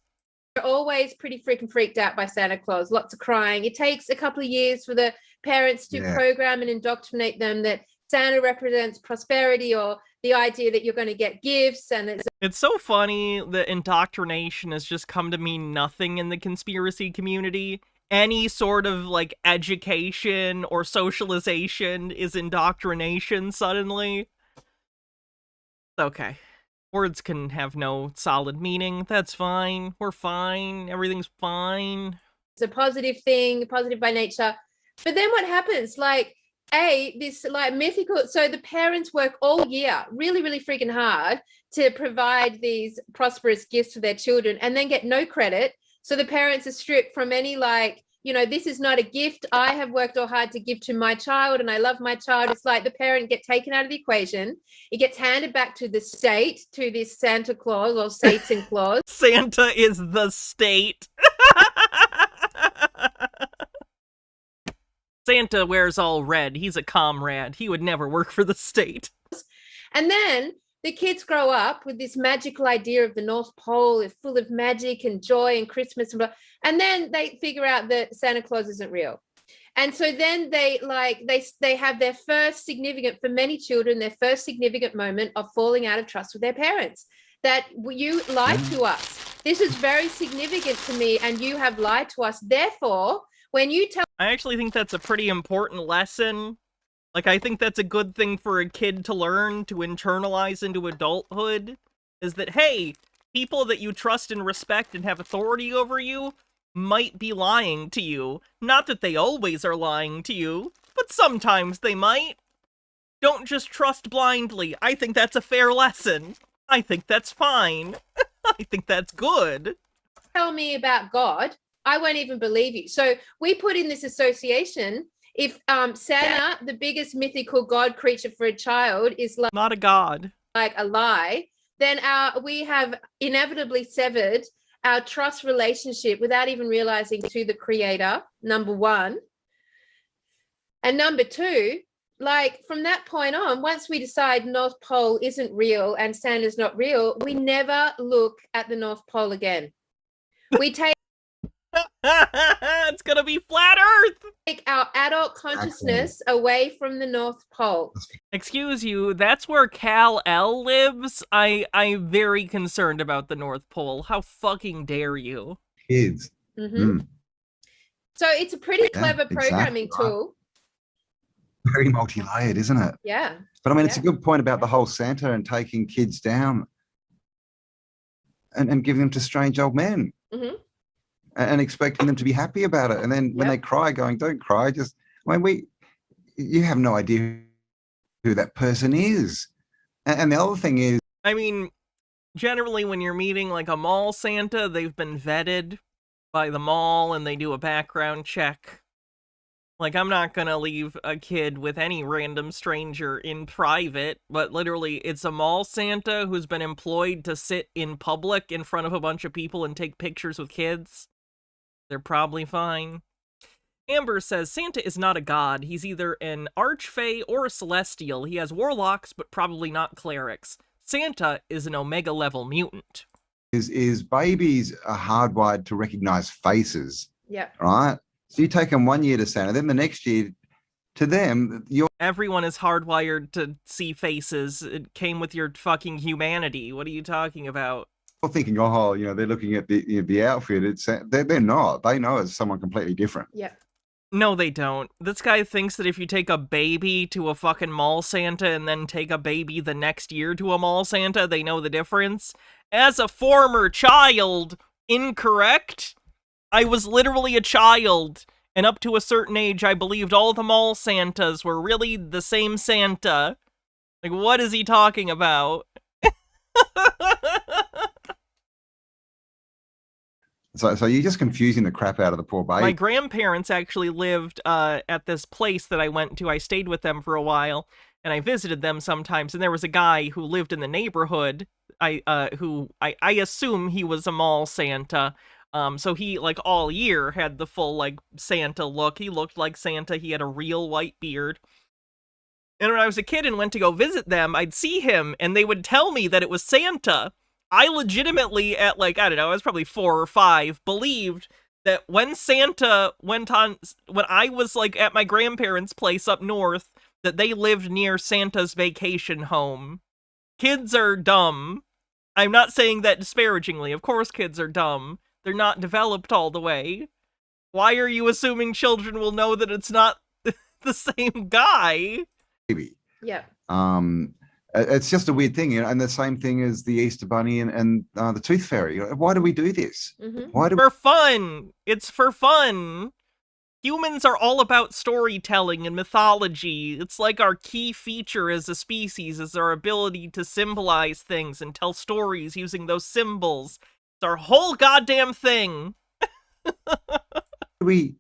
They're always pretty freaking freaked out by Santa Claus. Lots of crying. It takes a couple of years for the parents to program and indoctrinate them that Santa represents prosperity or the idea that you're going to get gifts. And it's so funny that indoctrination has just come to mean nothing in the conspiracy community. Any sort of like education or socialization is indoctrination suddenly. Okay. Words can have no solid meaning. That's fine. We're fine. Everything's fine. It's a positive thing, positive by nature. But then what happens? Like, this like mythical, so the parents work all year really, really freaking hard to provide these prosperous gifts for their children and then get no credit. So the parents are stripped from any like, you know, this is not a gift I have worked all hard to give to my child and I love my child. It's like the parent gets taken out of the equation. It gets handed back to the state, to this Santa Claus or Satan Claus. Santa is the state. Santa wears all red. He's a comrade. He would never work for the state. And then the kids grow up with this magical idea of the North Pole is full of magic and joy and Christmas and blah. And then they figure out that Santa Claus isn't real. And so then they have their first significant, for many children, their first significant moment of falling out of trust with their parents. That you lied to us. This is very significant to me and you have lied to us. Therefore, when you tell... I actually think that's a pretty important lesson. Like, I think that's a good thing for a kid to learn, to internalize into adulthood, is that, hey, people that you trust and respect and have authority over you might be lying to you. Not that they always are lying to you, but sometimes they might. Don't just trust blindly. I think that's a fair lesson. I think that's fine. I think that's good. Tell me about God, I won't even believe you. So we put in this association. If Santa, the biggest mythical god creature for a child, is like not a god, like a lie, then we have inevitably severed our trust relationship without even realizing to the creator, number one. And number two, like from that point on, once we decide North Pole isn't real and Santa's not real, we never look at the North Pole again. We take it's gonna be flat Earth. Take our adult consciousness away from the North Pole. Excuse you, that's where Kal-El lives? I'm very concerned about the North Pole. How fucking dare you? Kids. So it's a pretty clever programming tool. Very multi-layered, isn't it? Yeah. But I mean, it's a good point about the whole Santa and taking kids down and giving them to strange old men. And expecting them to be happy about it. And then when they cry, going, don't cry, just, I mean, you have no idea who that person is. And the other thing is, I mean, generally when you're meeting like a mall Santa, they've been vetted by the mall and they do a background check. Like, I'm not gonna leave a kid with any random stranger in private, but literally it's a mall Santa who's been employed to sit in public in front of a bunch of people and take pictures with kids. They're probably fine. Amber says, Santa is not a god. He's either an archfey or a celestial. He has warlocks, but probably not clerics. Santa is an Omega-level mutant. Is babies are hardwired to recognize faces. Yeah. Right? So you take them 1 year to Santa, then the next year to them, everyone is hardwired to see faces. It came with your fucking humanity. What are you talking about? Thinking, oh, you know, they're looking at the outfit. They're not. They know it's someone completely different. Yeah. No, they don't. This guy thinks that if you take a baby to a fucking mall Santa and then take a baby the next year to a mall Santa, they know the difference. As a former child, incorrect. I was literally a child, and up to a certain age, I believed all the mall Santas were really the same Santa. Like, what is he talking about? So you're just confusing the crap out of the poor baby. My grandparents actually lived at this place that I went to. I stayed with them for a while, and I visited them sometimes. And there was a guy who lived in the neighborhood. I assume he was a mall Santa. So he, like, all year had the full, like, Santa look. He looked like Santa. He had a real white beard. And when I was a kid and went to go visit them, I'd see him, and they would tell me that it was Santa. I legitimately, at, like, I don't know, I was probably 4 or 5, believed that when Santa went on, when I was, like, at my grandparents' place up north, that they lived near Santa's vacation home. Kids are dumb. I'm not saying that disparagingly. Of course kids are dumb. They're not developed all the way. Why are you assuming children will know that it's not the same guy? Maybe. Yeah. It's just a weird thing, you know, and the same thing as the Easter Bunny and the Tooth Fairy. Why do we do this? Why do For fun. It's for fun. Humans are all about storytelling and mythology. It's like our key feature as a species is our ability to symbolize things and tell stories using those symbols. It's our whole goddamn thing. we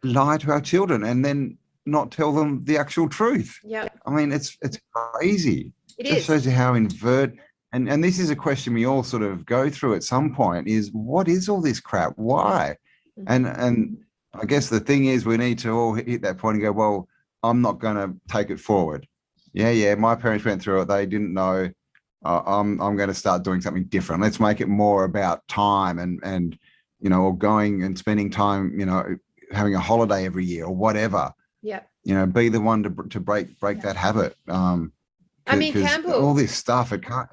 lie to our children and then not tell them the actual truth? Yeah. I mean, it's crazy. It just is. shows you how and this is a question we all sort of go through at some point, is what is all this crap? Why? And I guess the thing is we need to all hit that point and go, well, I'm not going to take it forward. Yeah, my parents went through it. They didn't know. I'm going to start doing something different. Let's make it more about time and you know, or going and spending time, you know, having a holiday every year or whatever. Yeah. You know, be the one to break that habit. I mean, Campbell, all this stuff, it can't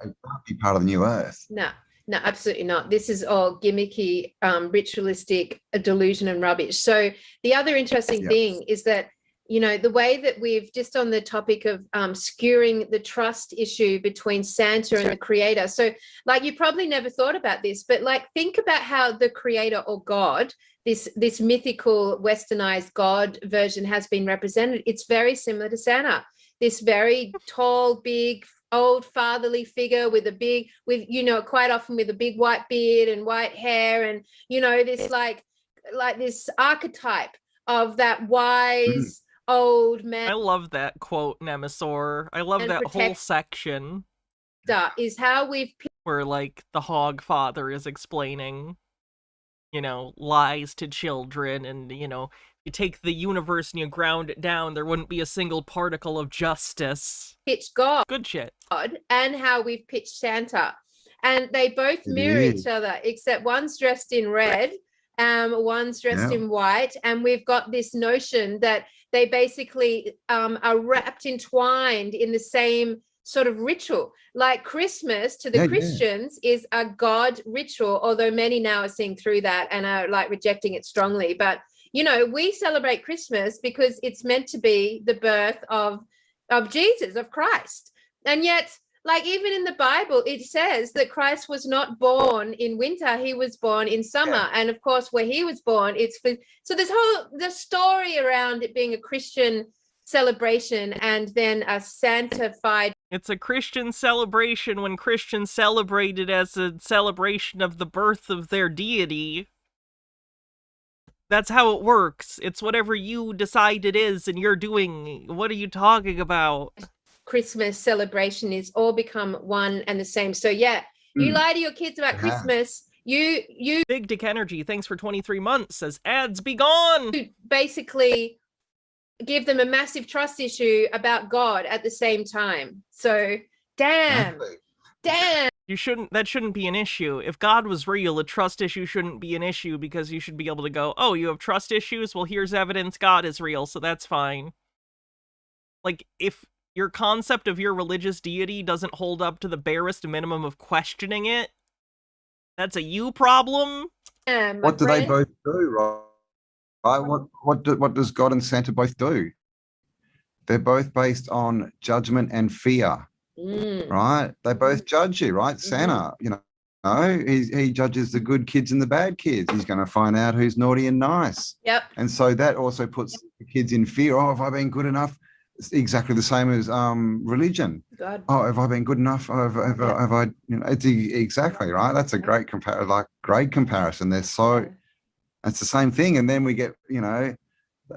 be part of the new earth. No, absolutely not. This is all gimmicky, ritualistic delusion and rubbish. So the other interesting thing is that, you know, the way that we've just on the topic of skewing the trust issue between Santa and the creator. So like, you probably never thought about this, but like, think about how the creator or God, this mythical westernized God version has been represented. It's very similar to Santa. This very tall, big, old fatherly figure with you know, quite often with a big white beard and white hair, and, you know, this like this archetype of that wise old man. I love that quote, Nemesaur. I love that whole section. Is how we've... Where, like, the Hog Father is explaining, you know, lies to children, and, you know, you take the universe and you ground it down, there wouldn't be a single particle of justice. Pitched God. Good shit. And how we've pitched Santa. And they both mirror each other, except one's dressed in red, one's dressed in white, and we've got this notion that they basically are entwined in the same sort of ritual. Like Christmas to the Christians is a God ritual, although many now are seeing through that and are like rejecting it strongly. But you know, we celebrate Christmas because it's meant to be the birth of Jesus, of Christ. And yet, like even in the Bible, it says that Christ was not born in winter, he was born in summer. And of course, where he was born, so the story around it being a Christian celebration and then a Santified. It's a Christian celebration when Christians celebrate it as a celebration of the birth of their deity. That's how it works. It's whatever you decide it is and you're doing. What are you talking about? Christmas celebration is all become one and the same. So yeah, you lie to your kids about Christmas. You Big Dick Energy, thanks for 23 months, says ads be gone. You basically give them a massive trust issue about God at the same time. So damn. That shouldn't be an issue. If God was real, a trust issue shouldn't be an issue, because you should be able to go, oh, you have trust issues? Well, here's evidence God is real, so that's fine. Like, if your concept of your religious deity doesn't hold up to the barest minimum of questioning it, that's a you problem. What do they both do, right? Right? What does God and Santa both do? They're both based on judgment and fear, right? They both judge you, right? Santa, he judges the good kids and the bad kids. He's going to find out who's naughty and nice. Yep. And so that also puts the kids in fear. Oh, have I been good enough? It's exactly the same as religion. God. Oh, have I been good enough? Have I? It's exactly right. That's a great comparison. They're so. It's the same thing. And then we get,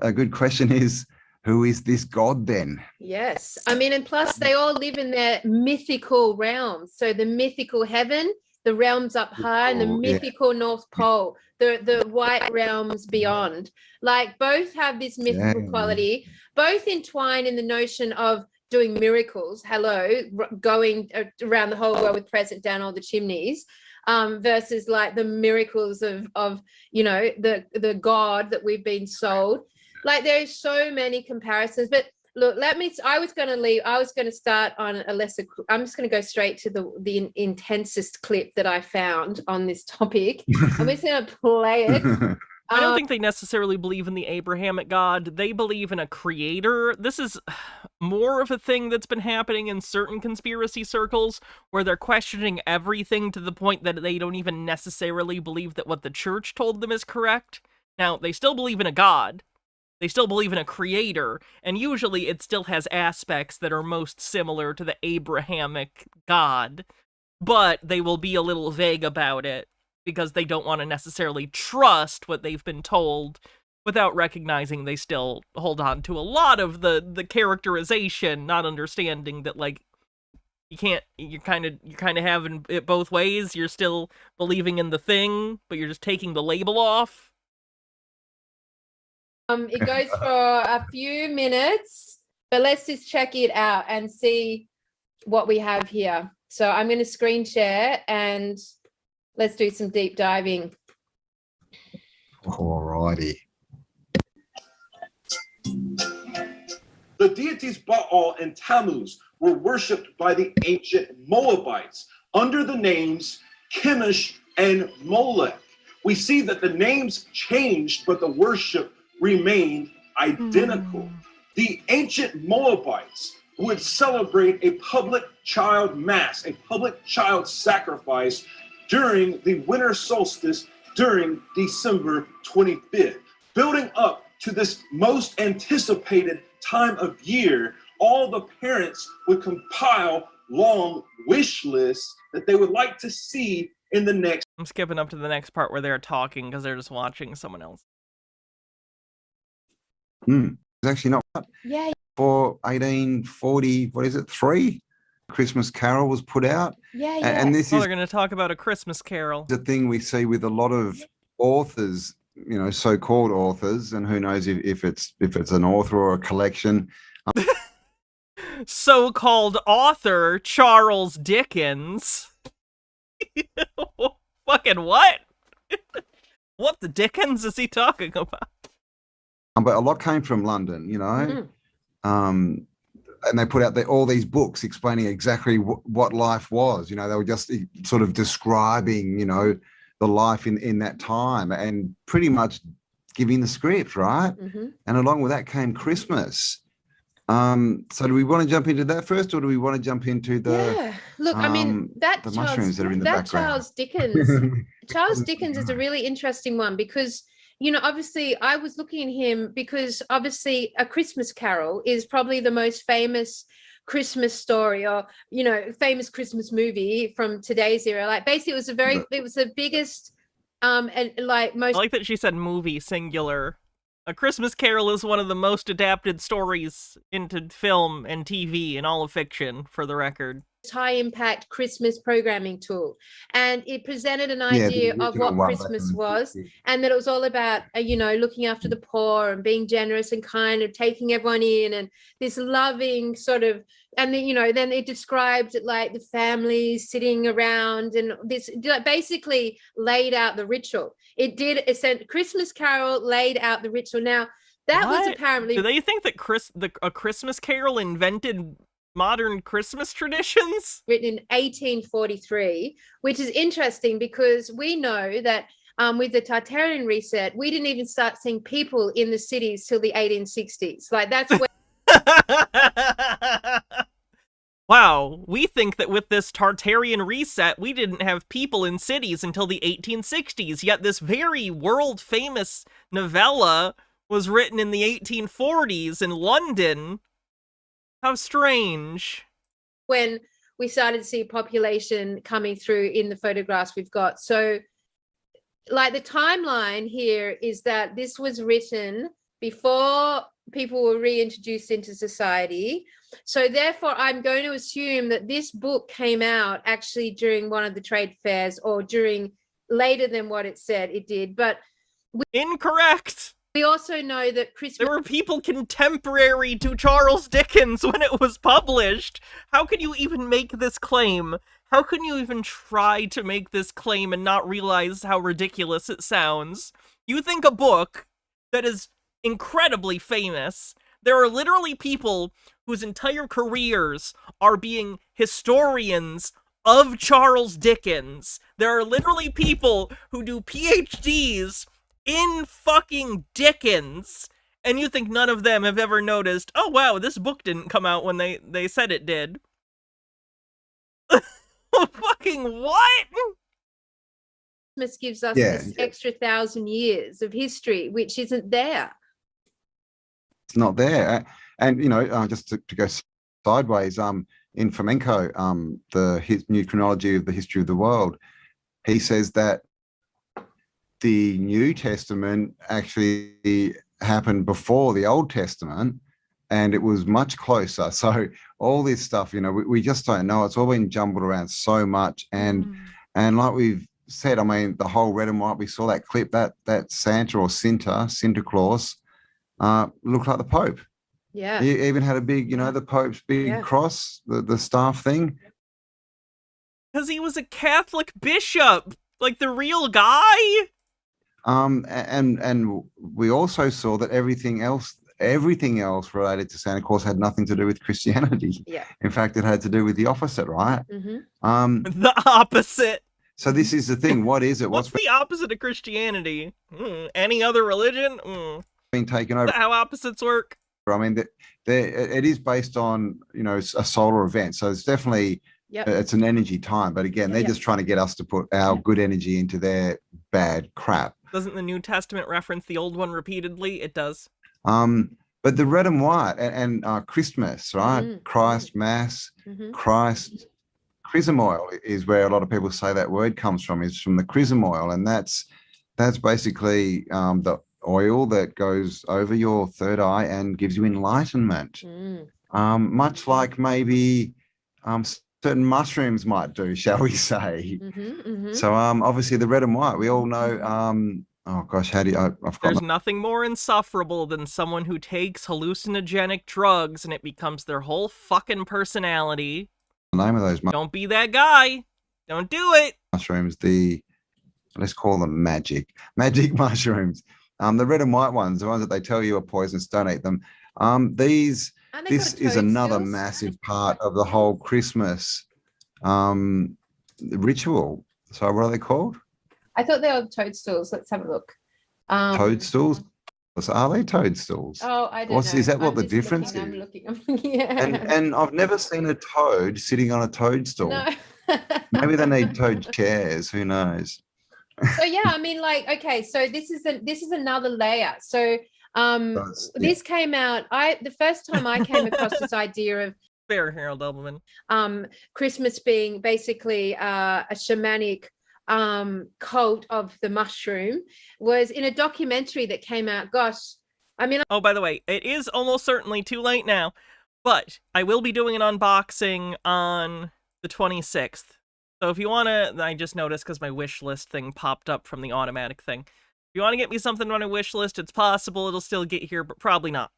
a good question is, who is this God then? Yes. I mean, and plus they all live in their mythical realms. So the mythical heaven, the realms up high, and the mythical North Pole, the white realms beyond. Like both have this mythical quality, both entwine in the notion of doing miracles. Hello, going around the whole world with present down all the chimneys. Versus like the miracles of the God that we've been sold. Like there's so many comparisons, but look, I was going to start on a lesser, I'm just going to go straight to the intensest clip that I found on this topic. I'm just going to play it. I don't think they necessarily believe in the Abrahamic God. They believe in a creator. This is more of a thing that's been happening in certain conspiracy circles where they're questioning everything to the point that they don't even necessarily believe that what the church told them is correct. Now, they still believe in a God. They still believe in a creator, and usually it still has aspects that are most similar to the Abrahamic God, but they will be a little vague about it because they don't want to necessarily trust what they've been told without recognizing they still hold on to a lot of the characterization, not understanding that, like, you're kind of having it both ways. You're still believing in the thing, but you're just taking the label off. It goes for a few minutes, but let's just check it out and see what we have here. So I'm going to screen share and let's do some deep diving. Alrighty. The deities Baal and Tammuz were worshipped by the ancient Moabites under the names Chemosh and Molech. We see that the names changed, but the worship remained identical. The ancient Moabites would celebrate a public child mass, a public child sacrifice during the winter solstice during December 25th. Building up to this most anticipated time of year, all the parents would compile long wish lists that they would like to see in the next. I'm skipping up to the next part where they're talking because they're just watching someone else. It's actually not. Yeah. For 1840, what is it, 3? Christmas Carol was put out. Yeah. And this they're going to talk about A Christmas Carol. The thing we see with a lot of authors, so-called authors, and who knows if it's an author or a collection. So-called author Charles Dickens. Fucking what? What the Dickens is he talking about? But a lot came from London, and they put out all these books explaining exactly what life was. They were just sort of describing, the life in that time and pretty much giving the script, right? And along with that came Christmas. So do we want to jump into that first, or do we want to jump into the look, I mean, the mushrooms that are in the background? Charles Dickens is a really interesting one because obviously I was looking at him because obviously A Christmas Carol is probably the most famous Christmas story or famous Christmas movie from today's era. Like basically it was the biggest and like most. I like that she said movie singular. A Christmas Carol is one of the most adapted stories into film and TV and all of fiction, for the record. High impact Christmas programming tool, and it presented an idea of what Christmas was, and that it was all about looking after the poor and being generous and kind and taking everyone in, and this loving sort of, and then it described like the families sitting around, and this basically laid out the ritual. It did Christmas Carol laid out the ritual. Now that was apparently. Do they think that A Christmas Carol invented modern Christmas traditions? Written in 1843, which is interesting because we know that with the Tartarian reset, we didn't even start seeing people in the cities till the 1860s. Like, that's when... Wow, we think that with this Tartarian reset, we didn't have people in cities until the 1860s, yet this very world-famous novella was written in the 1840s in London. How strange. When we started to see population coming through in the photographs we've got. So, like, the timeline here is that this was written before people were reintroduced into society. So therefore, I'm going to assume that this book came out actually during one of the trade fairs or during later than what it said it did. But incorrect. We also know that Christmas... There were people contemporary to Charles Dickens when it was published. How can you even make this claim? How can you even try to make this claim and not realize how ridiculous it sounds? You think a book that is incredibly famous, there are literally people whose entire careers are being historians of Charles Dickens. There are literally people who do PhDs in fucking Dickens, and you think none of them have ever noticed, oh wow, this book didn't come out when they said it did. Fucking what? Christmas gives us this extra 1,000 years of history, which isn't there. It's not there. And, you know, just to go sideways, in Flamenco, his new chronology of the history of the world, he says that the New Testament actually happened before the Old Testament, and it was much closer. So all this stuff, you know, we just don't know. It's all been jumbled around so much. And like we've said, I mean, the whole red and white, we saw that clip, that Santa or Santa Claus looked like the Pope. Yeah. He even had a big, you know, the Pope's big cross, the staff thing. Because he was a Catholic bishop, like the real guy. And we also saw that everything else related to Santa Claus had nothing to do with Christianity. Yeah. In fact, it had to do with the opposite, right? The opposite. So this is the thing. What is it? What's the opposite of Christianity? Any other religion? Being taken over. Is that how opposites work? I mean, it is based on, you know, a solar event. So it's definitely, it's an energy time. But again, they're just trying to get us to put our good energy into their bad crap. Doesn't the New Testament reference the old one repeatedly? It does. But the red and white and Christmas, right? Christ, Mass, Christ, chrism oil is where a lot of people say that word comes from, is from the chrism oil. And that's basically the oil that goes over your third eye and gives you enlightenment. Much like maybe certain mushrooms might do, shall we say. So obviously the red and white, we all know, oh gosh, how do you, I've got There's nothing more insufferable than someone who takes hallucinogenic drugs and it becomes their whole fucking personality. the name of those Don't be that guy. Don't do it. mushrooms, let's call them magic mushrooms. The red and white ones, the ones that they tell you are poisonous, don't eat them. This is another massive part of the whole Christmas ritual. So what are they called? I thought they were toadstools. Let's have a look. Toadstools? Are they toadstools? Oh, I don't know. Is that what the difference is? I'm looking. Yeah. And I've never seen a toad sitting on a toadstool. No. Maybe they need toad chairs. Who knows? So yeah, I mean, like, okay, so this is another layer. So this came out. The first time I came across this idea of fair, Harold Doubleman. Christmas being basically a shamanic cult of the mushroom was in a documentary that came out. Gosh, I mean. Oh, by the way, it is almost certainly too late now, but I will be doing an unboxing on the 26th. So if you want to, I just noticed because my wish list thing popped up from the automatic thing. If you want to get me something on a wish list, it's possible it'll still get here, but probably not.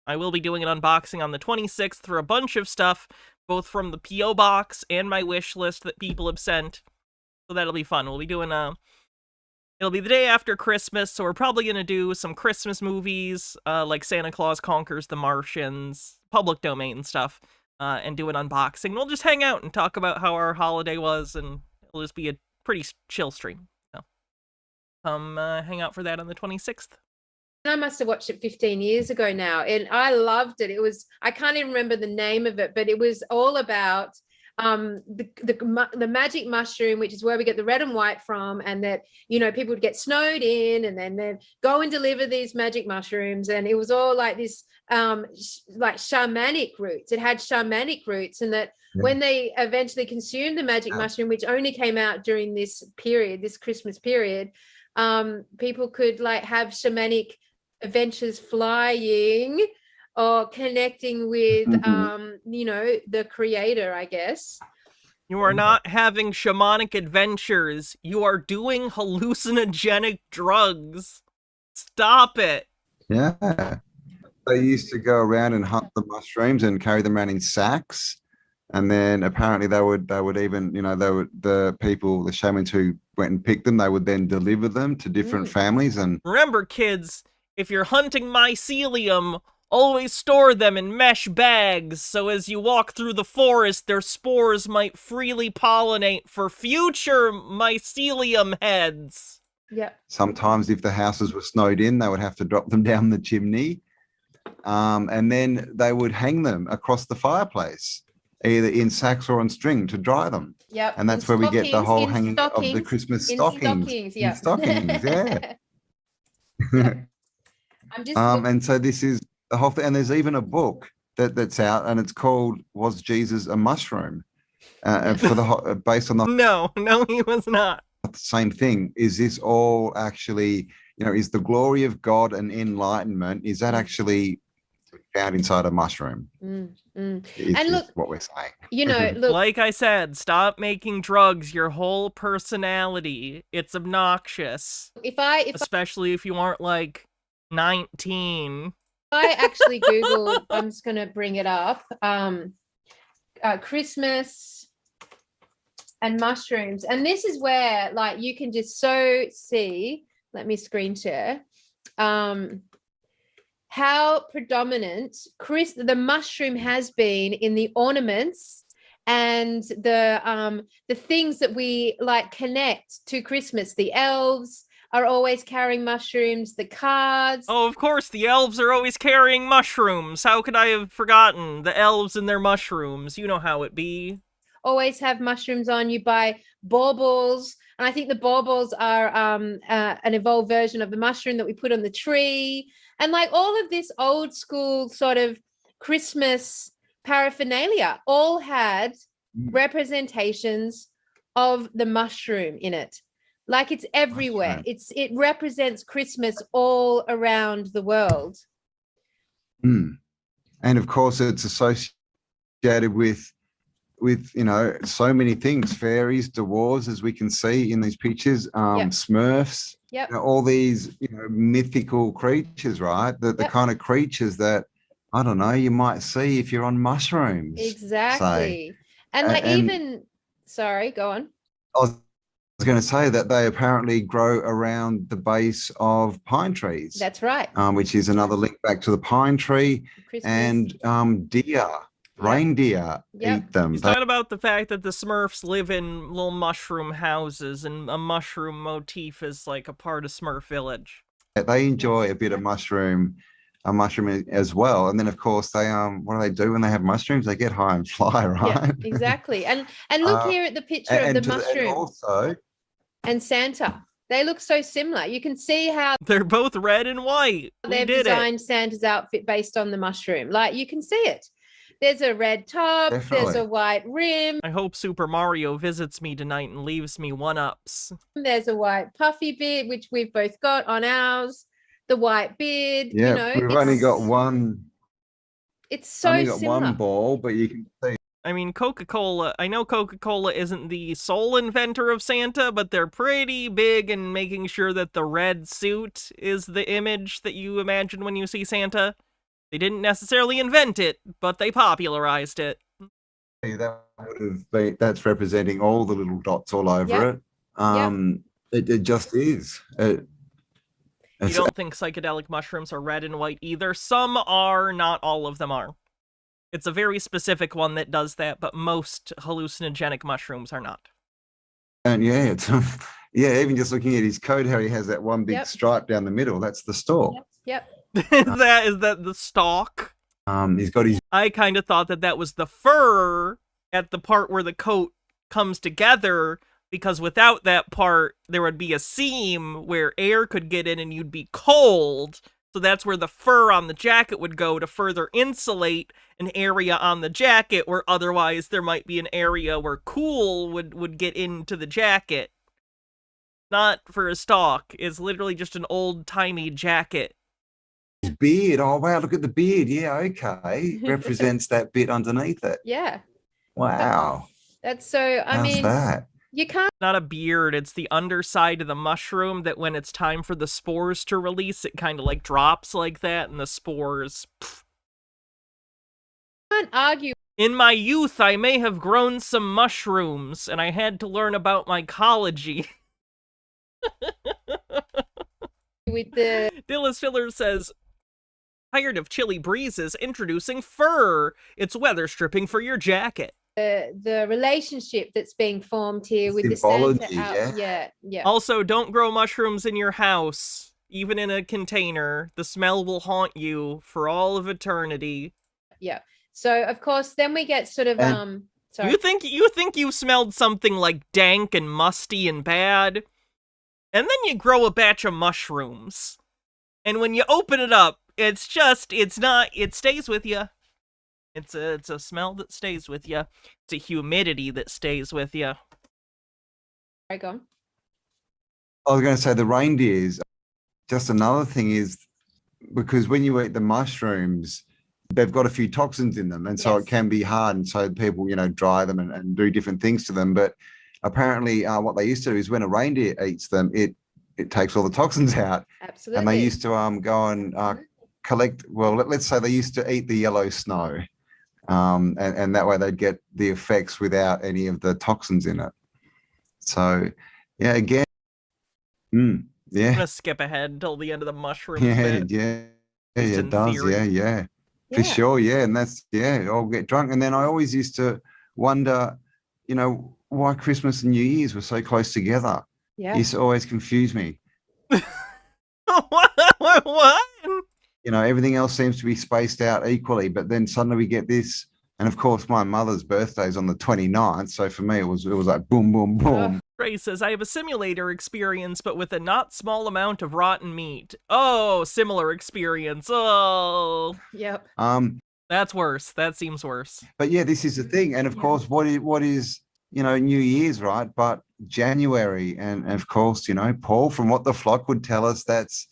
I will be doing an unboxing on the 26th for a bunch of stuff, both from the P.O. box and my wish list that people have sent. So that'll be fun. We'll be doing it'll be the day after Christmas, so we're probably going to do some Christmas movies, like Santa Claus Conquers the Martians, public domain stuff, and do an unboxing. We'll just hang out and talk about how our holiday was, and it'll just be a pretty chill stream. Come hang out for that on the 26th. I must have watched it 15 years ago now, and I loved it. It was, I can't even remember the name of it, but it was all about the magic mushroom, which is where we get the red and white from, and that, you know, people would get snowed in and then they'd go and deliver these magic mushrooms, and it was all like this like shamanic roots. It had shamanic roots, and that when they eventually consumed the magic mushroom, which only came out during this period, this Christmas period, people could like have shamanic adventures flying or connecting with you know, the creator, I guess. You are not having shamanic adventures. You are doing hallucinogenic drugs. Stop it. Yeah. They used to go around and hunt the mushrooms and carry them around in sacks. And then apparently they would even, you know, the people, the shamans who went and picked them, they would then deliver them to different families. And remember, kids, if you're hunting mycelium, always store them in mesh bags, so as you walk through the forest, their spores might freely pollinate for future mycelium heads. Yeah. Sometimes if the houses were snowed in, they would have to drop them down the chimney. And then they would hang them across the fireplace, either in sacks or on string to dry them. Yep. And that's where we get the whole hanging of the Christmas stockings. Yeah. Stockings, yeah. I'm just and so this is the whole thing. And there's even a book that's out, and it's called "Was Jesus a Mushroom?" For the based on the no, he was not. Same thing. Is this all actually, you know, is the glory of God and enlightenment, is that actually found inside a mushroom? And look, what we're saying, you know, look, like I said, stop making drugs your whole personality. It's obnoxious. Especially if you aren't like 19. I actually Googled, I'm just going to bring it up, Christmas and mushrooms. And this is where, like, you can just so see, let me screen share, how predominant the mushroom has been in the ornaments and the things that we like connect to Christmas. The elves are always carrying mushrooms, the cards. Oh, of course, the elves are always carrying mushrooms. How could I have forgotten? The elves and their mushrooms. You know how it be. Always have mushrooms on. You buy baubles, and I think the baubles are an evolved version of the mushroom that we put on the tree. And like all of this old school sort of Christmas paraphernalia all had representations of the mushroom in it. Like it's everywhere. It represents Christmas all around the world. And of course it's associated with, you know, so many things, fairies, dwarves, as we can see in these pictures, Smurfs, you know, all these, you know, mythical creatures, right? The kind of creatures that, I don't know, you might see if you're on mushrooms. Exactly. And like even, sorry, go on. I was going to say that they apparently grow around the base of pine trees. That's right. Which is another link back to the pine tree. Christmas. And deer. Reindeer eat them. He's talking about the fact that the Smurfs live in little mushroom houses, and a mushroom motif is like a part of Smurf Village. They enjoy a bit of mushroom as well. And then of course they what do they do when they have mushrooms? They get high and fly, right? Yeah, exactly. And look here at the picture of the mushroom. And also, and Santa. They look so similar. You can see how they're both red and white. They've designed Santa's outfit based on the mushroom. Like you can see it. There's a red top. Definitely. There's a white rim. I hope Super Mario visits me tonight and leaves me 1-ups. There's a white puffy beard, which we've both got on ours. The white beard. Yeah, you know, we've only got one. It's so only got similar. one ball, but you can see. I mean, Coca-Cola, I know Coca-Cola isn't the sole inventor of Santa, but they're pretty big in making sure that the red suit is the image that you imagine when you see Santa. They didn't necessarily invent it, but they popularized it. That would have been, that's representing all the little dots all over it. It just is. You don't think psychedelic mushrooms are red and white either? Some are, not all of them are. It's a very specific one that does that, but most hallucinogenic mushrooms are not. And yeah, it's yeah, even just looking at his coat, how he has that one big stripe down the middle, that's the stalk. Yep. Is that the stalk? He's got his... I kind of thought that was the fur at the part where the coat comes together, because without that part, there would be a seam where air could get in and you'd be cold. So that's where the fur on the jacket would go to further insulate an area on the jacket where otherwise there might be an area where cool would get into the jacket. Not for a stalk. It's literally just an old-timey jacket. His beard. Oh, wow, look at the beard. Yeah, okay. Represents that bit underneath it. Yeah. Wow. That's so, I mean, that? You can't... Not a beard, it's the underside of the mushroom that when it's time for the spores to release, it kind of like drops like that, and the spores... Can't argue. In my youth, I may have grown some mushrooms, and I had to learn about mycology. With the... Dillis Filler says, tired of chilly breezes, introducing fur. It's weather stripping for your jacket. The relationship that's being formed here with Symbology, the Santa yeah. Also, don't grow mushrooms in your house, even in a container. The smell will haunt you for all of eternity. Yeah. So of course, then we get sort of sorry. You think you smelled something like dank and musty and bad, and then you grow a batch of mushrooms, and when you open it up, it stays with you. It's a smell that stays with you. It's a humidity that stays with you. Right, go on. I was going to say the reindeers. Just another thing is because when you eat the mushrooms, they've got a few toxins in them, and so it can be hard. And so people, dry them and do different things to them. But apparently, what they used to do is when a reindeer eats them, it takes all the toxins out. Absolutely. And they used to go and collect. Well, let's say they used to eat the yellow snow. And that way they'd get the effects without any of the toxins in it. So, yeah, again, I'm gonna skip ahead until the end of the mushrooms bit. It does, yeah, for sure, and that's, I'll get drunk. And then I always used to wonder, why Christmas and New Year's were so close together. Yeah. It used to always confuse me. What? Everything else seems to be spaced out equally, but then suddenly we get this. And of course, my mother's birthday is on the 29th. So for me, it was like boom, boom, boom. Ray says, I have a simulator experience, but with a not small amount of rotten meat. Oh, similar experience. Oh. Yep. That's worse. That seems worse. But yeah, this is the thing. And of course, what is New Year's, right? But January. And of course, Paul, from what the flock would tell us, that's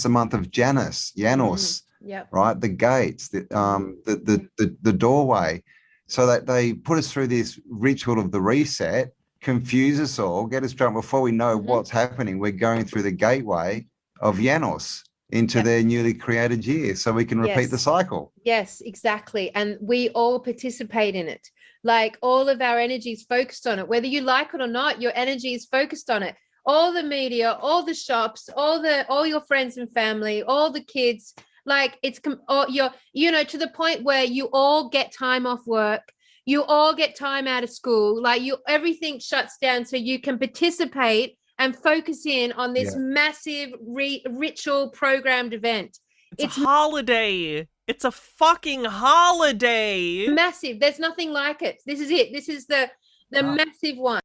the month of Janus, right? The gates, the doorway. So that they put us through this ritual of the reset, confuse us all, get us drunk before we know what's happening. We're going through the gateway of Janus into their newly created year, so we can repeat the cycle. Yes, exactly. And we all participate in it. Like all of our energy is focused on it. Whether you like it or not, your energy is focused on it. All the media, all the shops, all your friends and family, all the kids, like it's to the point where you all get time off work, you all get time out of school, like everything shuts down so you can participate and focus in on this massive ritual programmed event. It's a holiday. It's a fucking holiday. Massive. There's nothing like it. This is it. This is the massive one.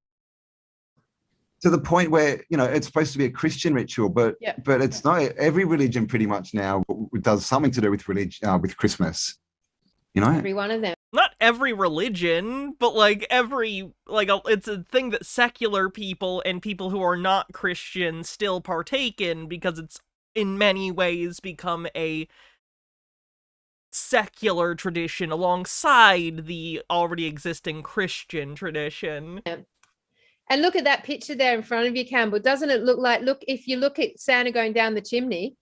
To the point where, it's supposed to be a Christian ritual, but it's not. Every religion pretty much now does something to do with religion, with Christmas. Every one of them. Not every religion, but it's a thing that secular people and people who are not Christian still partake in, because it's in many ways become a secular tradition alongside the already existing Christian tradition. Yeah. And look at that picture there in front of you, Campbell. Doesn't it look like, if you look at Santa going down the chimney,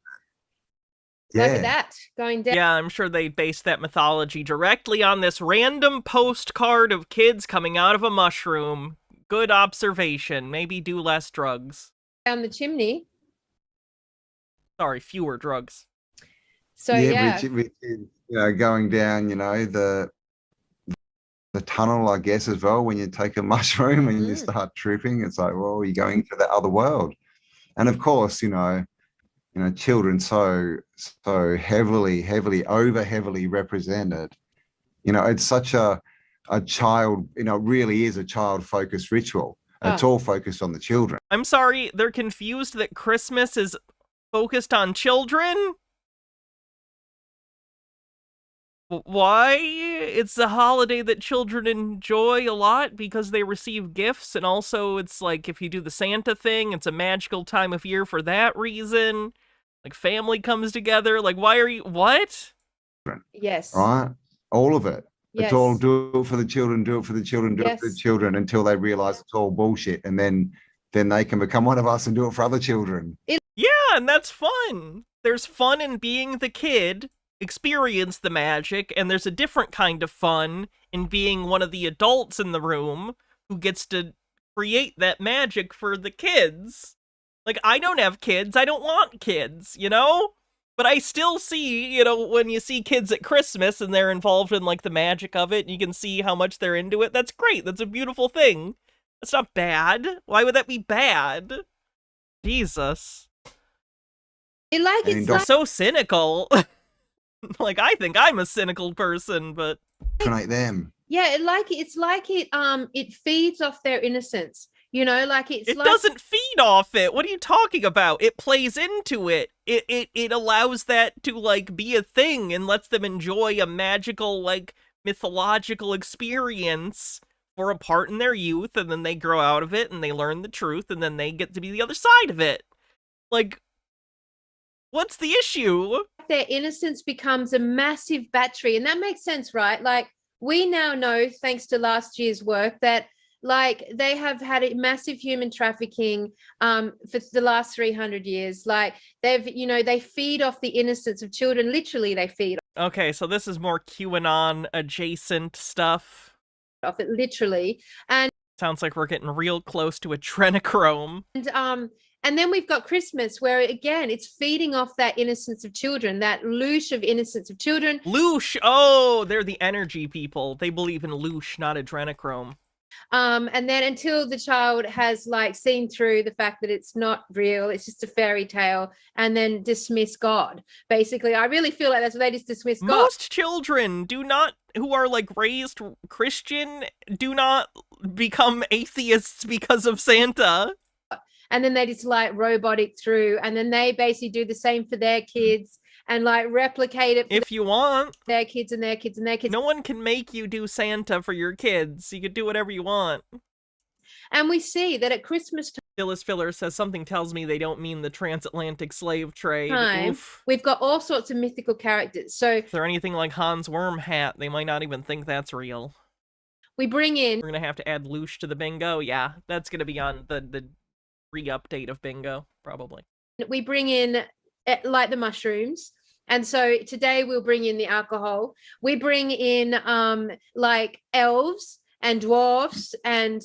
look at that, going down. Yeah, I'm sure they based that mythology directly on this random postcard of kids coming out of a mushroom. Good observation. Maybe do less drugs. Down the chimney. Sorry, fewer drugs. So, Which, going down, the tunnel, I guess, as well. When you take a mushroom and you start tripping, it's like, well, you're going to the other world. And of course, children so heavily represented. It's such a child, it really is a child-focused ritual. It's all focused on the children. I'm sorry, they're confused that Christmas is focused on children? Why? It's a holiday that children enjoy a lot because they receive gifts, and also it's like if you do the Santa thing, it's a magical time of year for that reason. Like family comes together. Like, why are you, what? Yes. Right? All of it. Yes. It's all do it for the children, do it for the children, do it for the children until they realize it's all bullshit. And then they can become one of us and do it for other children. Yeah, and that's fun. There's fun in being the kid, experience the magic, and there's a different kind of fun in being one of the adults in the room who gets to create that magic for the kids. Like, I don't have kids, I don't want kids, But I still see, when you see kids at Christmas and they're involved in, like, the magic of it, and you can see how much they're into it, that's great, that's a beautiful thing. That's not bad. Why would that be bad? Jesus. It's so cynical. Like, I think I'm a cynical person, but them. Yeah, it feeds off their innocence. It doesn't feed off it. What are you talking about? It plays into it. It allows that to, like, be a thing and lets them enjoy a magical, like, mythological experience for a part in their youth, and then they grow out of it and they learn the truth, and then they get to be the other side of it. Like, what's the issue? Their innocence becomes a massive battery, and that makes sense, right? Like, we now know, thanks to last year's work, that like they have had a massive human trafficking for the last 300 years. Like they feed off the innocence of children. Literally, they feed. Okay, so this is more QAnon adjacent stuff. Off it, literally, and sounds like we're getting real close to adrenochrome. And then we've got Christmas, where again it's feeding off that innocence of children, that loosh of innocence of children. Loosh, oh, they're the energy people. They believe in loosh, not adrenochrome. And then until the child has like seen through the fact that it's not real, it's just a fairy tale, and then dismiss God. Basically, I really feel like that's what they just dismiss God. Most children who are like raised Christian do not become atheists because of Santa. And then they just like robotic through, and then they basically do the same for their kids and like replicate it if you want. Their kids and their kids and their kids. No one can make you do Santa for your kids. You can do whatever you want. And we see that at Christmas time, Phyllis Filler says something tells me they don't mean the transatlantic slave trade. Oof. We've got all sorts of mythical characters. So if they're anything like Hans Wormhat, they might not even think that's real. We bring in. We're gonna have to add Loosh to the bingo. Yeah, that's gonna be on the re-update of bingo, probably. We bring in like the mushrooms, and so today we'll bring in the alcohol. We bring in like elves and dwarfs and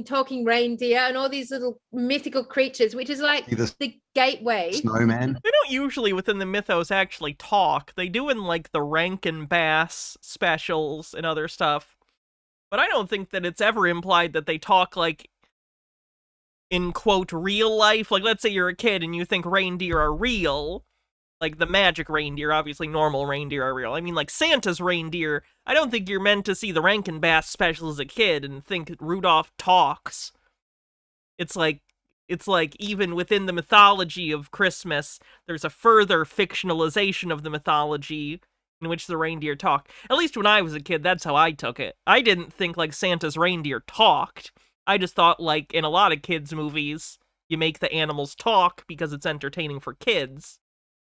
talking reindeer and all these little mythical creatures, which is like the gateway. Snowman. They don't usually within the mythos actually talk. They do in like the Rankin Bass specials and other stuff, but I don't think that it's ever implied that they talk like in quote real life. Like, let's say you're a kid and you think reindeer are real, like the magic reindeer. Obviously normal reindeer are real. I mean, like Santa's reindeer, I don't think you're meant to see the Rankin Bass special as a kid and think Rudolph talks. It's like even within the mythology of Christmas, there's a further fictionalization of the mythology in which the reindeer talk. At least when I was a kid, that's how I took it. I didn't think like Santa's reindeer talked. I just thought, like, in a lot of kids' movies, you make the animals talk because it's entertaining for kids.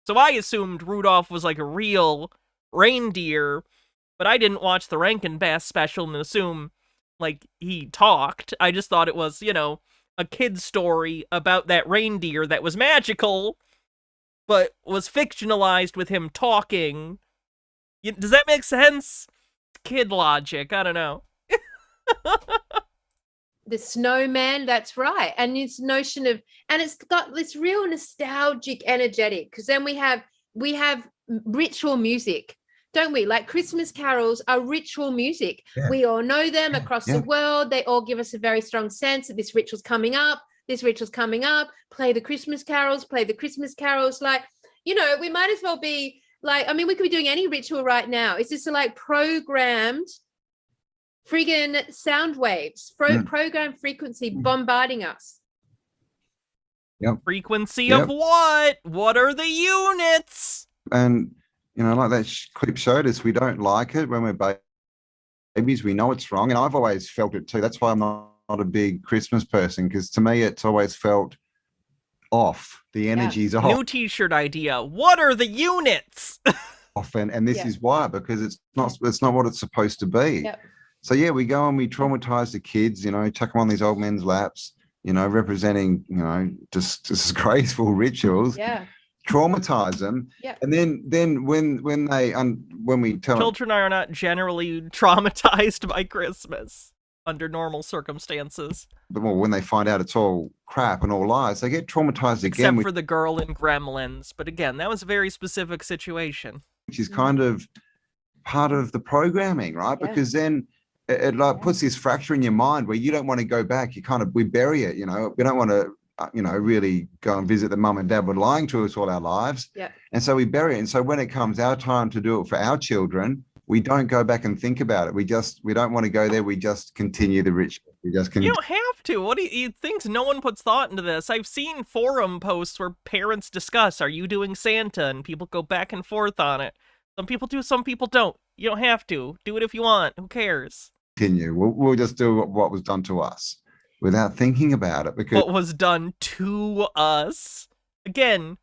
So I assumed Rudolph was, like, a real reindeer, but I didn't watch the Rankin Bass special and assume, like, he talked. I just thought it was, a kid's story about that reindeer that was magical, but was fictionalized with him talking. Does that make sense? Kid logic, I don't know. The snowman, that's right. And this notion of, and it's got this real nostalgic energetic, because then we have ritual music. don't we? Like Christmas carols are ritual music. Yeah. We all know them across the world. They all give us a very strong sense that this ritual's coming up. This ritual's coming up. Play the Christmas carols. Play the Christmas carols. Like, you know, we might as well be like, I mean, we could be doing any ritual right now. It's just like programmed friggin' sound waves, programmed frequency bombarding us. Yep. Frequency of what? What are the units? And, you know, like that clip showed us, we don't like it when we're babies. We know it's wrong. And I've always felt it too. That's why I'm not a big Christmas person, because to me, it's always felt off. The energy's off. New t-shirt idea. What are the units? And this is why, because it's not what it's supposed to be. Yep. So yeah, we go and we traumatize the kids, you know, chuck them on these old men's laps, you know, representing, you know, just disgraceful rituals. Yeah. Traumatize them. Yep. And then when we tell children are not generally traumatized by Christmas under normal circumstances. Well, when they find out it's all crap and all lies, they get traumatized again. Except for the girl in Gremlins. But again, that was a very specific situation. Which is kind of part of the programming, right? Yeah. Because then it like puts this fracture in your mind where you don't want to go back. We bury it, you know. We don't want to, you know, really go and visit the mum and dad were lying to us all our lives. Yeah. And so we bury it. And so when it comes our time to do it for our children, we don't go back and think about it. We don't want to go there. We just continue the ritual. We just continue. You don't have to. What do you think? No one puts thought into this. I've seen forum posts where parents discuss, are you doing Santa? And people go back and forth on it. Some people do, some people don't. You don't have to. Do it if you want. Who cares? Continue. We'll just do what was done to us without thinking about it. Because what was done to us? Again,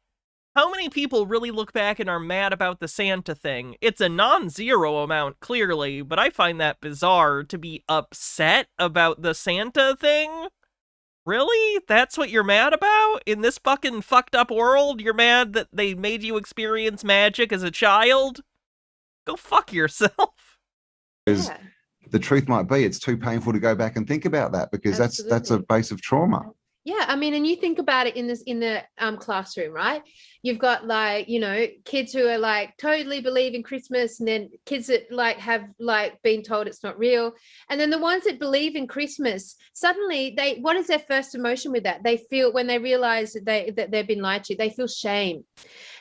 how many people really look back and are mad about the Santa thing? It's a non-zero amount, clearly, but I find that bizarre to be upset about the Santa thing. Really? That's what you're mad about? In this fucking fucked up world, you're mad that they made you experience magic as a child? Go fuck yourself. Yeah. The truth might be it's too painful to go back and think about that, because that's a base of trauma. Yeah, I mean, and you think about it in the classroom, right? You've got like, you know, kids who are like totally believe in Christmas, and then kids that like have like been told it's not real. And then the ones that believe in Christmas, suddenly what is their first emotion with that? They feel, when they realize that they've been lied to, they feel shame.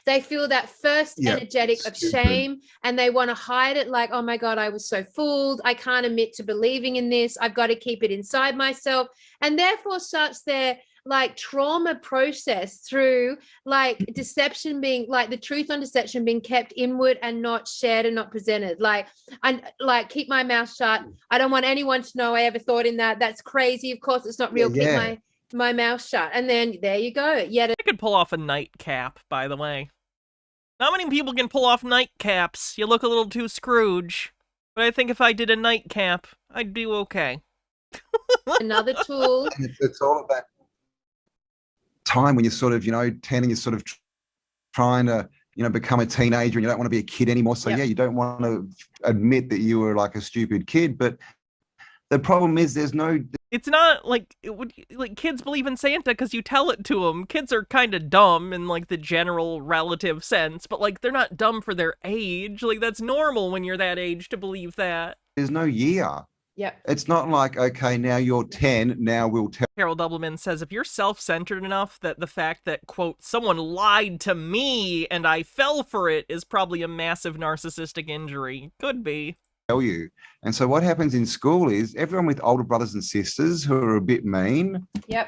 They feel that first energetic of shame, and they want to hide it, like, oh my God, I was so fooled. I can't admit to believing in this. I've got to keep it inside myself. And therefore starts their like trauma process through like deception being, like the truth on deception being kept inward and not shared and not presented. Like, and like, keep my mouth shut. I don't want anyone to know I ever thought in that. That's crazy. Of course it's not real. Keep my mouth shut. And then there you go. Yet I could pull off a nightcap, by the way. Not many people can pull off nightcaps. You look a little too Scrooge. But I think if I did a nightcap, I'd do okay. Another tool. And it's all about time when you're sort of, you know, 10 and you're sort of trying to, you know, become a teenager and you don't want to be a kid anymore. So you don't want to admit that you were like a stupid kid. But the problem is there's no... It's not like, like kids believe in Santa because you tell it to them. Kids are kind of dumb in like the general relative sense, but like they're not dumb for their age. Like that's normal when you're that age to believe that. There's no year. Yeah. It's not like, okay, now you're 10, now we'll tell. Carol Doubleman says, if you're self-centered enough that the fact that, quote, someone lied to me and I fell for it is probably a massive narcissistic injury. Could be. Tell you. And so what happens in school is everyone with older brothers and sisters who are a bit mean,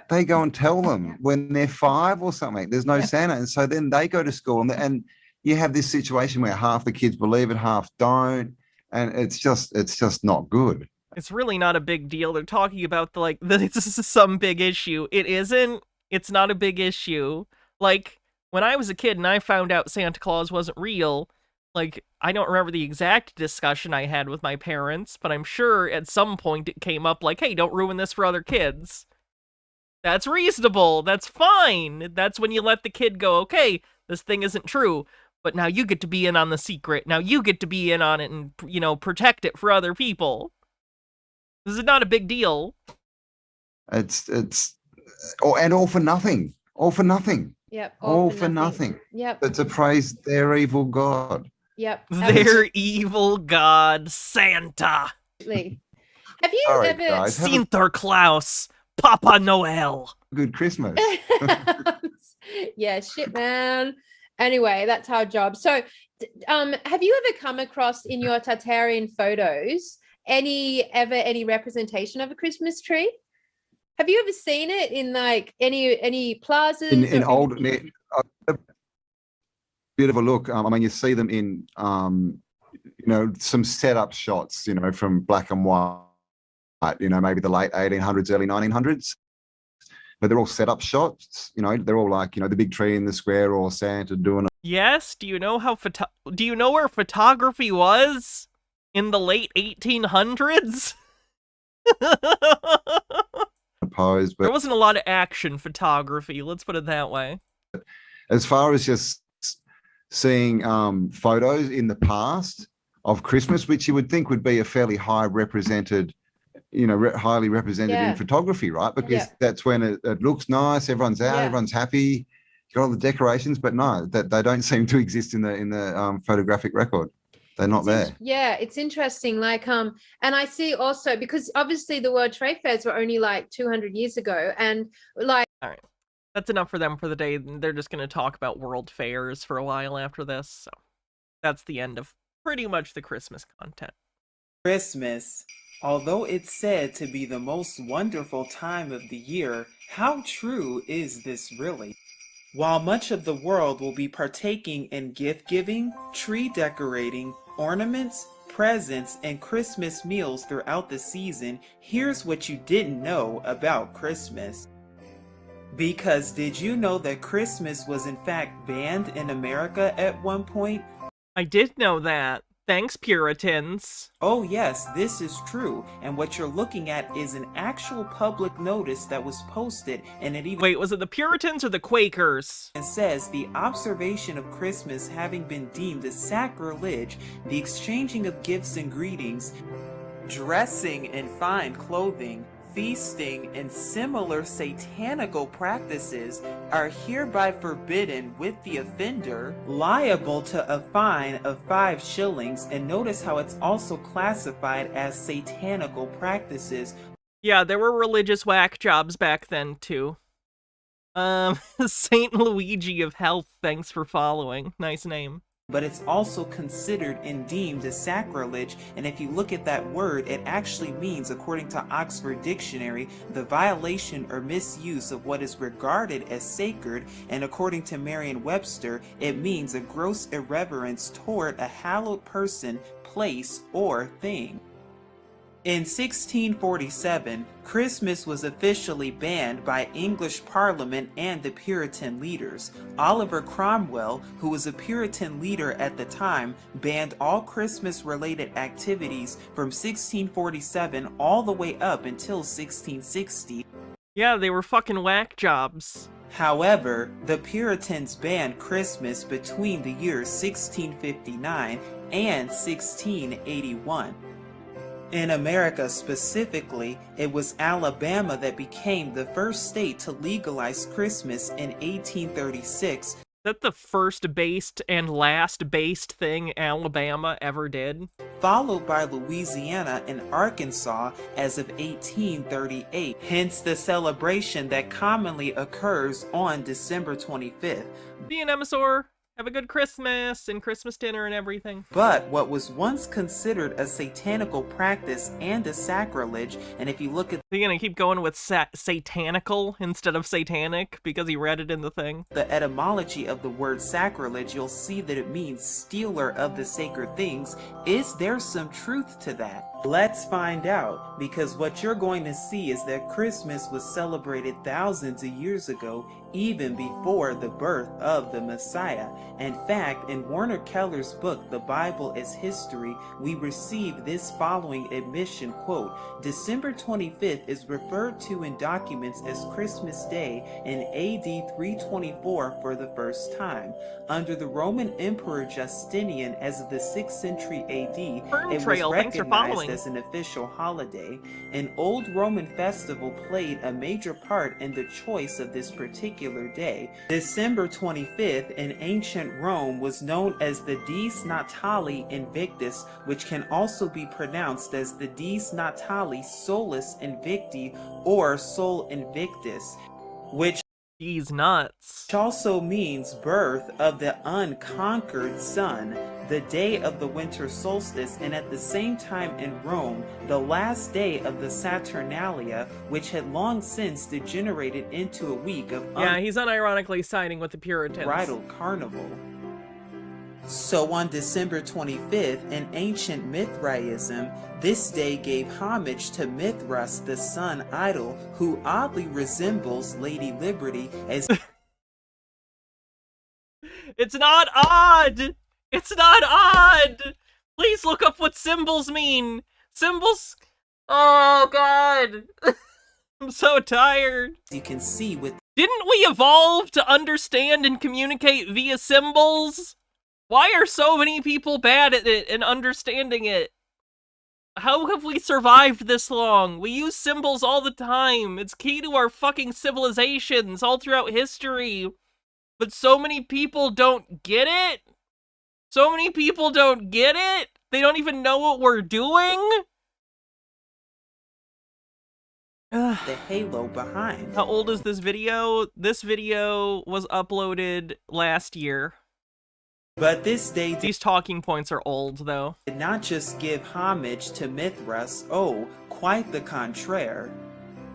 they go and tell them when they're 5 or something. There's no Santa. And so then they go to school and you have this situation where half the kids believe it, half don't. And it's just not good. It's really not a big deal. They're talking about this is some big issue. It isn't. It's not a big issue. Like, when I was a kid and I found out Santa Claus wasn't real, like, I don't remember the exact discussion I had with my parents, but I'm sure at some point it came up like, hey, don't ruin this for other kids. That's reasonable. That's fine. That's when you let the kid go, okay, this thing isn't true, but now you get to be in on the secret. Now you get to be in on it and, you know, protect it for other people. This is not a big deal. All for nothing. All for nothing. Yep. All for nothing. Yep. But to praise their evil God. Yep. Their evil god, Santa. Have you ever Sinterklaas, Papa Noel? Good Christmas. Yeah, shit, man. Anyway, that's our job. So, have you ever come across in your Tartarian photos any representation of a Christmas tree? Have you ever seen it in like any plazas? In old, bit of a look. I mean, you see them in some setup shots, from black and white. Maybe the late 1800s, early 1900s. But they're all setup shots. They're all like the big tree in the square or Santa doing it. Yes. Do you know where photography was in the late 1800s? But there wasn't a lot of action photography, let's put it that way. As far as just seeing photos in the past of Christmas, which you would think would be a fairly highly represented in photography, right? Because that's when it looks nice, everyone's out, everyone's happy, you got all the decorations, but no, that they don't seem to exist in the photographic record. They're not there. Yeah, it's interesting. Like, and I see also, because obviously the World Trade Fairs were only like 200 years ago, and like. All right, that's enough for them for the day. They're just going to talk about world fairs for a while after this. So that's the end of pretty much the Christmas content. Christmas. Although it's said to be the most wonderful time of the year, how true is this really? While much of the world will be partaking in gift giving, tree decorating, ornaments, presents, and Christmas meals throughout the season, here's what you didn't know about Christmas. Because did you know that Christmas was in fact banned in America at one point? I did know that. Thanks, Puritans. Oh yes, this is true, and what you're looking at is an actual public notice that was posted, and it even— Wait, was it the Puritans or the Quakers? It says, the observation of Christmas having been deemed a sacrilege, the exchanging of gifts and greetings, dressing in fine clothing, feasting, and similar satanical practices are hereby forbidden, with the offender liable to a fine of 5 shillings, and notice how it's also classified as satanical practices. Yeah, there were religious whack jobs back then too. Saint Luigi of Health, thanks for following. Nice name. But it's also considered and deemed a sacrilege, and if you look at that word, it actually means, according to Oxford Dictionary, the violation or misuse of what is regarded as sacred, and according to Merriam-Webster, it means a gross irreverence toward a hallowed person, place, or thing. In 1647, Christmas was officially banned by English Parliament and the Puritan leaders. Oliver Cromwell, who was a Puritan leader at the time, banned all Christmas-related activities from 1647 all the way up until 1660. Yeah, they were fucking whack jobs. However, the Puritans banned Christmas between the years 1659 and 1681. In America specifically, it was Alabama that became the first state to legalize Christmas in 1836. Is that the first based and last based thing Alabama ever did? Followed by Louisiana and Arkansas as of 1838, hence the celebration that commonly occurs on December 25th. See you, Nemesaur. Have a good Christmas and Christmas dinner and everything. But what was once considered a satanical practice and a sacrilege, and if you look at— You're gonna keep going with satanical instead of satanic because he read it in the thing? The etymology of the word sacrilege, you'll see that it means stealer of the sacred things. Is there some truth to that? Let's find out, because what you're going to see is that Christmas was celebrated thousands of years ago, even before the birth of the Messiah. In fact, in Warner Keller's book, The Bible as History, we receive this following admission, quote, December 25th is referred to in documents as Christmas Day in AD 324 for the first time. Under the Roman Emperor Justinian as of the 6th century AD, it was recognized as an official holiday. An old Roman festival played a major part in the choice of this particular day. December 25th in ancient ancient Rome was known as the Dies Natali Invictus, which can also be pronounced as the Dies Natali Solis Invicti or Sol Invictus, which He's nuts. also means birth of the unconquered sun, the day of the winter solstice, and at the same time in Rome, the last day of the Saturnalia, which had long since degenerated into a week of he's unironically siding with the Puritans. Bridal carnival. So on December 25th, in ancient Mithraism, this day gave homage to Mithras, the sun idol, who oddly resembles Lady Liberty as... It's not odd! It's not odd! Please look up what symbols mean! Symbols... Oh, God! I'm so tired. You can see with... Didn't we evolve to understand and communicate via symbols? Why are so many people bad at it and understanding it? How have we survived this long? We use symbols all the time. It's key to our fucking civilizations all throughout history. But so many people don't get it? So many people don't get it? They don't even know what we're doing? the halo behind. How old is this video? This video was uploaded last year. But this day, these talking points are old, though. Did not just give homage to Mithras, oh, quite the contraire.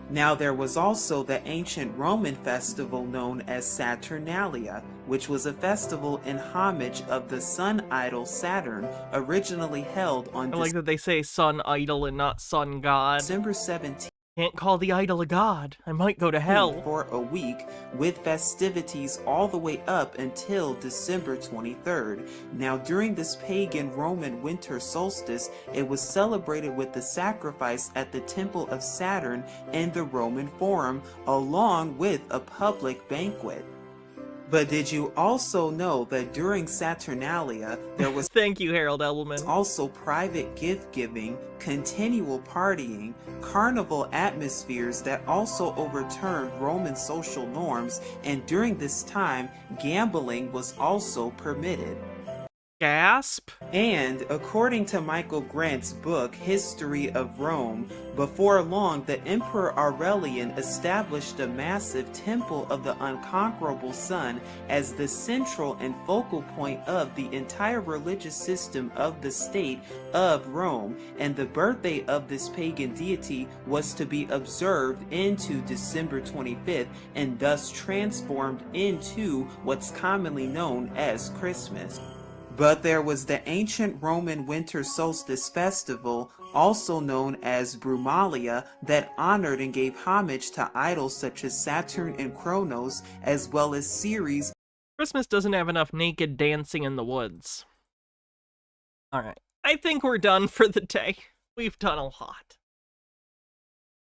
Now there was also the ancient Roman festival known as Saturnalia, which was a festival in homage of the sun idol Saturn, originally held on I like that they say sun idol and not sun god. December 17th. Can't call the idol a god. I might go to hell. For a week, with festivities all the way up until December 23rd. Now, during this pagan Roman winter solstice, it was celebrated with the sacrifice at the Temple of Saturn in the Roman Forum, along with a public banquet. But did you also know that during Saturnalia, there was Thank you, Harold Edelman. Also private gift-giving, continual partying, carnival atmospheres that also overturned Roman social norms, and during this time, gambling was also permitted. Gasp. And according to Michael Grant's book, History of Rome, before long the Emperor Aurelian established a massive temple of the unconquerable sun as the central and focal point of the entire religious system of the state of Rome, and the birthday of this pagan deity was to be observed into December 25th and thus transformed into what's commonly known as Christmas. But there was the ancient Roman winter solstice festival, also known as Brumalia, that honored and gave homage to idols such as Saturn and Kronos, as well as Ceres. Christmas doesn't have enough naked dancing in the woods. Alright, I think we're done for the day. We've done a lot.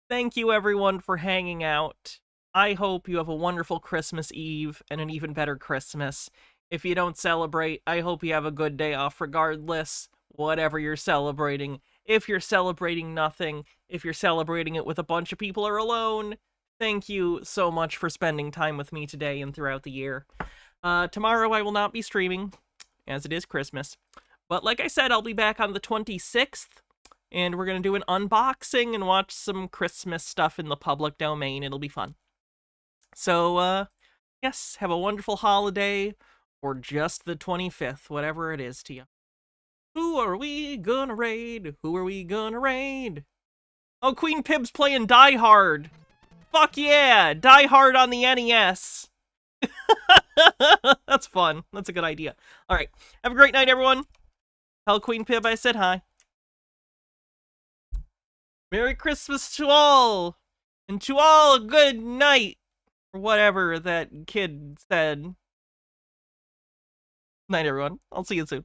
Thank you everyone for hanging out. I hope you have a wonderful Christmas Eve and an even better Christmas. If you don't celebrate, I hope you have a good day off regardless, whatever you're celebrating. If you're celebrating nothing, if you're celebrating it with a bunch of people or alone, thank you so much for spending time with me today and throughout the year. Tomorrow I will not be streaming, as it is Christmas. But like I said, I'll be back on the 26th, and we're going to do an unboxing and watch some Christmas stuff in the public domain. It'll be fun. So, yes, have a wonderful holiday. Or just the 25th, whatever it is to you. Who are we gonna raid? Who are we gonna raid? Oh, Queen Pib's playing Die Hard. Fuck yeah! Die Hard on the NES. That's fun. That's a good idea. Alright, have a great night, everyone. Tell Queen Pib I said hi. Merry Christmas to all! And to all, good night! Or whatever that kid said. Night, everyone. I'll see you soon.